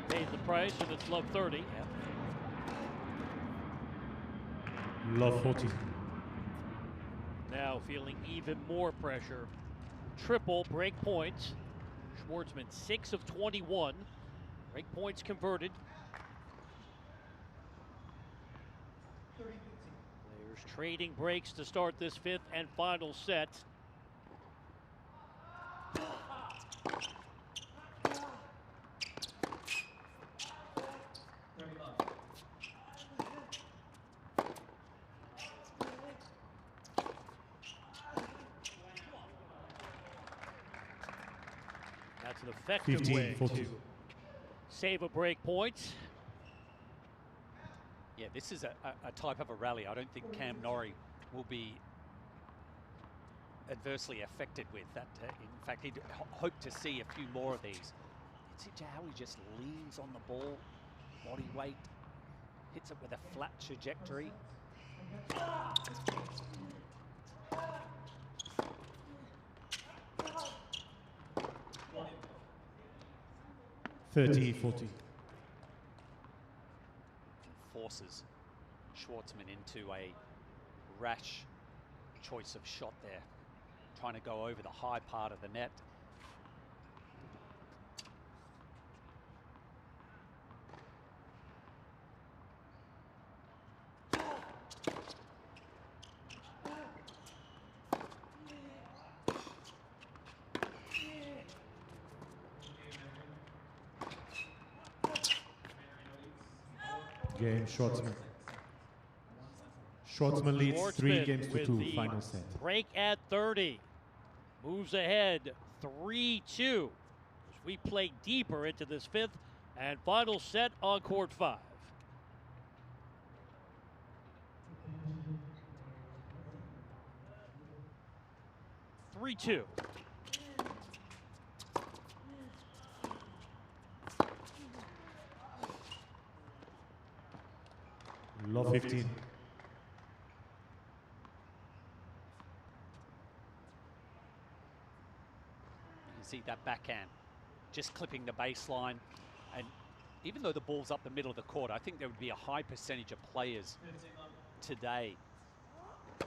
Paid the price, and it's love 30. Yep. Love 40. Now feeling even more pressure. Triple break points. Schwartzman 6 of 21. Break points converted. Players trading breaks to start this fifth and final set. That's an effective 15, way 40. to save a break point. Yeah, this is a type of a rally I don't think Cam Norrie will be adversely affected with. That, in fact, he'd hope to see a few more of these. See how he just leans on the ball, body weight, hits it with a flat trajectory. 30, 40. Forces Schwartzman into a rash choice of shot there, trying to go over the high part of the net. Game Schwartzman. Schwartzman leads 3 games to 2, final set. Break at 30. Moves ahead 3-2 as we play deeper into this fifth and final set on court 5. Three-two. Love 15. You can see that backhand just clipping the baseline, and even though the ball's up the middle of the court, I think there would be a high percentage of players today,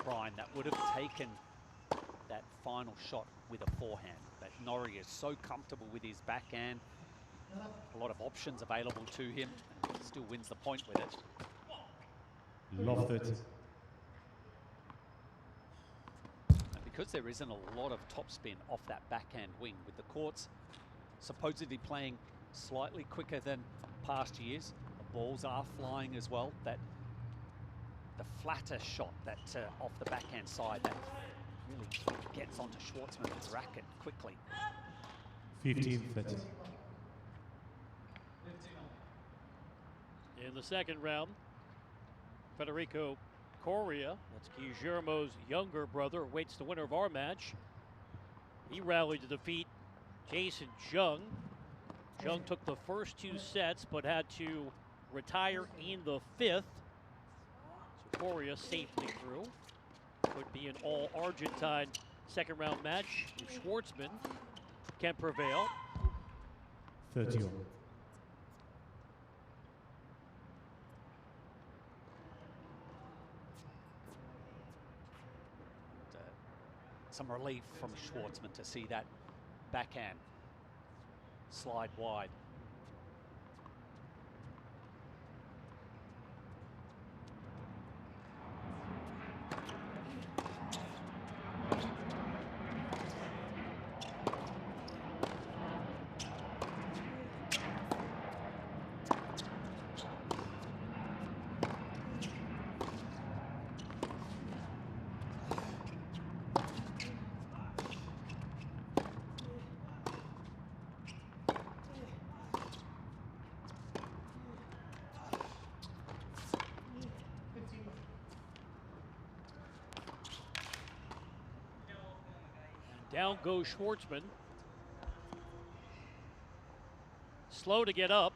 Brian, that would have taken that final shot with a forehand. But Norrie is so comfortable with his backhand, a lot of options available to him, and he still wins the point with it. Love 30. And because there isn't a lot of topspin off that backhand wing, with the courts supposedly playing slightly quicker than past years, the balls are flying as well, that the flatter shot that off the backhand side that really gets onto Schwartzman's racket quickly. 15, 30. In the second round, Federico Coria, that's Guillermo's younger brother, awaits the winner of our match. He rallied to defeat Jason Jung. Jung took the first 2 sets but had to retire in the 5th. So Coria safely through. Could be an all-Argentine second round match if Schwartzman can prevail. 30 all. Some relief from Schwartzman to see that backhand slide wide. Down goes Schwartzman. Slow to get up.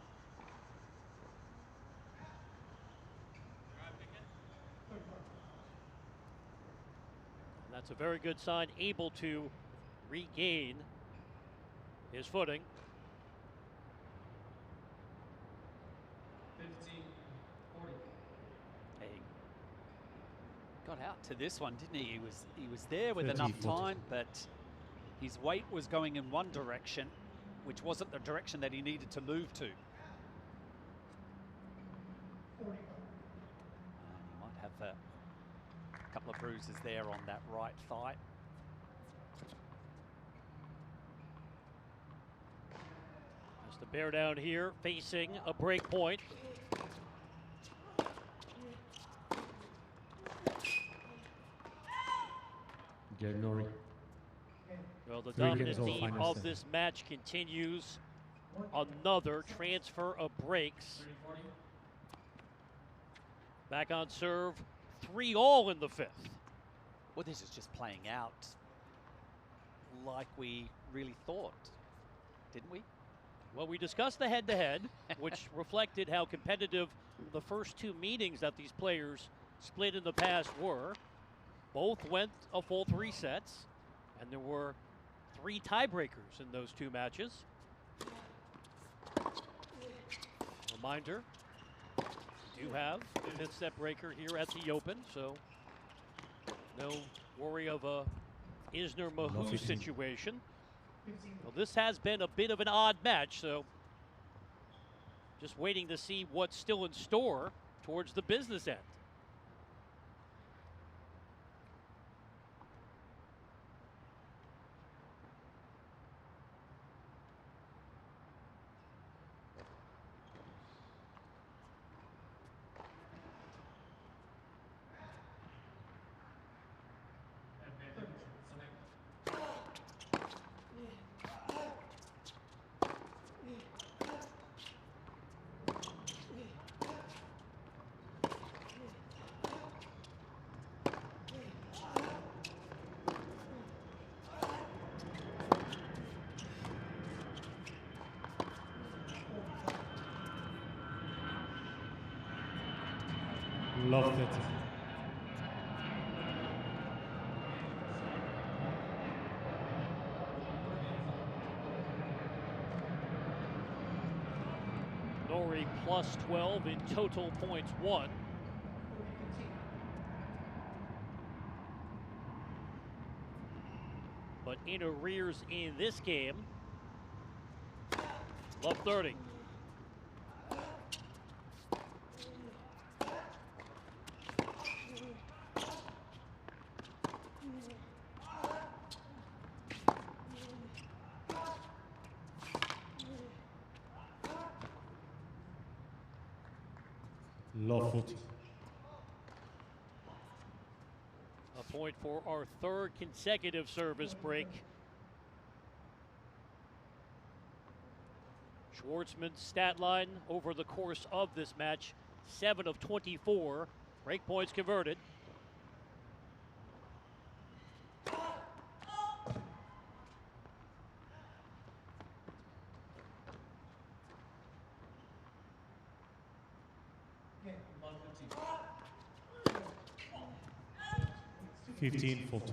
And that's a very good sign, able to regain his footing. 15-40. He got out to this one, didn't he? He was there with 30, enough 40. time, but his weight was going in one direction, which wasn't the direction that he needed to move to. And he might have a couple of bruises there on that right thigh. Just to bear down here, facing a break point. Cameron Norrie. Well, the 3 dominant games all, theme final of set. this match continues. Another transfer of breaks. 30-40. Back on serve, 3-all in the fifth. Well, this is just playing out like we really thought, didn't we? Well, we discussed the head-to-head, which reflected how competitive the first two meetings that these players split in the past were. Both went a full 3 sets, and there were 3 tiebreakers in those 2 matches. Reminder, we do have a 5th set breaker here at the Open, so no worry of a Isner-Mahou 15. situation. Well, this has been a bit of an odd match, so just waiting to see what's still in store towards the business end. Love 30. Norrie plus 12 in total points won. But in arrears in this game, love 30. Love 40. A point for our 3rd consecutive service break. Schwartzman's stat line over the course of this match, 7 of 24 break points converted. Okay, 15, 40.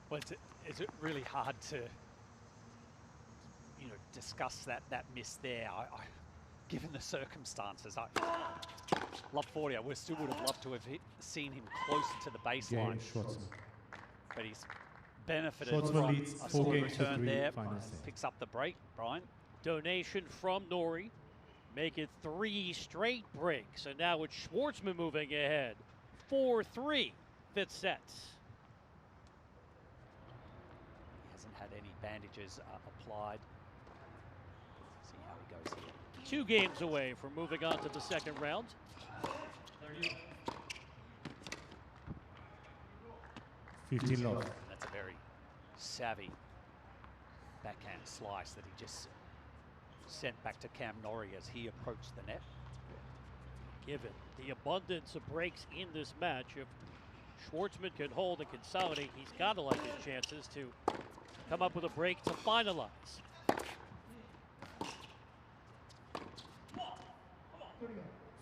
Well, it's really hard to, discuss that miss there. Given the circumstances, love 40. I still would have loved to have seen him closer to the baseline. Schwartzman. But he's benefited Schwartzman from leads a 4 slow games to return 3 there. final set. Picks up the break, Brian. Donation from Norrie. Make it 3 straight breaks. And now it's Schwartzman moving ahead. 4-3, 5th sets. He hasn't had any bandages applied. See how he goes here. 2 games away from moving on to the second round. 15 love. That's a very savvy backhand slice that he just sent back to Cam Norrie as he approached the net. Given the abundance of breaks in this match, if Schwartzman can hold and consolidate, he's got to like his chances to come up with a break to finalize.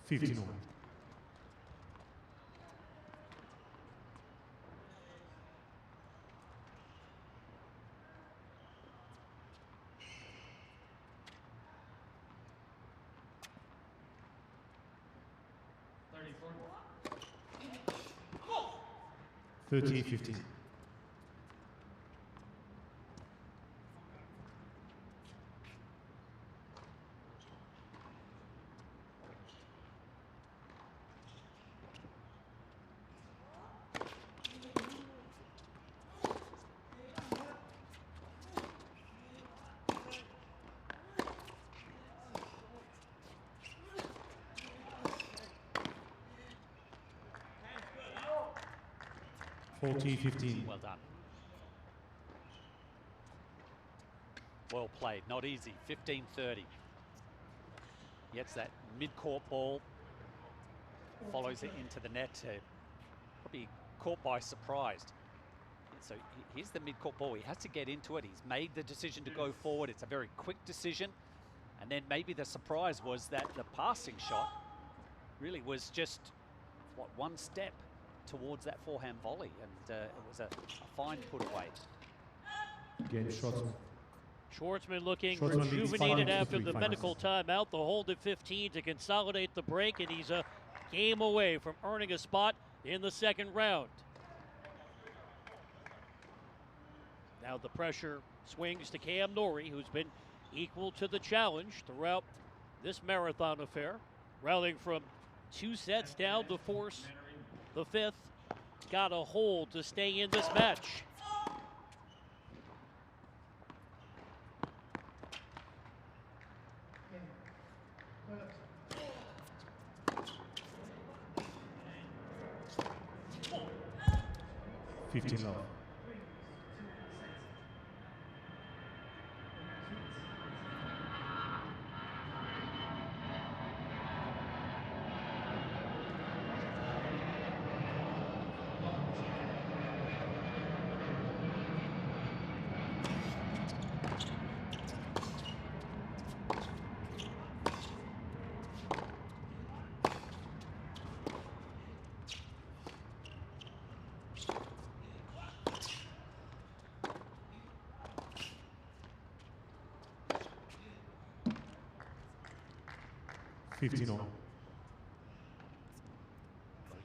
15 all. Four. 30-15. 40-15. Well done. Well played, not easy. 15-30. Gets that mid-court ball, follows it into the net. Probably caught by surprise. So here's the mid-court ball. He has to get into it. He's made the decision to go forward. It's a very quick decision. And then maybe the surprise was that the passing shot really was just, what, 1 step towards that forehand volley, and it was a fine put away. Again, Schwartzman. Schwartzman looking Schwartzman leads rejuvenated 5-3 after the final medical timeout. The hold at 15 to consolidate the break, and he's a game away from earning a spot in the second round. Now the pressure swings to Cam Norrie, who's been equal to the challenge throughout this marathon affair, rallying from 2 sets down to force the 5th. Got a hold to stay in this match. Yeah. 15 love. $15 all. Well,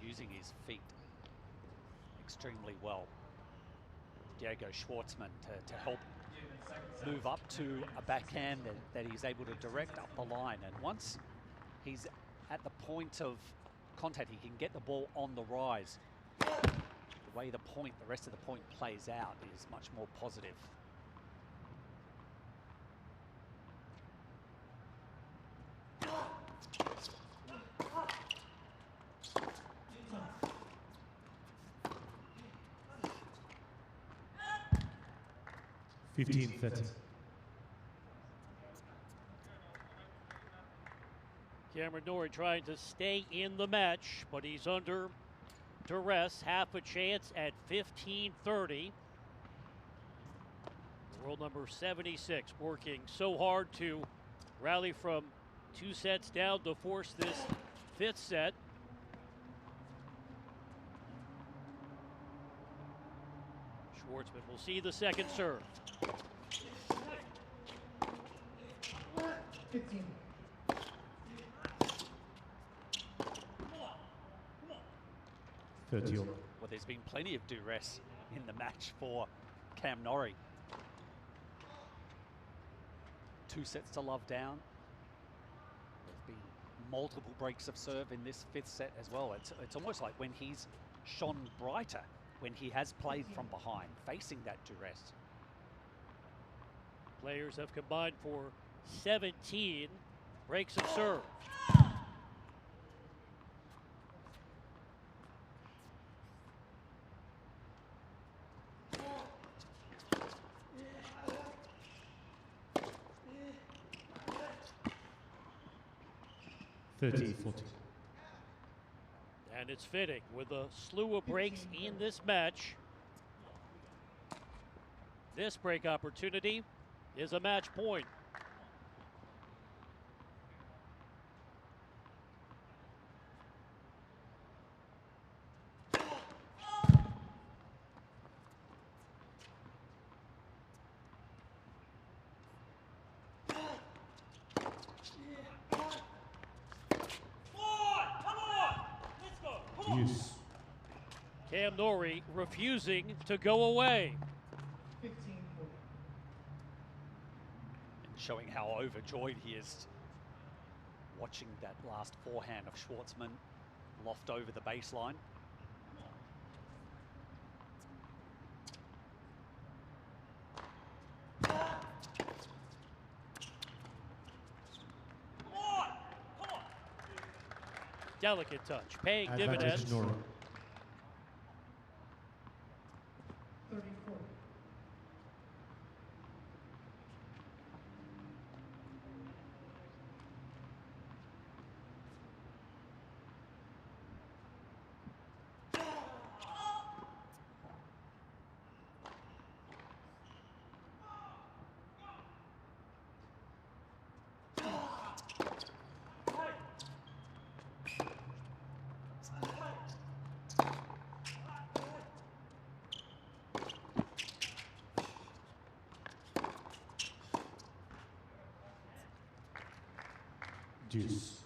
using his feet extremely well. Diego Schwartzman to help move up to a backhand that he's able to direct up the line. And once he's at the point of contact, he can get the ball on the rise. The way the rest of the point plays out is much more positive. $15-30. Cameron Norrie trying to stay in the match, but he's under duress. Half a chance at 15-30. World number 76 working so hard to rally from 2 sets down to force this 5th set. Schwartzman will see the second serve. 15. $30 all. Well, there's been plenty of duress in the match for Cam Norrie. 2 sets to love down. There's been multiple breaks of serve in this 5th set as well. It's almost like when he's shone brighter, when he has played from behind, facing that duress. Players have combined for 17 breaks of serve. $30-40. And it's fitting with a slew of breaks in this match. This break opportunity is a match point. Use. Cam Norrie refusing to go away. 15-40. Showing how overjoyed he is watching that last forehand of Schwartzman loft over the baseline. Delicate touch, paying Advantage dividends. Norrie. 30-40. Deuce.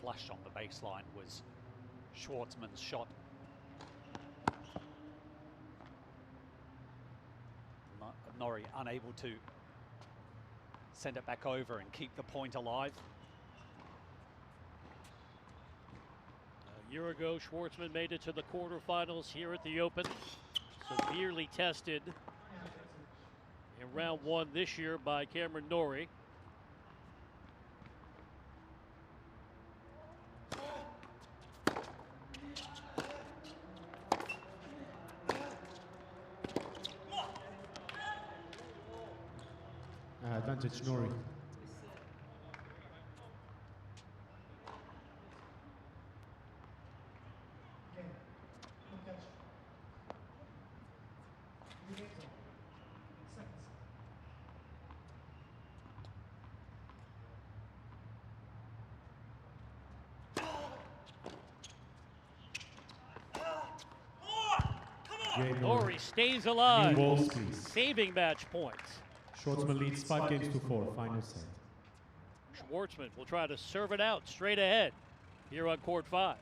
Flush on the baseline was Schwartzman's shot. Norrie unable to send it back over and keep the point alive. A year ago, Schwartzman made it to the quarterfinals here at the Open. Severely tested in round 1 this year by Cameron Norrie. Advantage Norrie. Game. No catch. You wait till. Seconds. Game Norrie stays alive, New balls, please. saving match points. Schwartzman leads 5-4. Final set. Schwartzman will try to serve it out straight ahead here on court 5.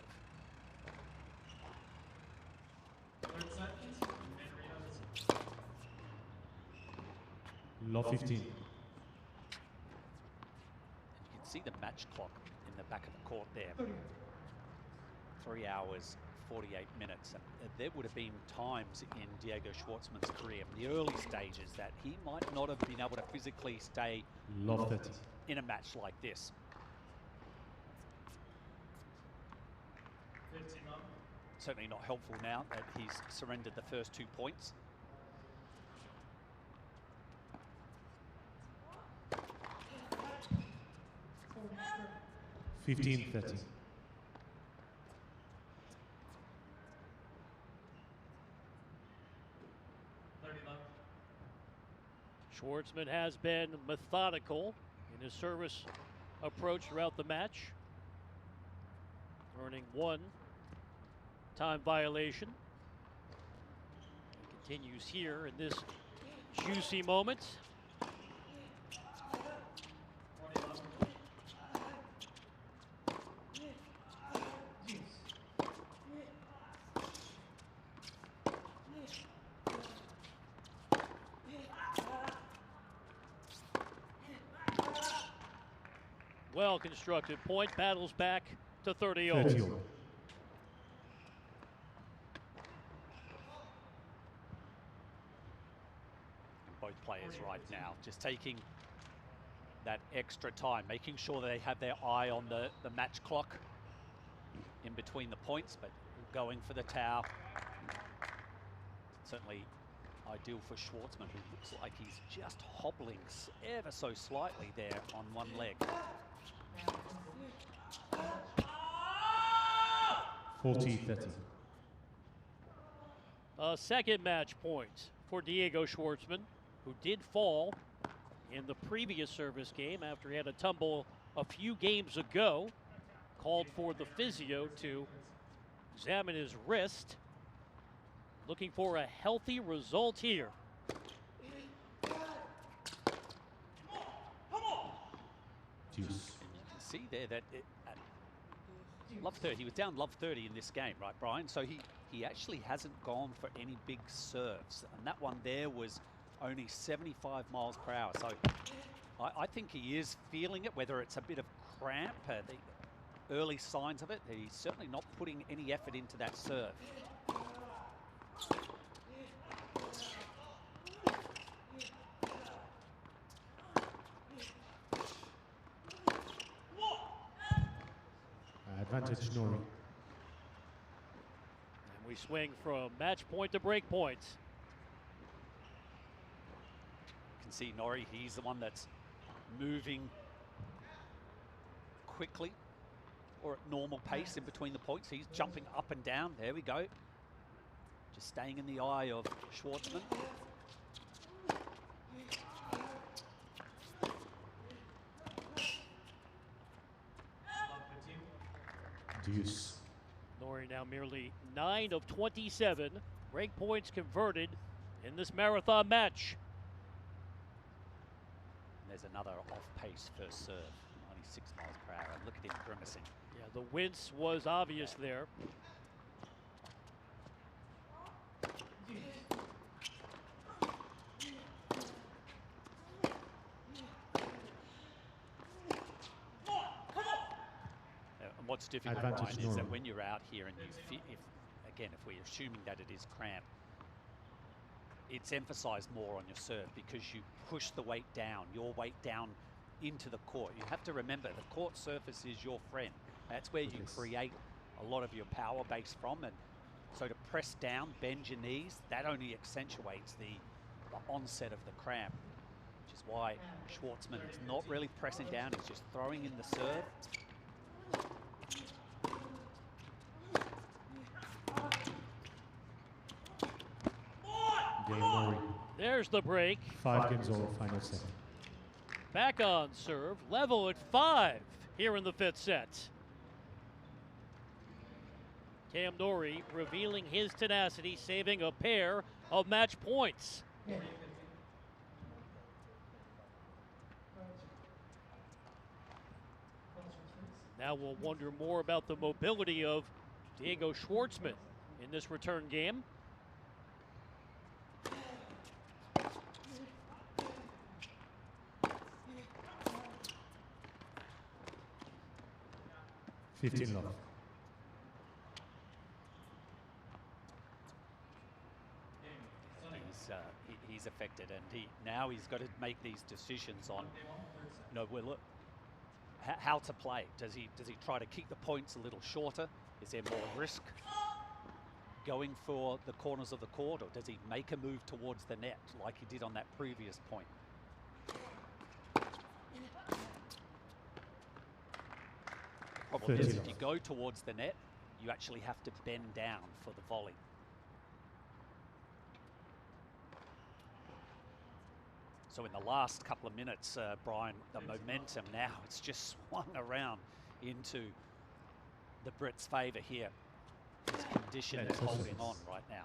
Love 15. And you can see the match clock in the back of the court there. 30. 3 hours, 48 minutes. And there would have been times in Diego Schwartzman's career, in the early stages, that he might not have been able to physically stay Love 30. in a match like this. 15 up. Certainly not helpful now that he's surrendered the first 2 points. Forty. 15-30. Schwartzman has been methodical in his service approach throughout the match, earning 1 time violation. Continues here in this juicy moment. Well constructed point, battles back to 30 all. 30 all. Both players right now just taking that extra time, making sure they have their eye on the match clock in between the points, but going for the towel. Certainly ideal for Schwartzman, who looks like he's just hobbling ever so slightly there on one leg. 40-30. A second match point for Diego Schwartzman, who did fall in the previous service game after he had a tumble a few games ago. Called for the physio to examine his wrist. Looking for a healthy result here. Deuce. And you can see there that at love 30, he was down love 30 in this game, right, Brian? So he actually hasn't gone for any big serves. And that one there was only 75 miles per hour. So I think he is feeling it, whether it's a bit of cramp, the early signs of it. He's certainly not putting any effort into that serve. Advantage Norrie. And we swing from match point to break point. You can see Norrie, he's the one that's moving quickly or at normal pace in between the points. He's jumping up and down. There we go. Just staying in the eye of Schwartzman. Deuce. Norrie now merely 9 of 27 break points converted in this marathon match. There's another off-pace first serve, 96 miles per hour. Look at him grimacing. Yeah, the wince was obvious there. And what's difficult, Advantage Brian, is Norrie. that when you're out here and you if we're assuming that it is cramp, it's emphasized more on your serve because you push the weight down, your weight down into the court. You have to remember the court surface is your friend. That's where you create a lot of your power base from. And so to press down, bend your knees, that only accentuates the onset of the cramp, which is why Schwartzman is not really pressing down, he's just throwing in the serve. Game Norrie. There's the break. 5 games all, final set. Back on serve, level at 5 here in the fifth set. Cam Norrie revealing his tenacity, saving a pair of match points. Now we'll wonder more about the mobility of Diego Schwartzman in this return game. Fifteen love. He's affected, and now he's got to make these decisions on, how to play. Does he try to keep the points a little shorter? Is there more risk going for the corners of the court, or does he make a move towards the net like he did on that previous point? Problem is, if you go towards the net, you actually have to bend down for the volley. So in the last couple of minutes, Brian, the momentum now, it's just swung around into the Brits' favour here. His condition is holding on right now.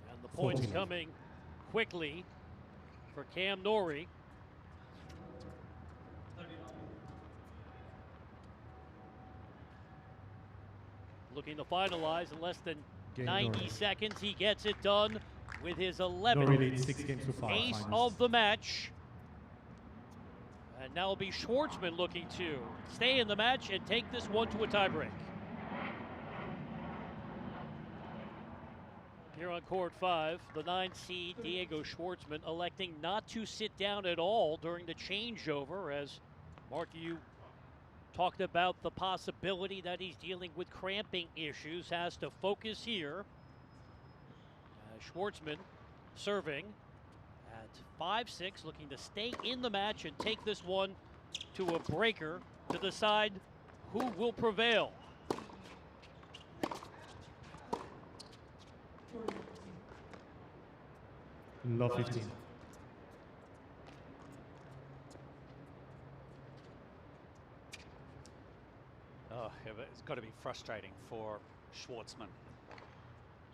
And the points coming quickly for Cam Norrie. looking to finalize in less than Game 90 Norrie. seconds. He gets it done with his Norrie 11th leads 6 games to 5. ace Final of the match. And now it'll be Schwartzman looking to stay in the match and take this one to a tiebreak. Here on court 5, the 9 seed Diego Schwartzman electing not to sit down at all during the changeover, as Mark, you talked about the possibility that he's dealing with cramping issues, has to focus here. Schwartzman serving at 5-6, looking to stay in the match and take this one to a breaker to decide who will prevail. Love 15. Oh, it's got to be frustrating for Schwartzman.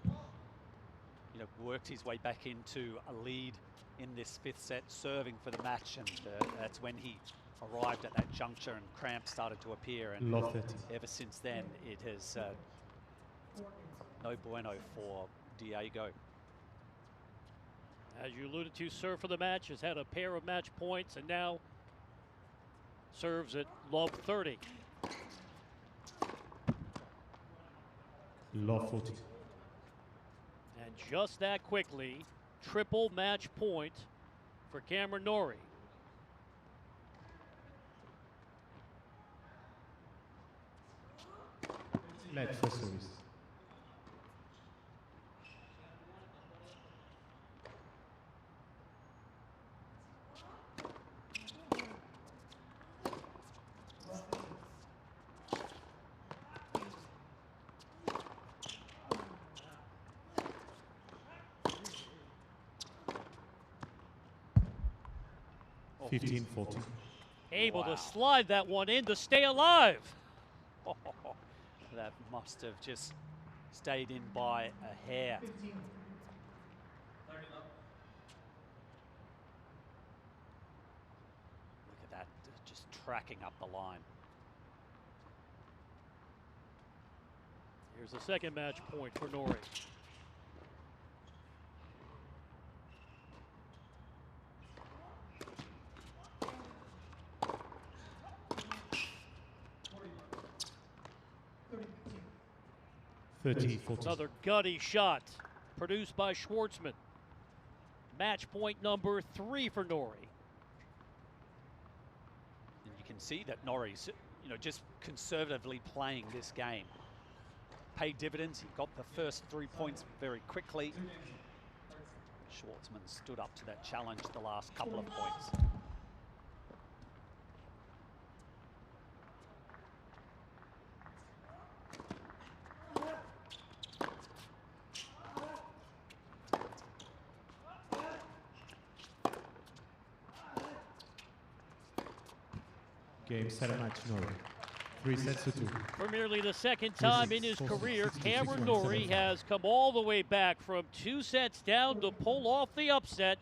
You know, worked his way back into a lead in this 5th set, serving for the match, and that's when he arrived at that juncture and cramps started to appear. And Love 30. ever since then, it has no bueno for Diego. As you alluded to, serve for the match, has had a pair of match points, and now serves at love 30. Love 40. And just that quickly, triple match point for Cameron Norrie. Let first service. Oh, 15-14. Able Wow. to slide that one in to stay alive. That must have just stayed in by a hair. 15. 30 love. Look at that, just tracking up the line. Here's the second match point for Norrie. Thirty, 14. Another gutty shot produced by Schwartzman. Match point number 3 for Norrie. And you can see that Norrie's, you know, just conservatively playing this game. Paid dividends. He got the first 3 points very quickly. Schwartzman stood up to that challenge the last couple of points. Game 7 match Norrie. 3 sets to 2. For merely the second time in his 4-6, career, 6-2, Cameron 6-1, Norrie 7-5. has come all the way back from 2 sets down to pull off the upset,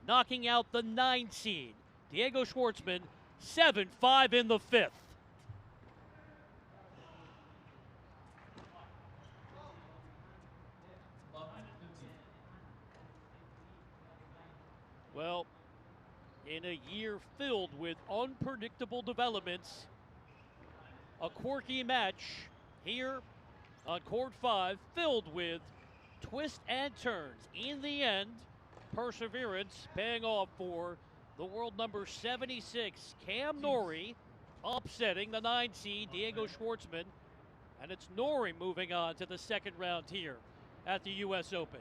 knocking out the 9 seed. Diego Schwartzman, 7-5 in the 5th. Love 15. Well, in a year filled with unpredictable developments, a quirky match here on court 5 filled with twists and turns. In the end, perseverance paying off for the world number 76, Cam Norrie, upsetting the 9 seed Diego Schwartzman, and it's Norrie moving on to the second round here at the U.S. Open.